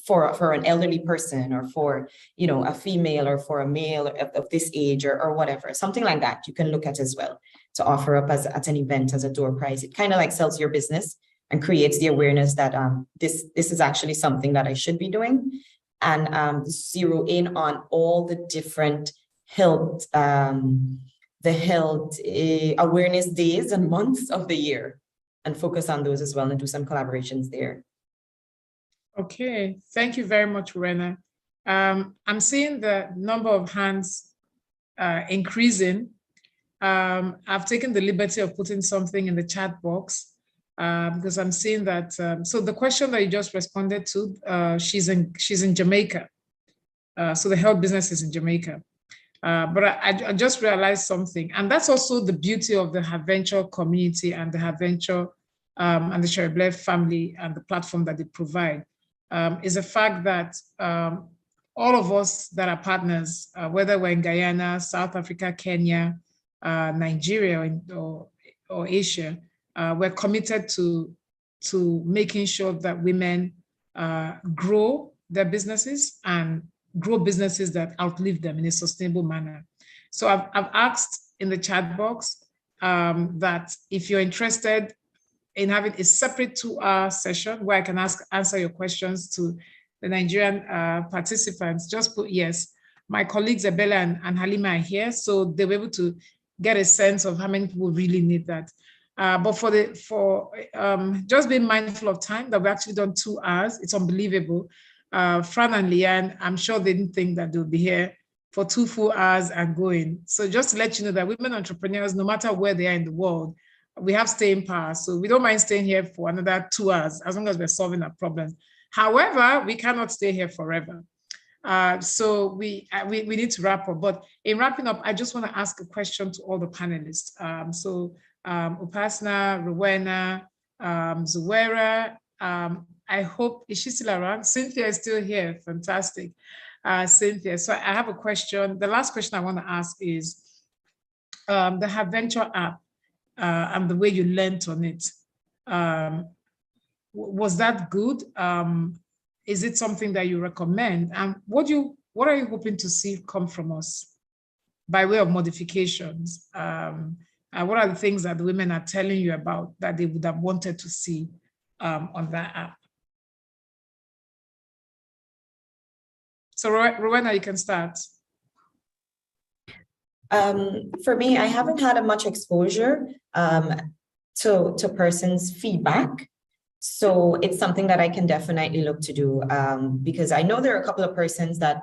for an elderly person, or for a female, or for a male of this age, or whatever, something like that. You can look at as well to offer up at an event as a door prize. It kind of like sells your business and creates the awareness that this is actually something that I should be doing, and zero in on all the different health awareness days and months of the year, and focus on those as well, and do some collaborations there. Okay, thank you very much, Rena. I'm seeing the number of hands increasing. I've taken the liberty of putting something in the chat box because I'm seeing that. So the question that you just responded to, she's in Jamaica. So the health business is in Jamaica. But I just realized something, and that's also the beauty of the HerVenture community and the HerVenture and the Sherry Blair family and the platform that they provide, is the fact that all of us that are partners, whether we're in Guyana, South Africa, Kenya, Nigeria, or Asia, we're committed to making sure that women grow their businesses and grow businesses that outlive them in a sustainable manner. So I've asked in the chat box that if you're interested in having a separate 2-hour session where I can answer your questions to the Nigerian participants, just put yes. My colleagues Abella and Halima are here, so they'll be able to get a sense of how many people really need that. But for just being mindful of time, that we've actually done 2 hours, it's unbelievable. Fran and Leanne, I'm sure they didn't think that they'll be here for 2 full hours and going. So just to let you know that women entrepreneurs, no matter where they are in the world, we have staying power. So we don't mind staying here for another 2 hours, as long as we're solving our problems. However, we cannot stay here forever. So we need to wrap up. But in wrapping up, I just want to ask a question to all the panelists. Upasana, Rowena, Zuwaira, I hope, is she still around? Cynthia is still here, fantastic. Cynthia, so I have a question. The last question I want to ask is the HerVenture app and the way you learned on it. Was that good? Is it something that you recommend? And what are you hoping to see come from us by way of modifications? What are the things that the women are telling you about that they would have wanted to see on that app? So Rowena, you can start. For me, I haven't had much exposure to persons' feedback. So it's something that I can definitely look to do because I know there are a couple of persons that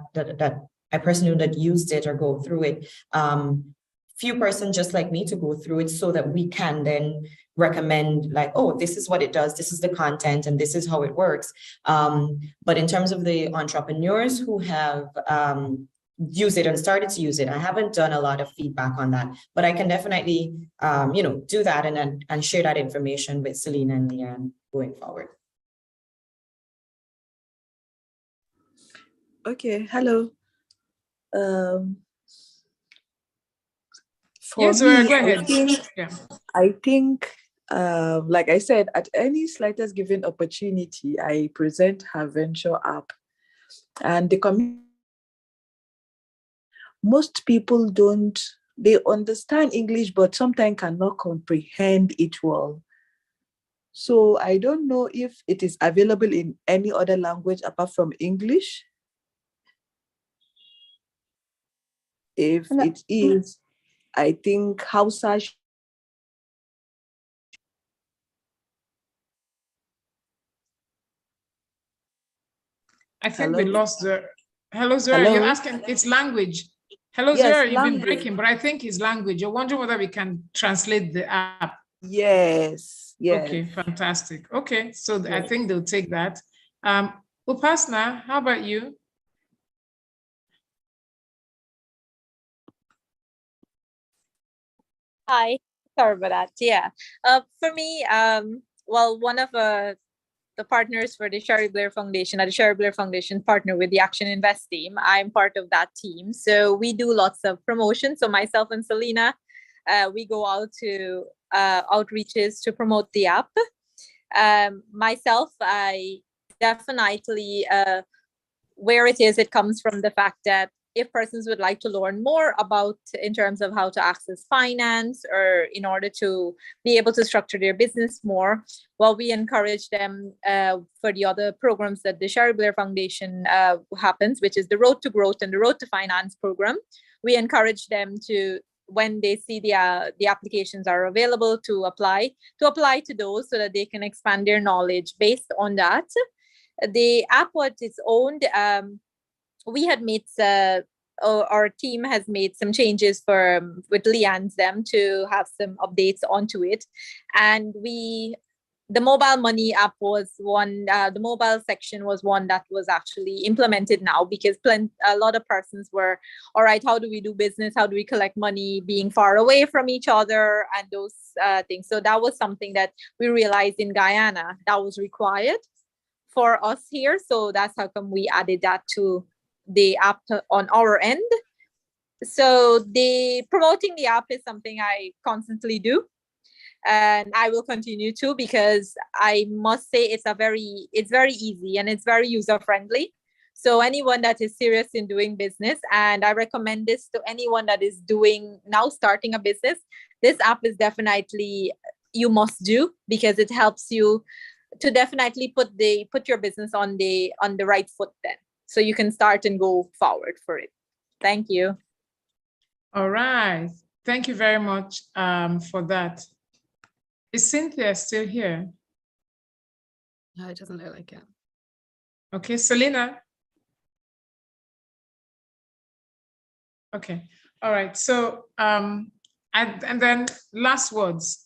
I personally know that used it or go through it. Few persons just like me to go through it so that we can then recommend like, oh, this is what it does, this is the content, and this is how it works. But in terms of the entrepreneurs who have used it and started to use it, I haven't done a lot of feedback on that, but I can definitely, do that and share that information with Selena and Leanne going forward. Okay, hello. Yes, me, go ahead. I think, like I said, at any slightest given opportunity, I present HerVenture app, and the community. Most people they understand English, but sometimes cannot comprehend it well. So I don't know if it is available in any other language apart from English. If it is, I think Hausa. I think we lost the. Hello, Zora. You're asking its language. Hello, Yes, Zara, you've been language. breaking, but I think it's language. You're wondering whether we can translate the app. Yes, yes. Okay, fantastic. Okay, so I Yes. think they'll take that. Upasna, how about you? Hi, sorry about that. Yeah. For me, well, one of the partners for the Sherry Blair Foundation, the Sherry Blair Foundation partner with the Action Invest team. I'm part of that team. So we do lots of promotion. So myself and Selena, we go out to outreaches to promote the app. Myself, I definitely, where it is, it comes from the fact that if persons would like to learn more about in terms of how to access finance or in order to be able to structure their business more, well, we encourage them for the other programs that the Sherry Blair Foundation happens, which is the Road to Growth and the Road to Finance program. We encourage them to, when they see the applications are available, to apply to those so that they can expand their knowledge based on that. The app, what is owned, we had made our team has made some changes with Leanne's them to have some updates onto it, and the mobile money app was one. The mobile section was one that was actually implemented now, because a lot of persons were, all right, how do we do business? How do we collect money being far away from each other and those things? So that was something that we realized in Guyana that was required for us here. So that's how come we added that to the app on our end. So promoting the app is something I constantly do, and I will continue to, because I must say it's very easy and it's very user friendly. So anyone that is serious in doing business, and I recommend this to anyone that is starting a business, this app is definitely you must do, because it helps you to definitely put your business on the right foot then, so you can start and go forward for it. Thank you. All right. Thank you very much for that. Is Cynthia still here? No, it doesn't look like it. Okay, Selena. Okay. All right. So, and then last words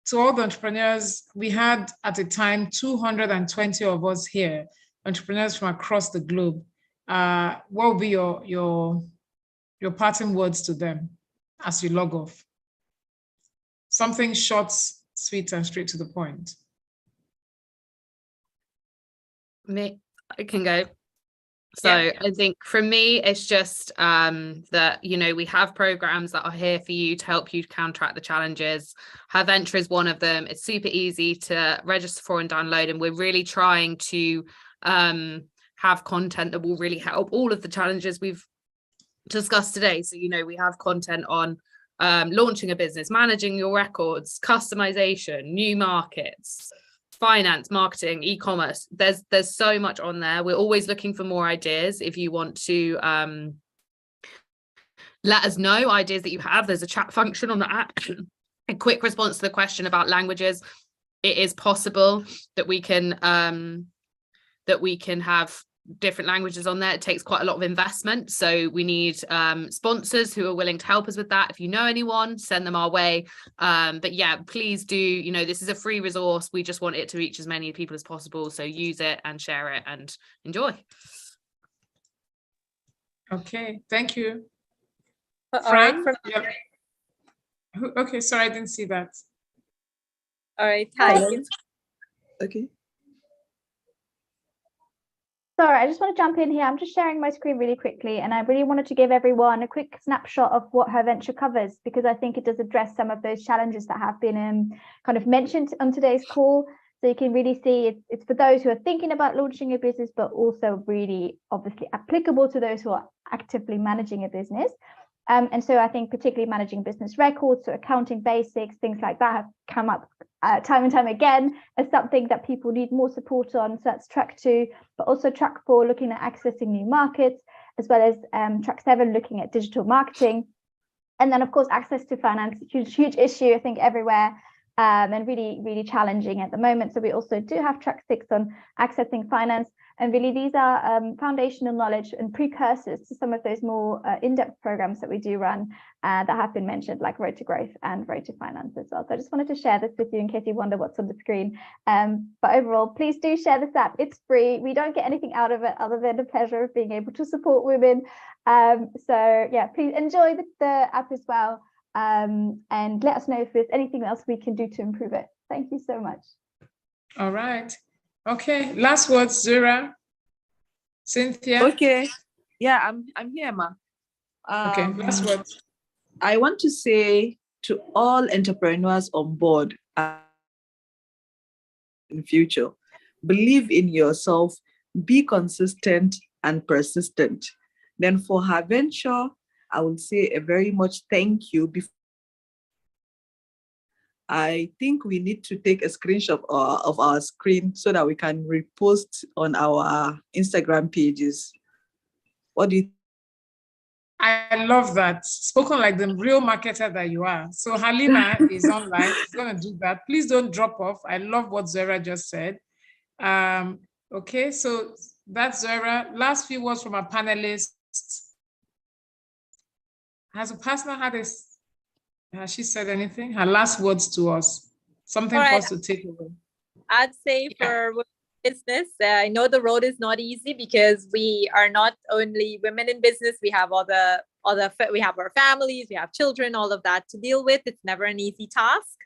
to all the entrepreneurs. We had at a time 220 of us here, entrepreneurs from across the globe. What will be your parting words to them as you log off? Something short, sweet, and straight to the point. I can go. So yeah. I think for me, it's just that, we have programs that are here for you to help you counteract the challenges. HerVenture is one of them. It's super easy to register for and download, and we're really trying to have content that will really help all of the challenges we've discussed today. So, we have content on launching a business, managing your records, customization, new markets, finance, marketing, e-commerce. There's so much on there. We're always looking for more ideas. If you want to let us know ideas that you have, there's a chat function on the app. A quick response to the question about languages. It is possible that we can have different languages on there. It takes quite a lot of investment, so we need sponsors who are willing to help us with that. If you know anyone, send them our way. But yeah, please do, this is a free resource. We just want it to reach as many people as possible, so use it and share it and enjoy. Okay, thank you. Fran? Yeah. Okay, sorry, I didn't see that. All right, hi. Okay. Sorry, I just want to jump in here. I'm just sharing my screen really quickly, and I really wanted to give everyone a quick snapshot of what HerVenture covers, because I think it does address some of those challenges that have been kind of mentioned on today's call. So you can really see it's for those who are thinking about launching a business, but also really obviously applicable to those who are actively managing a business. And so I think particularly managing business records, so accounting basics, things like that have come up time and time again as something that people need more support on. So that's track 2, but also track 4, looking at accessing new markets, as well as track 7, looking at digital marketing. And then, of course, access to finance, huge issue, I think, everywhere, and really, really challenging at the moment. So we also do have track 6 on accessing finance. And really, these are foundational knowledge and precursors to some of those more in-depth programs that we do run that have been mentioned, like Road to Growth and Road to Finance as well. So I just wanted to share this with you in case you wonder what's on the screen. But overall, please do share this app. It's free. We don't get anything out of it other than the pleasure of being able to support women. So yeah, please enjoy the app as well. And let us know if there's anything else we can do to improve it. Thank you so much. All right. Okay. Last words, Zura. Cynthia. Okay. Yeah, I'm here, ma. Okay. Last words. I want to say to all entrepreneurs on board in the future, believe in yourself, be consistent and persistent. Then for HerVenture, I would say a very much thank you. I think we need to take a screenshot of our screen so that we can repost on our Instagram pages. What do you think? I love that. Spoken like the real marketer that you are. So Halima is online. She's going to do that. Please don't drop off. I love what Zara just said. Okay, so that's Zara. Last few words from our panelists. Has Upasana had this? Has she said anything? Her last words to us. Something for us to take away. I'd say for business, I know the road is not easy because we are not only women in business. We have we have our families, we have children, all of that to deal with. It's never an easy task,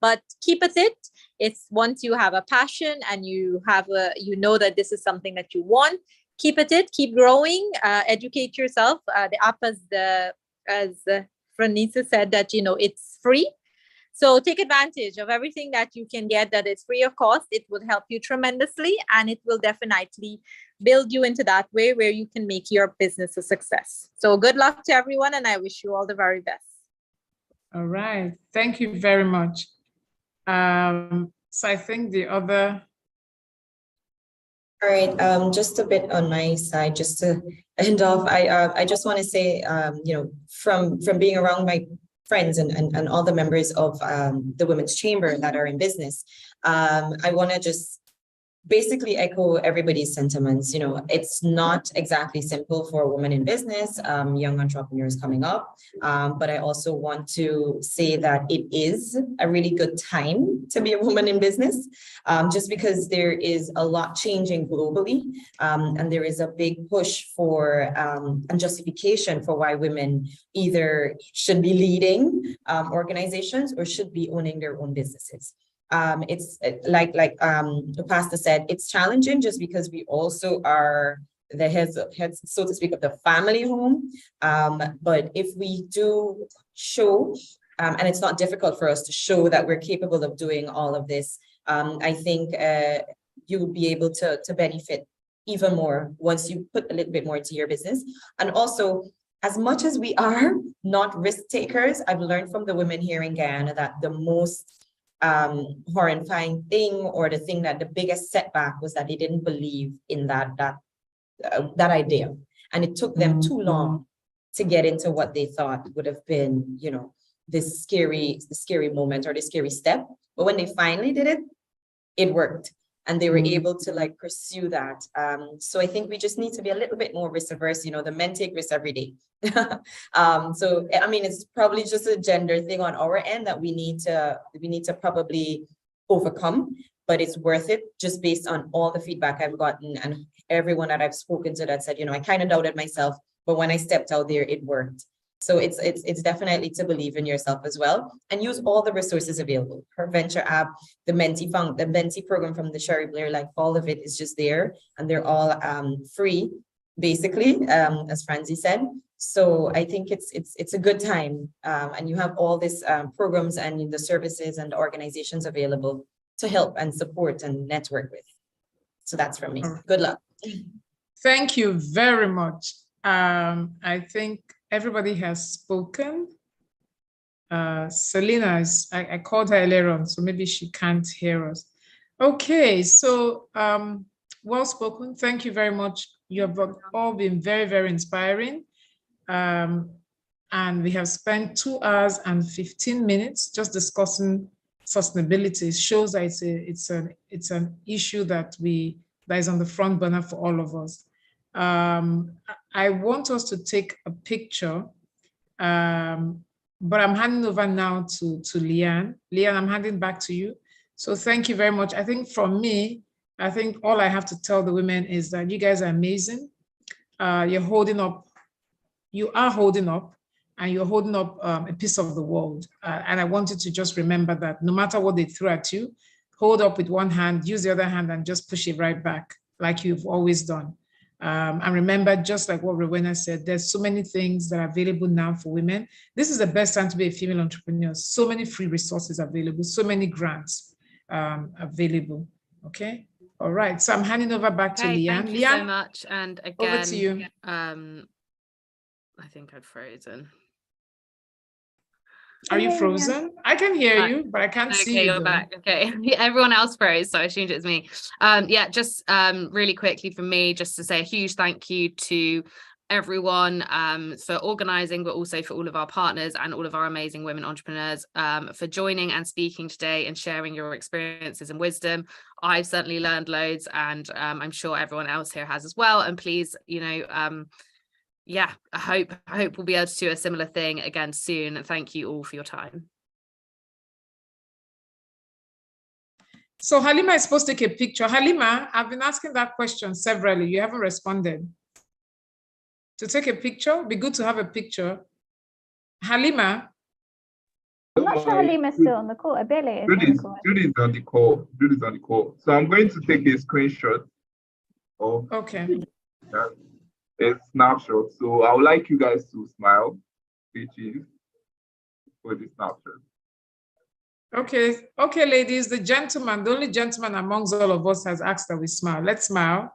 but keep at it. It's once you have a passion and you know that this is something that you want, keep at it, keep growing, educate yourself. The app, as Franisa said, that it's free. So take advantage of everything that you can get that is free of cost. It will help you tremendously, and it will definitely build you into that way where you can make your business a success. So good luck to everyone, and I wish you all the very best. All right. Thank you very much. So I think the other... All right, just a bit on my side, just to end off, I just want to say, from being around my friends and all the members of the Women's Chamber that are in business, I want to just basically echo everybody's sentiments. It's not exactly simple for a woman in business, young entrepreneurs coming up. But I also want to say that it is a really good time to be a woman in business, just because there is a lot changing globally. And there is a big push for and justification for why women either should be leading organizations or should be owning their own businesses. It's like the pastor said, it's challenging just because we also are the heads, so to speak, of the family home. But if we do show, and it's not difficult for us to show that we're capable of doing all of this, I think you will be able to benefit even more once you put a little bit more into your business. And also, as much as we are not risk takers, I've learned from the women here in Guyana that the most horrifying thing, or the thing that the biggest setback, was that they didn't believe in that idea, and it took them too long to get into what they thought would have been, this scary moment or this scary step. But when they finally did it, it worked, and they were able to pursue that. So I think we just need to be a little bit more risk averse. The men take risks every day. So I mean, it's probably just a gender thing on our end that we need to probably overcome, but it's worth it just based on all the feedback I've gotten and everyone that I've spoken to that said, I kind of doubted myself, but when I stepped out there, it worked. So it's definitely to believe in yourself as well, and use all the resources available. HerVenture app, the Mentee program from the Sherry Blair, all of it is just there, and they're all free, basically, as Francie said. So I think it's a good time, and you have all these programs and the services and the organizations available to help and support and network with. So that's from me. Good luck. Thank you very much. I think everybody has spoken. Selena, I called her earlier on, so maybe she can't hear us. Okay, so well spoken. Thank you very much. You have all been very, very inspiring. And we have spent 2 hours and 15 minutes just discussing sustainability. It shows that it's an issue that we that is on the front burner for all of us. I want us to take a picture, but I'm handing over now to Leanne. Leanne, I'm handing back to you. So thank you very much. I think from me, I think all I have to tell the women is that you guys are amazing. You're holding up, you are holding up, and you're holding up a piece of the world. And I want you to just remember that no matter what they throw at you, hold up with one hand, use the other hand, and just push it right back like you've always done. And remember, just like what Rowena said, there's so many things that are available now for women. This is the best time to be a female entrepreneur. So many free resources available, so many grants available. Okay. All right. So I'm handing over back to Leanne. Thank you so much. And again, over to you. I think I've frozen. Are you frozen? I can hear you, but I can't see you. Okay, you're back. Okay. Everyone else froze, so I assumed it was me. Yeah, just really quickly from me, just to say a huge thank you to everyone for organizing, but also for all of our partners and all of our amazing women entrepreneurs for joining and speaking today and sharing your experiences and wisdom. I've certainly learned loads, and I'm sure everyone else here has as well. And please, you know, yeah, I hope we'll be able to do a similar thing again soon. And thank you all for your time. So Halima is supposed to take a picture. Halima, I've been asking that question severally. You haven't responded. To take a picture, it'd be good to have a picture. Halima. I'm not sure Halima's still on the call. Abele is on the call. Judy is on the call. Judy is on the call. So I'm going to take a screenshot of a snapshot. So I would like you guys to smile, bitches, for the snapshot. Okay, ladies, the only gentleman amongst all of us has asked that we smile. Let's smile.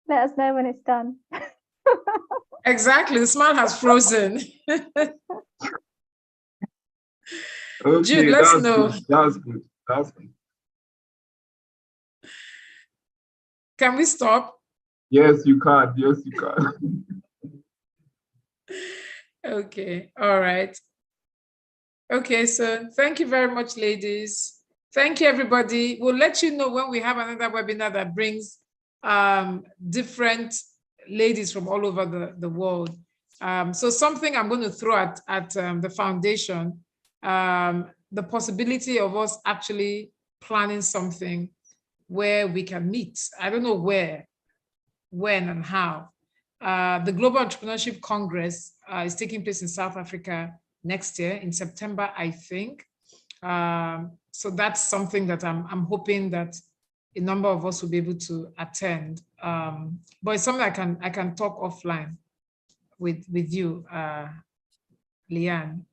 Let us know when it's done. Exactly, the smile has frozen. Okay, Jude, let's know. Good. That's good. That's good. Can we stop? Yes, you can. Yes, you can. Okay, all right. Okay, so thank you very much, ladies. Thank you, everybody. We'll let you know when we have another webinar that brings different ladies from all over the world. So something I'm going to throw at the foundation, the possibility of us actually planning something where we can meet. I don't know where, when, and how. The Global Entrepreneurship Congress is taking place in South Africa next year in September, I think. So that's something that I'm hoping that a number of us will be able to attend. But it's something I can talk offline with you, Leanne.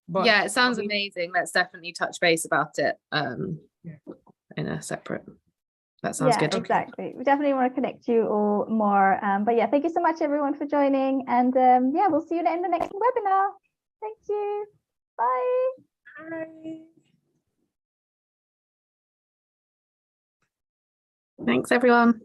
But yeah, it sounds amazing. Let's definitely touch base about it in a separate. That sounds good. Exactly. We definitely want to connect you all more. But yeah, thank you so much, everyone, for joining. And yeah, we'll see you in the next webinar. Thank you. Bye. Bye. Thanks, everyone.